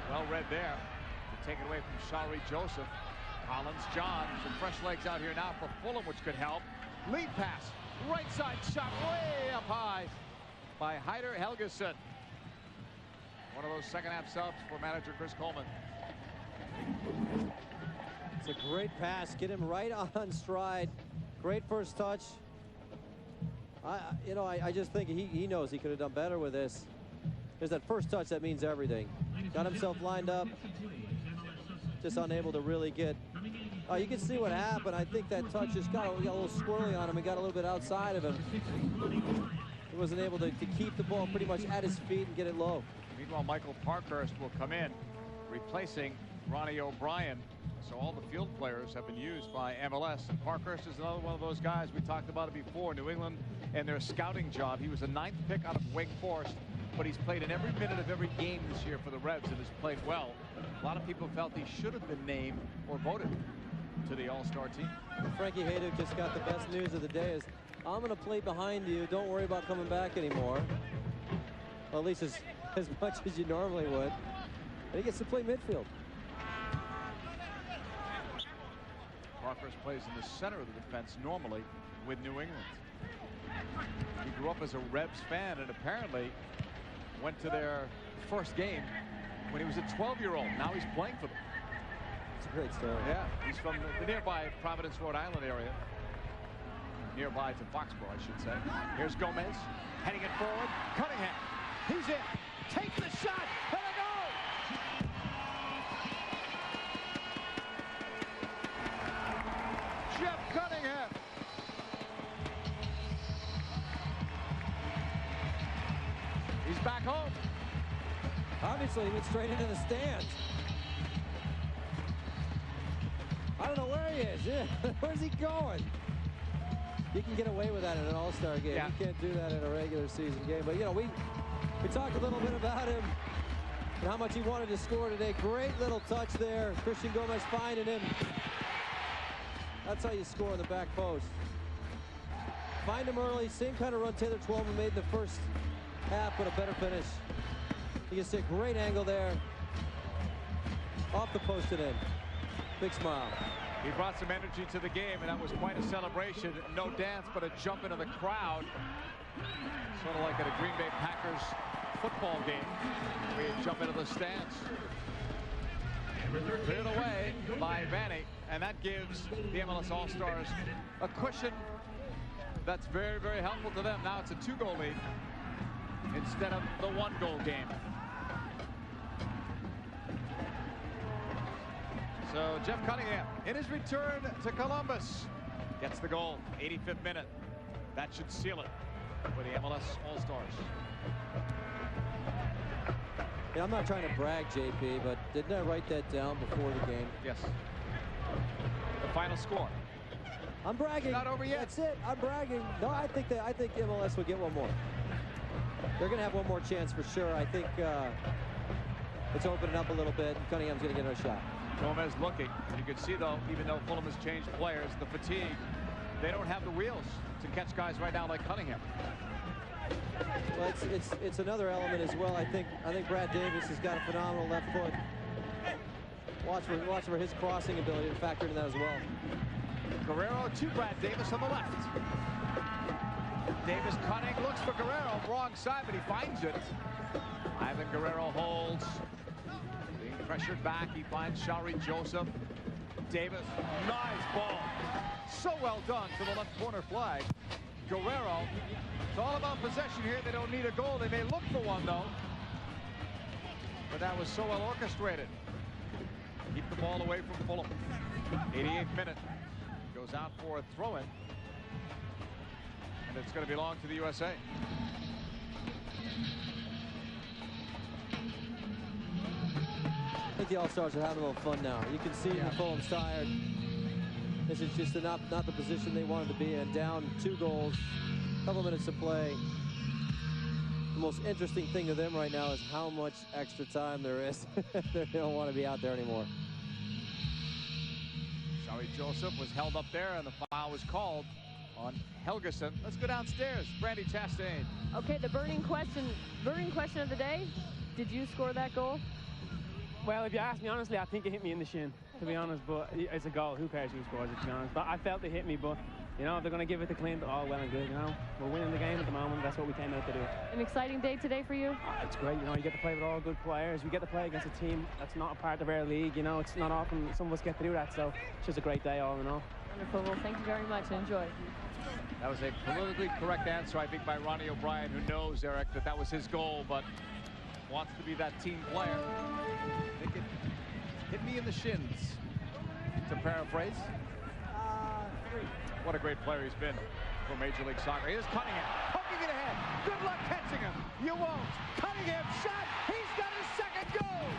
S17: Well read there. To take it away from Shari Joseph. Collins John. Some fresh legs out here now for Fulham, which could help. Lead pass. Right side shot way up high by Heider Helgeson. One of those second half subs for manager Chris Coleman.
S24: It's a great pass. Get him right on stride. Great first touch. I just think he knows he could have done better with this. There's that first touch that means everything. Got himself lined up. Just unable to really get. You can see what happened. I think that touch just got a little squirrely on him. He got a little bit outside of him. He wasn't able to keep the ball pretty much at his feet and get it low.
S17: Meanwhile, Michael Parkhurst will come in, replacing Ronnie O'Brien. So all the field players have been used by MLS. And Parkhurst is another one of those guys. We talked about it before. New England and their scouting job. He was a 9th pick out of Wake Forest, but he's played in every minute of every game this year for the Revs and has played well. A lot of people felt he should have been named or voted to the All-Star team.
S24: Frankie Hayduk just got the best news of the day is, I'm going to play behind you. Don't worry about coming back anymore. Well, at least as much as you normally would. And he gets to play midfield.
S17: Parkhurst plays in the center of the defense normally with New England. He grew up as a Revs fan and apparently went to their first game when he was a 12-year-old. Now he's playing for them.
S24: It's a great story.
S17: Yeah, he's from the nearby Providence, Rhode Island area. Nearby to Foxborough, I should say. Here's Gomez, heading it forward. Cunningham, he's in. Takes the shot, and a goal! Jeff Cunningham. He's back home.
S24: Obviously, he went straight into the stands. I don't know where he is. Yeah. Where's he going? You can get away with that in an All-Star game.
S17: Yeah.
S24: You can't do that in a regular season game. But, you know, we talked a little bit about him and how much he wanted to score today. Great little touch there. Christian Gomez finding him. That's how you score in the back post. Find him early. Same kind of run Taylor Twellman made in the first half, but a better finish. You can see a great angle there. Off the post and in. Big smile.
S17: He brought some energy to the game, and that was quite a celebration. No dance, but a jump into the crowd. Sort of like at a Green Bay Packers football game. We jump into the stands. Cleared away by Vanny, and that gives the MLS All Stars a cushion that's very, very helpful to them. Now it's a 2-goal lead instead of the 1-goal game. So Jeff Cunningham, in his return to Columbus, gets the goal, 85th minute. That should seal it for the MLS All Stars.
S24: Yeah, I'm not trying to brag, JP, but didn't I write that down before the game?
S17: Yes. The final score.
S24: I'm bragging.
S17: Not over yet.
S24: That's it. I'm bragging. No, I think MLS will get one more. They're going to have one more chance for sure. I think it's opening up a little bit. Cunningham's going to get another shot.
S17: Gomez looking. You can see, though, even though Fulham has changed players, the fatigue they don't have the wheels to catch guys right now like Cunningham.
S24: Well, it's another element as well. I think Brad Davis has got a phenomenal left foot. Watch for his crossing ability to factor into that as well.
S17: Guerrero to Brad Davis on the left. Davis cutting, looks for Guerrero, wrong side, but he finds it. Ivan Guerrero holds. Being pressured back, he finds Shari Joseph. Davis, nice ball. So well done to the left corner flag. Guerrero, it's all about possession here. They don't need a goal. They may look for one, though. But that was so well orchestrated. Keep the ball away from Fulham. 88th minute. Goes out for a throw-in. And it's going to belong to the USA.
S24: I think the All-Stars are having a little fun now. You can see that Fulham's tired. This is just not the position they wanted to be in. Down 2 goals, a couple minutes to play. The most interesting thing to them right now is how much extra time there is. They don't want to be out there anymore.
S17: Shari Joseph was held up there, and the foul was called on Helgeson. Let's go downstairs. Brandy Chastain.
S16: Okay, the burning question of the day. Did you score that goal?
S8: Well, if you ask me honestly, I think it hit me in the shin, to be honest, but it's a goal. Who cares who scores it, to be honest? But I felt it hit me, but, you know, if they're going to give it to Clint, all well and good, you know? We're winning the game at the moment. That's what we came out to do.
S16: An exciting day today for you?
S8: It's great, you know, you get to play with all good players. We get to play against a team that's not a part of our league, you know? It's not often some of us get to do that, so it's just a great day all in all.
S16: Wonderful. Well, thank you very much and enjoy.
S17: That was a politically correct answer, I think, by Ronnie O'Brien, who knows, Eric, that was his goal, but wants to be that team player. I think it hit me in the shins, to paraphrase. What a great player he's been for Major League Soccer. Here's Cunningham, poking it ahead. Good luck catching him. You won't. Cunningham shot. He's got his second goal.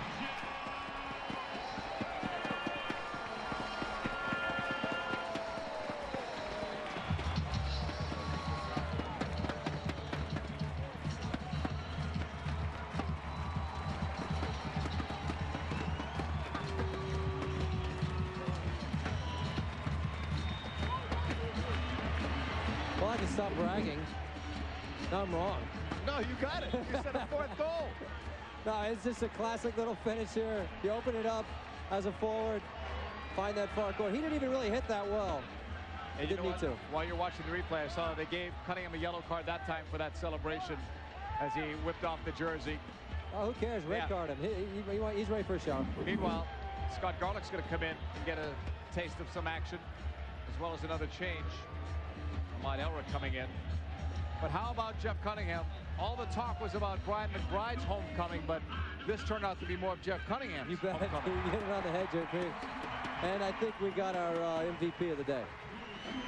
S24: Well, I can stop bragging. No, I'm wrong.
S17: No, you got it. You said a 4th goal.
S24: No, it's just a classic little finish here. You open it up as a forward, find that far corner. He didn't even really hit that well. He didn't need to.
S17: While you're watching the replay, I saw they gave Cunningham a yellow card that time for that celebration as he whipped off the jersey.
S24: Oh, who cares? Red card him. He's ready for a shower.
S17: Meanwhile, Scott Garlick's going to come in and get a taste of some action, as well as another change. Ahmad Elra coming in. But how about Jeff Cunningham? All the talk was about Brian McBride's homecoming, but this turned out to be more of Jeff Cunningham's homecoming.
S24: You hit it on the head, JP. And I think we got our MVP of the day.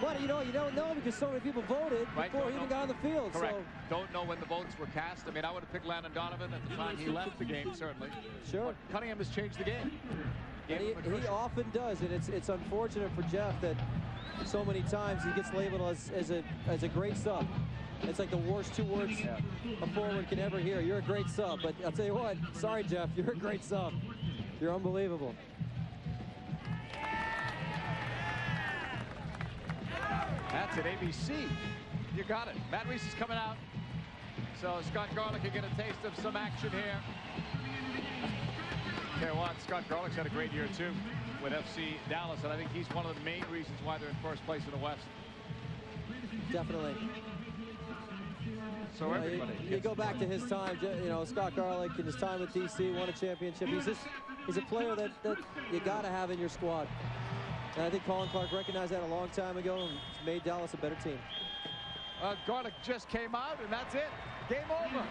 S24: But you don't know because so many people voted before he even got on the field.
S17: Correct.
S24: So.
S17: Don't know when the votes were cast. I mean, I would have picked Landon Donovan at the time he left the game, certainly.
S24: Sure.
S17: But Cunningham has changed the game.
S24: And he often does, and it's unfortunate for Jeff that so many times he gets labeled as a great sub. It's like the worst 2 words a forward can ever hear. You're a great sub, but I'll tell you what, sorry, Jeff, you're a great sub. You're unbelievable.
S17: That's at ABC. You got it. Matt Reese is coming out. So Scott Garlick can get a taste of some action here. Tell you what, Scott Garlick's had a great year, too, with FC Dallas, and I think he's one of the main reasons why they're in first place in the West.
S24: Definitely.
S17: So everybody.
S24: You go back to his time, Scott Garlick and his time with DC, won a championship. He's a player that you got to have in your squad. And I think Colin Clark recognized that a long time ago and made Dallas a better team.
S17: Garlick just came out, and that's it. Game over.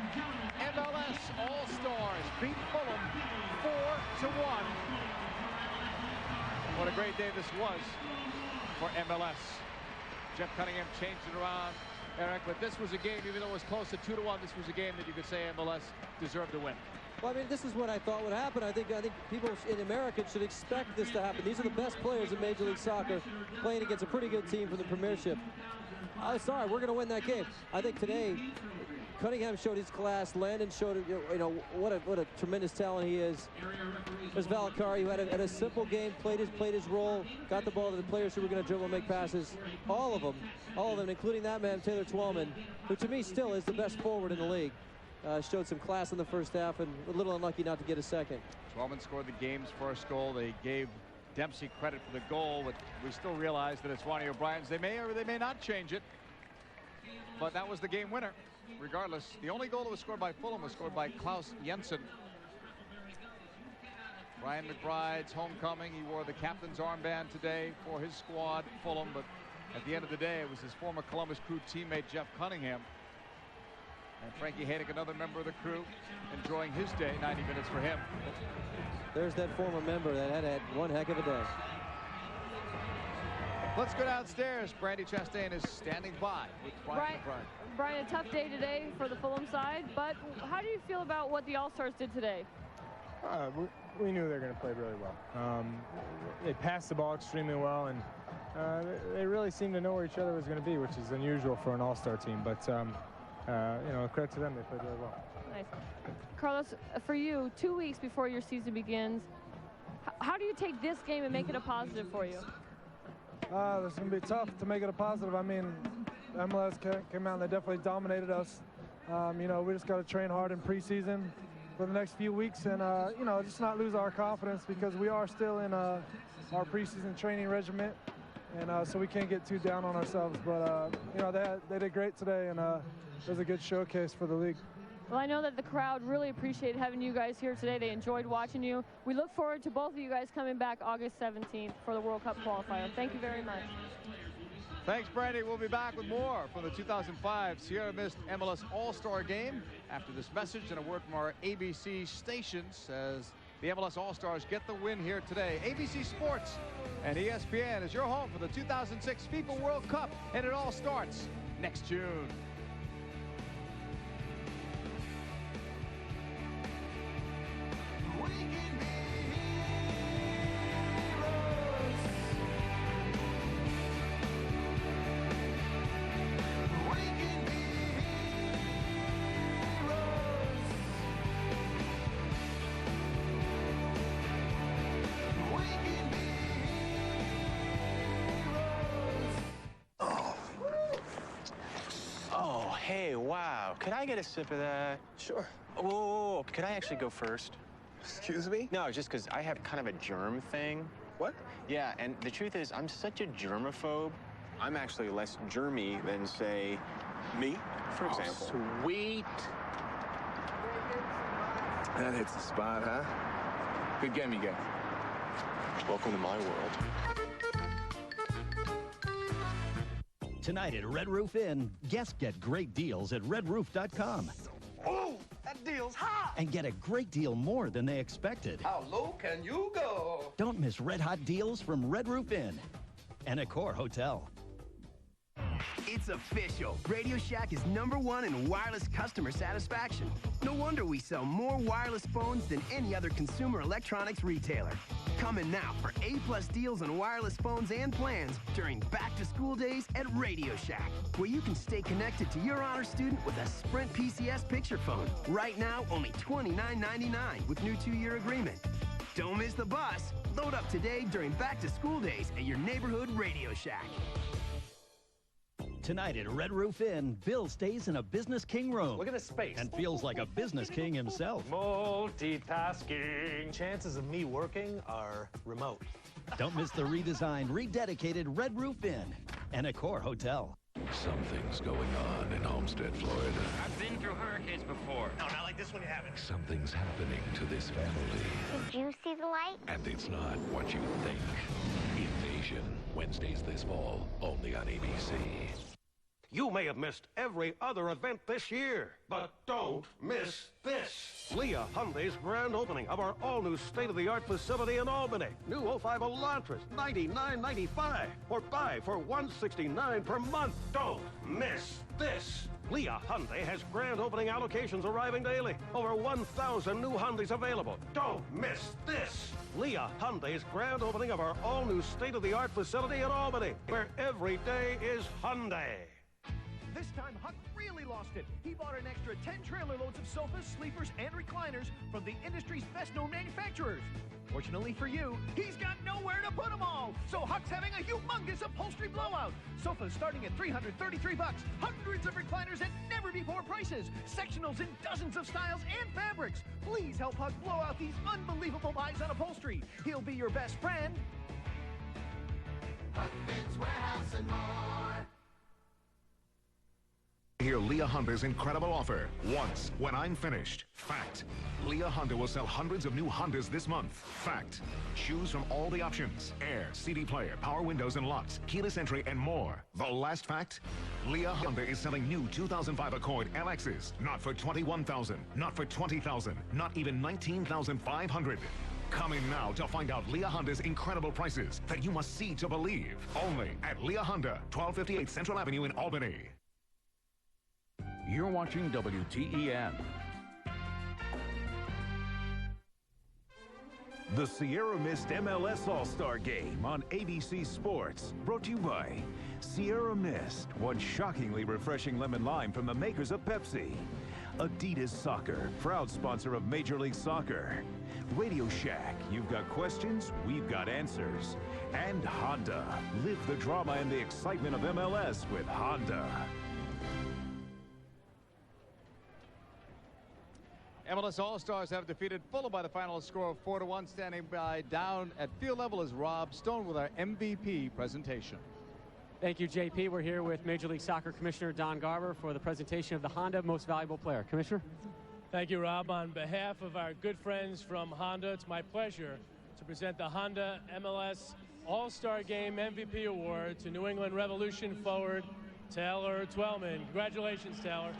S17: MLS All Stars beat Fulham 4-1. What a great day this was for MLS. Jeff Cunningham changed it around, Eric, but this was a game, even though it was close to 2-1, this was a game that you could say MLS deserved to win.
S24: Well, I mean, this is what I thought would happen. I think people in America should expect this to happen. These are the best players in Major League Soccer playing against a pretty good team from the Premiership. I'm sorry, we're going to win that game. I think today, Cunningham showed his class. Landon showed, what a tremendous talent he is. There's Valakari, who had a simple game, played his role, got the ball to the players who were going to dribble and make passes. All of them, including that man, Taylor Twellman, who to me still is the best forward in the league. Showed some class in the first half and a little unlucky not to get a second.
S17: Twellman scored the game's first goal. They gave Dempsey credit for the goal, but we still realize that it's Ronnie O'Brien's. They may or they may not change it, but that was the game winner. Regardless, the only goal that was scored by Fulham was scored by Klaus Jensen. Brian McBride's homecoming. He wore the captain's armband today for his squad, Fulham, but at the end of the day, it was his former Columbus Crew teammate, Jeff Cunningham. And Frankie Haydick, another member of the crew, enjoying his day. 90 minutes for him.
S24: There's that former member that had one heck of a day.
S17: Let's go downstairs. Brandy Chastain is standing by with Brian McBride.
S16: Brian, a tough day today for the Fulham side, but how do you feel about what the All-Stars did today?
S10: We knew they were going to play really well. They passed the ball extremely well, and they really seemed to know where each other was going to be, which is unusual for an All-Star team. But credit to them, they played really well.
S16: Nice. Carlos, for you, 2 weeks before your season begins, how do you take this game and make it a positive for you?
S10: It's going to be tough to make it a positive. I mean, MLS came out and they definitely dominated us. We just got to train hard in preseason for the next few weeks and, just not lose our confidence because we are still in our preseason training regiment. And so we can't get too down on ourselves. But, they did great today, and it was a good showcase for the league.
S16: Well, I know that the crowd really appreciated having you guys here today. They enjoyed watching you. We look forward to both of you guys coming back August 17th for the World Cup qualifier. Thank you very much.
S17: Thanks, Brandy. We'll be back with more from the 2005 Sierra Mist MLS All Star Game after this message and a word from our ABC stations as the MLS All Stars get the win here today. ABC Sports and ESPN is your home for the 2006 FIFA World Cup, and it all starts next June.
S21: Hey, wow. Could I get a sip of that? Sure. Oh, could I actually go first? Excuse me? No, just because I have kind of a germ thing. What? Yeah, and the truth is, I'm such a germaphobe. I'm actually less germy than, say, me, for example.
S22: Sweet. That hits the spot, huh? Good game, you guys.
S21: Welcome to my world.
S4: Tonight at Red Roof Inn, guests get great deals at redroof.com.
S23: Oh, that deal's hot!
S4: And get a great deal more than they expected.
S23: How low can you go?
S4: Don't miss red hot deals from Red Roof Inn and Accor Hotel.
S5: It's official. Radio Shack is #1 in wireless customer satisfaction. No wonder we sell more wireless phones than any other consumer electronics retailer. Coming now for A+ deals on wireless phones and plans during back-to-school days at Radio Shack, where you can stay connected to your honor student with a Sprint PCS picture phone. Right now, only $29.99 with new 2-year agreement. Don't miss the bus. Load up today during back-to-school days at your neighborhood Radio Shack.
S4: Tonight at Red Roof Inn, Bill stays in a Business King room.
S18: Look at the space.
S4: And feels like a Business King himself.
S18: Multitasking. Chances of me working are remote.
S4: Don't miss the redesigned, rededicated Red Roof Inn and Accor Hotel.
S11: Something's going on in Homestead, Florida.
S25: I've been through hurricanes before.
S18: No, not like this one you haven't.
S11: Something's happening to this family.
S26: Did you see the light?
S11: And it's not what you think. Invasion, Wednesdays this fall, only on ABC.
S27: You may have missed every other event this year, but don't miss this. Leah Hyundai's grand opening of our all-new state-of-the-art facility in Albany. New 05 Elantras, $99.95, or buy for $169 per month. Don't miss this. Leah Hyundai has grand opening allocations arriving daily. Over 1,000 new Hyundais available. Don't miss this. Leah Hyundai's grand opening of our all-new state-of-the-art facility in Albany, where every day is Hyundai.
S3: This time, Huck really lost it. He bought an extra 10 trailer loads of sofas, sleepers, and recliners from the industry's best-known manufacturers. Fortunately for you, he's got nowhere to put them all. So Huck's having a humongous upholstery blowout. Sofas starting at $333. Hundreds of recliners at never-before prices. Sectionals in dozens of styles and fabrics. Please help Huck blow out these unbelievable buys on upholstery. He'll be your best friend.
S6: Huck Fence Warehouse and more.
S7: Hear Leah Honda's incredible offer. Once, when I'm finished. Fact. Leah Honda will sell hundreds of new Hondas this month. Fact. Choose from all the options. Air, CD player, power windows and locks, keyless entry, and more. The last fact? Leah Honda is selling new 2005 Accord LXs. Not for $21,000, not for $20,000, not even $19,500. Coming now to find out Leah Honda's incredible prices that you must see to believe. Only at Leah Honda, 1258 Central Avenue in Albany.
S11: You're watching WTEN.
S9: The Sierra Mist MLS All Star Game on ABC Sports. Brought to you by Sierra Mist, one shockingly refreshing lemon lime from the makers of Pepsi. Adidas Soccer, proud sponsor of Major League Soccer. Radio Shack, you've got questions, we've got answers. And Honda, live the drama and the excitement of MLS with Honda.
S17: MLS All-Stars have defeated Fulham by the final score of 4-1. Standing by down at field level is Rob Stone with our MVP presentation.
S2: Thank you, JP. We're here with Major League Soccer Commissioner Don Garber for the presentation of the Honda Most Valuable Player. Commissioner?
S13: Thank you, Rob. On behalf of our good friends from Honda, it's my pleasure to present the Honda MLS All Star Game MVP Award to New England Revolution forward Taylor Twellman. Congratulations, Taylor.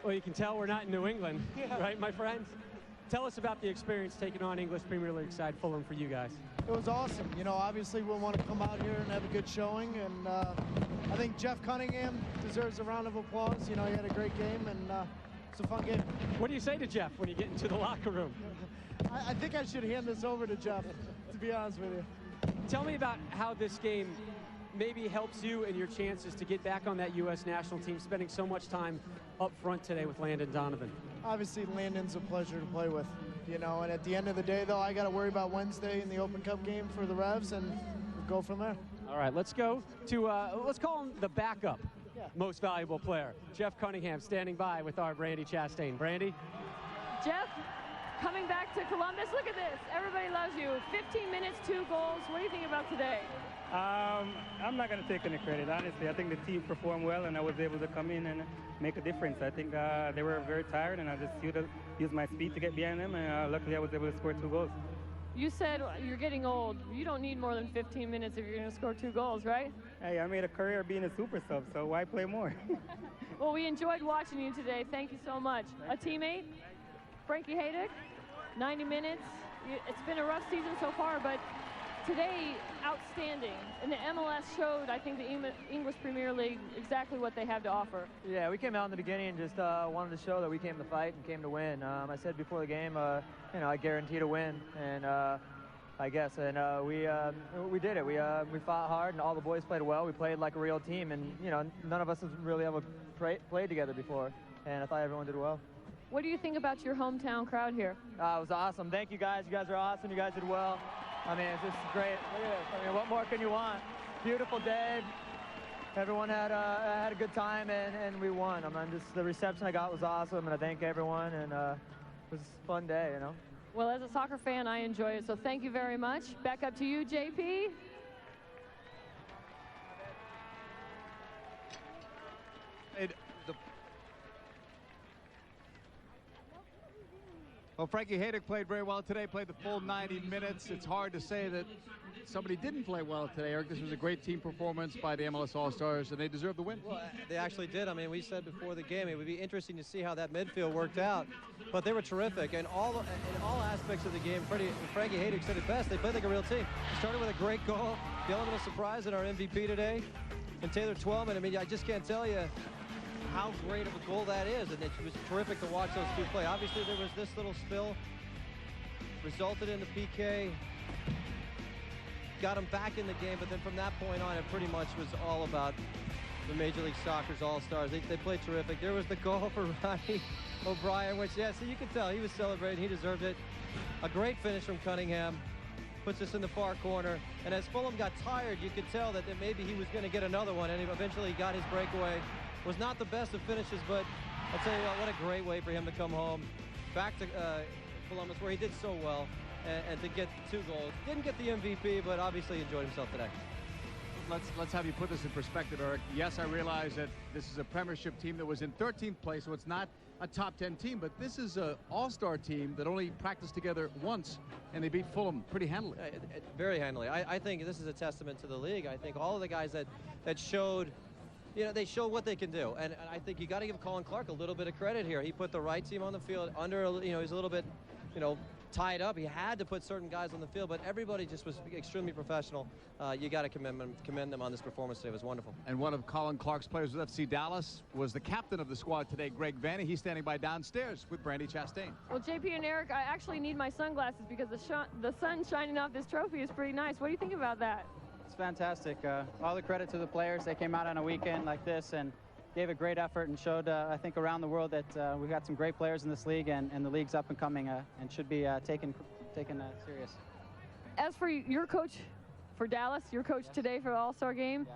S2: Well, you can tell we're not in New England, right, my friends? Tell us about the experience taking on English Premier League side Fulham for you guys.
S14: It was awesome. You know, obviously we'll want to come out here and have a good showing, and I think Jeff Cunningham deserves a round of applause. You know, he had a great game, and it's a fun game.
S2: What do you say to Jeff when you get into the locker room?
S14: I think I should hand this over to Jeff, to be honest with you.
S2: Tell me about how this game maybe helps you and your chances to get back on that U.S. national team, spending so much time up front today with Landon Donovan.
S14: Obviously, Landon's a pleasure to play with, you know, and at the end of the day, though, I got to worry about Wednesday in the Open Cup game for the Revs, and we'll go from there.
S2: All right, let's go to, let's call him the backup most valuable player. Jeff Cunningham standing by with our Brandy Chastain. Brandy?
S16: Jeff, coming back to Columbus, look at this. Everybody loves you. 15 minutes, 2 goals. What do you think about today?
S19: I'm not going to take any credit, honestly. I think the team performed well, and I was able to come in and make a difference. I think they were very tired, and I just used my speed to get behind them, and luckily I was able to score 2 goals.
S16: You said you're getting old. You don't need more than 15 minutes if you're going to score 2 goals, right?
S19: Hey, I made a career being a super sub, so why play more?
S16: Well, we enjoyed watching you today. Thank you so much. A teammate, Frankie Haydick, 90 minutes. It's been a rough season so far, but today, outstanding. And the MLS showed, I think, the English Premier League exactly what they have to offer.
S26: Yeah, we came out in the beginning and just wanted to show that we came to fight and came to win. I said before the game, you know, I guaranteed a win, and I guess, and we did it. We fought hard, and all the boys played well. We played like a real team, and you know, none of us has really ever played together before, and I thought everyone did well.
S16: What do you think about your hometown crowd here?
S26: It was awesome. Thank you guys. You guys are awesome. You guys did well. I mean, it's just great. Look at this. I mean, what more can you want? Beautiful day. Everyone had a good time, and we won. I mean, just the reception I got was awesome, and I thank everyone, and it was a fun day, you know.
S16: Well, as a soccer fan, I enjoy it, so thank you very much. Back up to you, JP.
S17: Well, Frankie Haydick played very well today, played the full 90 minutes. It's hard to say that somebody didn't play well today, Eric. This was a great team performance by the MLS All-Stars, and they deserve the win.
S24: Well, they actually did. I mean, we said before the game it would be interesting to see how that midfield worked out, but they were terrific. And in all aspects of the game, Frankie Haydick said it best. They played like a real team. Started with a great goal, the element of surprise in our MVP today, and Taylor Twellman. I mean, I just can't tell you how great of a goal that is, and it was terrific to watch those two play. Obviously, there was this little spill, resulted in the PK. got him back in the game, but then from that point on, it pretty much was all about the Major League Soccer's All-Stars. They played terrific. There was the goal for Ronnie O'Brien, which, yeah, so you could tell he was celebrating. He deserved it. A great finish from Cunningham. Puts us in the far corner. And as Fulham got tired, you could tell that maybe he was going to get another one, and he eventually got his breakaway. Was not the best of finishes, but I'll tell you what a great way for him to come home. Back to Columbus, where he did so well, and to get 2 goals. Didn't get the MVP, but obviously enjoyed himself today.
S17: Let's have you put this in perspective, Eric. Yes, I realize that this is a Premiership team that was in 13th place, so it's not a top 10 team, but this is an all-star team that only practiced together once, and they beat Fulham pretty handily.
S24: Very handily. I think this is a testament to the league. I think all of the guys that showed, they showed what they can do, and I think you got to give Colin Clark a little bit of credit here. He put the right team on the field under, he's a little bit, tied up. He had to put certain guys on the field, but everybody just was extremely professional. You got to commend them on this performance today. It was wonderful.
S17: And one of Colin Clark's players with FC Dallas was the captain of the squad today, Greg Vanny. He's standing by downstairs with Brandy Chastain.
S16: Well, JP and Eric, I actually need my sunglasses because the sun shining off this trophy is pretty nice. What do you think about that?
S1: It's fantastic. All the credit to the players. They came out on a weekend like this and gave a great effort and showed, I think, around the world that we've got some great players in this league, and the league's up and coming and should be taken serious.
S16: As for your coach for Dallas, your coach today for the All-Star Game,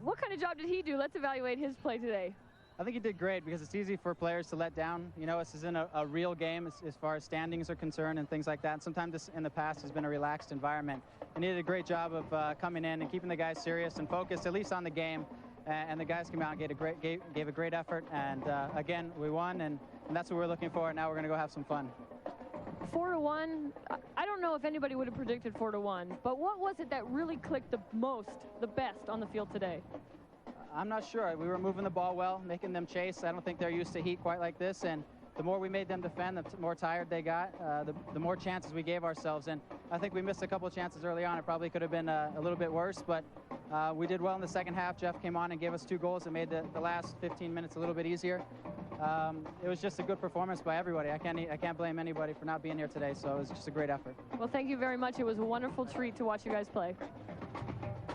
S16: what kind of job did he do? Let's evaluate his play today.
S1: I think he did great because it's easy for players to let down. This isn't a real game as far as standings are concerned and things like that. And sometimes this in the past has been a relaxed environment. And he did a great job of coming in and keeping the guys serious and focused, at least on the game. And the guys came out and gave a great effort. And again, we won, and that's what we're looking for. Now we're going to go have some fun.
S16: 4-1. I don't know if anybody would have predicted 4-1, but what was it that really clicked the best on the field today?
S1: I'm not sure. We were moving the ball well, making them chase. I don't think they're used to heat quite like this, and the more we made them defend, the more tired they got, the more chances we gave ourselves. And I think we missed a couple of chances early on. It probably could have been a little bit worse, but we did well in the second half. Jeff came on and gave us 2 goals and made the last 15 minutes a little bit easier. It was just a good performance by everybody. I can't blame anybody for not being here today, so it was just a great effort.
S16: Well, thank you very much. It was a wonderful treat to watch you guys play.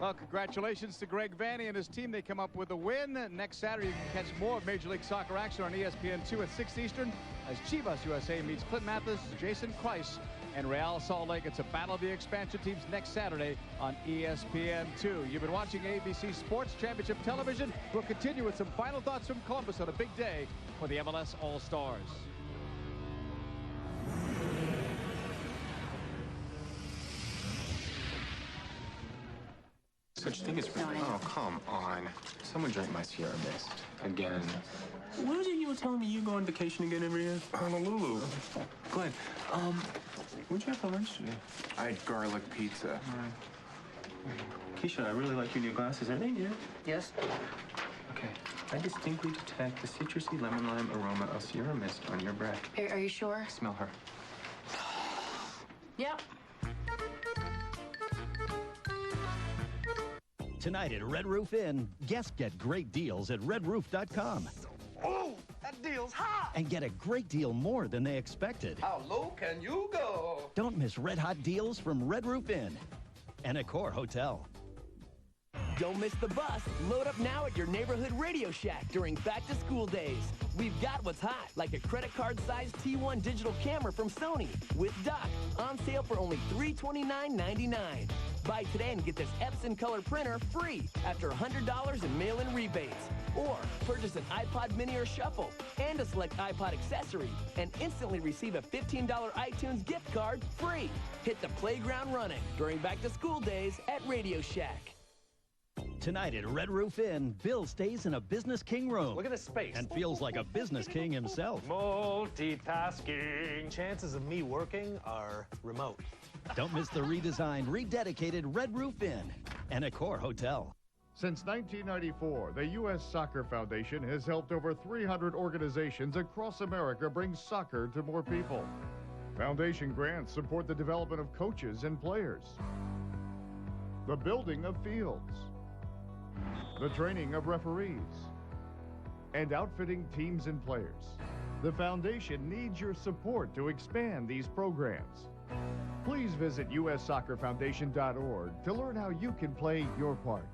S17: Well, congratulations to Greg Vanny and his team. They come up with a win. Next Saturday, you can catch more Major League Soccer action on ESPN2 at 6 Eastern as Chivas USA meets Clint Mathis, Jason Kreis, and Real Salt Lake. It's a battle of the expansion teams next Saturday on ESPN2. You've been watching ABC Sports Championship Television. We'll continue with some final thoughts from Columbus on a big day for the MLS All Stars.
S21: Such thing as... Oh, come on. Someone drank my Sierra Mist. Again.
S8: What was it you were telling me you go on vacation again every year?
S21: Honolulu.
S8: Glenn, what'd you have for lunch today?
S21: I had garlic pizza.
S8: Keisha, I really like your new glasses. Are they new?
S1: Yes.
S8: Okay. I distinctly detect the citrusy lemon lime aroma of Sierra Mist on your breath.
S10: Are you sure?
S21: Smell her.
S10: Yep.
S4: Tonight at Red Roof Inn, guests get great deals at redroof.com.
S23: Oh, that deal's hot!
S4: And get a great deal more than they expected.
S23: How low can you go?
S4: Don't miss red hot deals from Red Roof Inn and Accor Hotel.
S12: Don't miss the bus. Load up now at your neighborhood Radio Shack during back-to-school days. We've got what's hot, like a credit card-sized T1 digital camera from Sony with dock, on sale for only $329.99. Buy today and get this Epson color printer free after $100 in mail-in rebates. Or purchase an iPod Mini or Shuffle and a select iPod accessory and instantly receive a $15 iTunes gift card free. Hit the playground running during back-to-school days at Radio Shack.
S4: Tonight at Red Roof Inn, Bill stays in a business king room.
S18: Look at the space.
S4: And feels like a business king himself.
S18: Multitasking. Chances of me working are remote.
S4: Don't miss the redesigned, rededicated Red Roof Inn and Accor Hotel.
S15: Since 1994, the U.S. Soccer Foundation has helped over 300 organizations across America bring soccer to more people. Foundation grants support the development of coaches and players, the building of fields, the training of referees, and outfitting teams and players. The foundation needs your support to expand these programs. Please visit ussoccerfoundation.org to learn how you can play your part.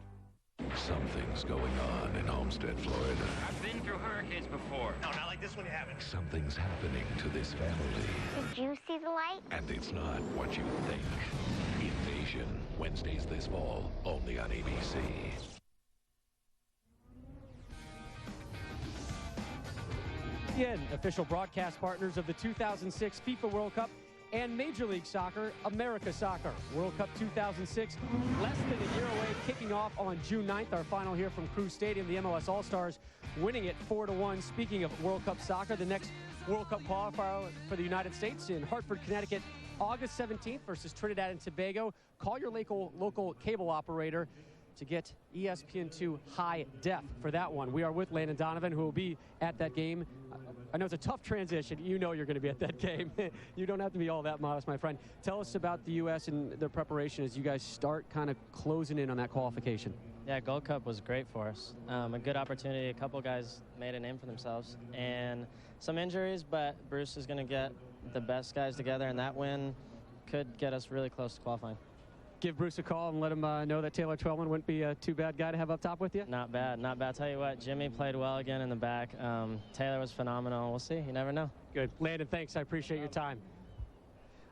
S11: Something's going on in Homestead, Florida.
S3: I've been through hurricanes before. No, not like this one you haven't.
S11: Something's happening to this family.
S5: Did you see the light?
S11: And it's not what you think. Invasion, Wednesdays this fall, only on ABC.
S2: ESPN, official broadcast partners of the 2006 FIFA World Cup and Major League Soccer, America Soccer. World Cup 2006, less than a year away, kicking off on June 9th. Our final here from Crew Stadium, the MLS All Stars winning it 4-1. Speaking of World Cup soccer, the next World Cup qualifier for the United States in Hartford, Connecticut, August 17th versus Trinidad and Tobago. Call your local cable operator to get ESPN2 high def for that one. We are with Landon Donovan, who will be at that game. I know it's a tough transition. You know you're going to be at that game. You don't have to be all that modest, my friend. Tell us about the U.S. and their preparation as you guys start kind of closing in on that qualification.
S10: Yeah, Gold Cup was great for us. A good opportunity. A couple guys made a name for themselves. And some injuries, but Bruce is going to get the best guys together, and that win could get us really close to qualifying.
S2: Give Bruce a call and let him know that Taylor Twellman wouldn't be a too bad guy to have up top with you?
S10: Not bad, not bad. Tell you what, Jimmy played well again in the back. Taylor was phenomenal. We'll see. You never know.
S2: Good. Landon, thanks. I appreciate your time.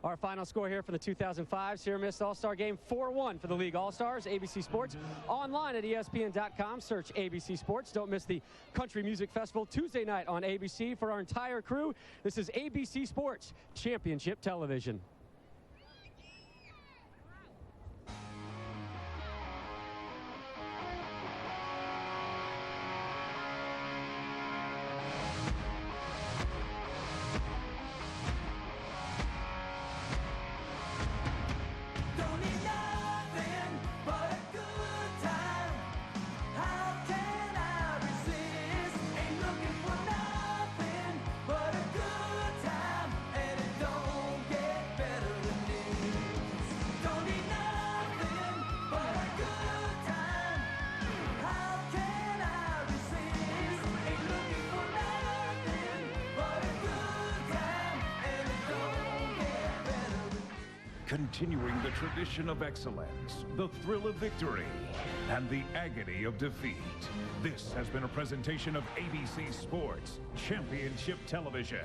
S2: Our final score here for the 2005 Sierra Mist All Star Game, 4-1 for the League All Stars. ABC Sports online at ESPN.com. Search ABC Sports. Don't miss the Country Music Festival Tuesday night on ABC for our entire crew. This is ABC Sports Championship Television.
S9: Continuing the tradition of excellence, the thrill of victory, and the agony of defeat. This has been a presentation of ABC Sports Championship Television.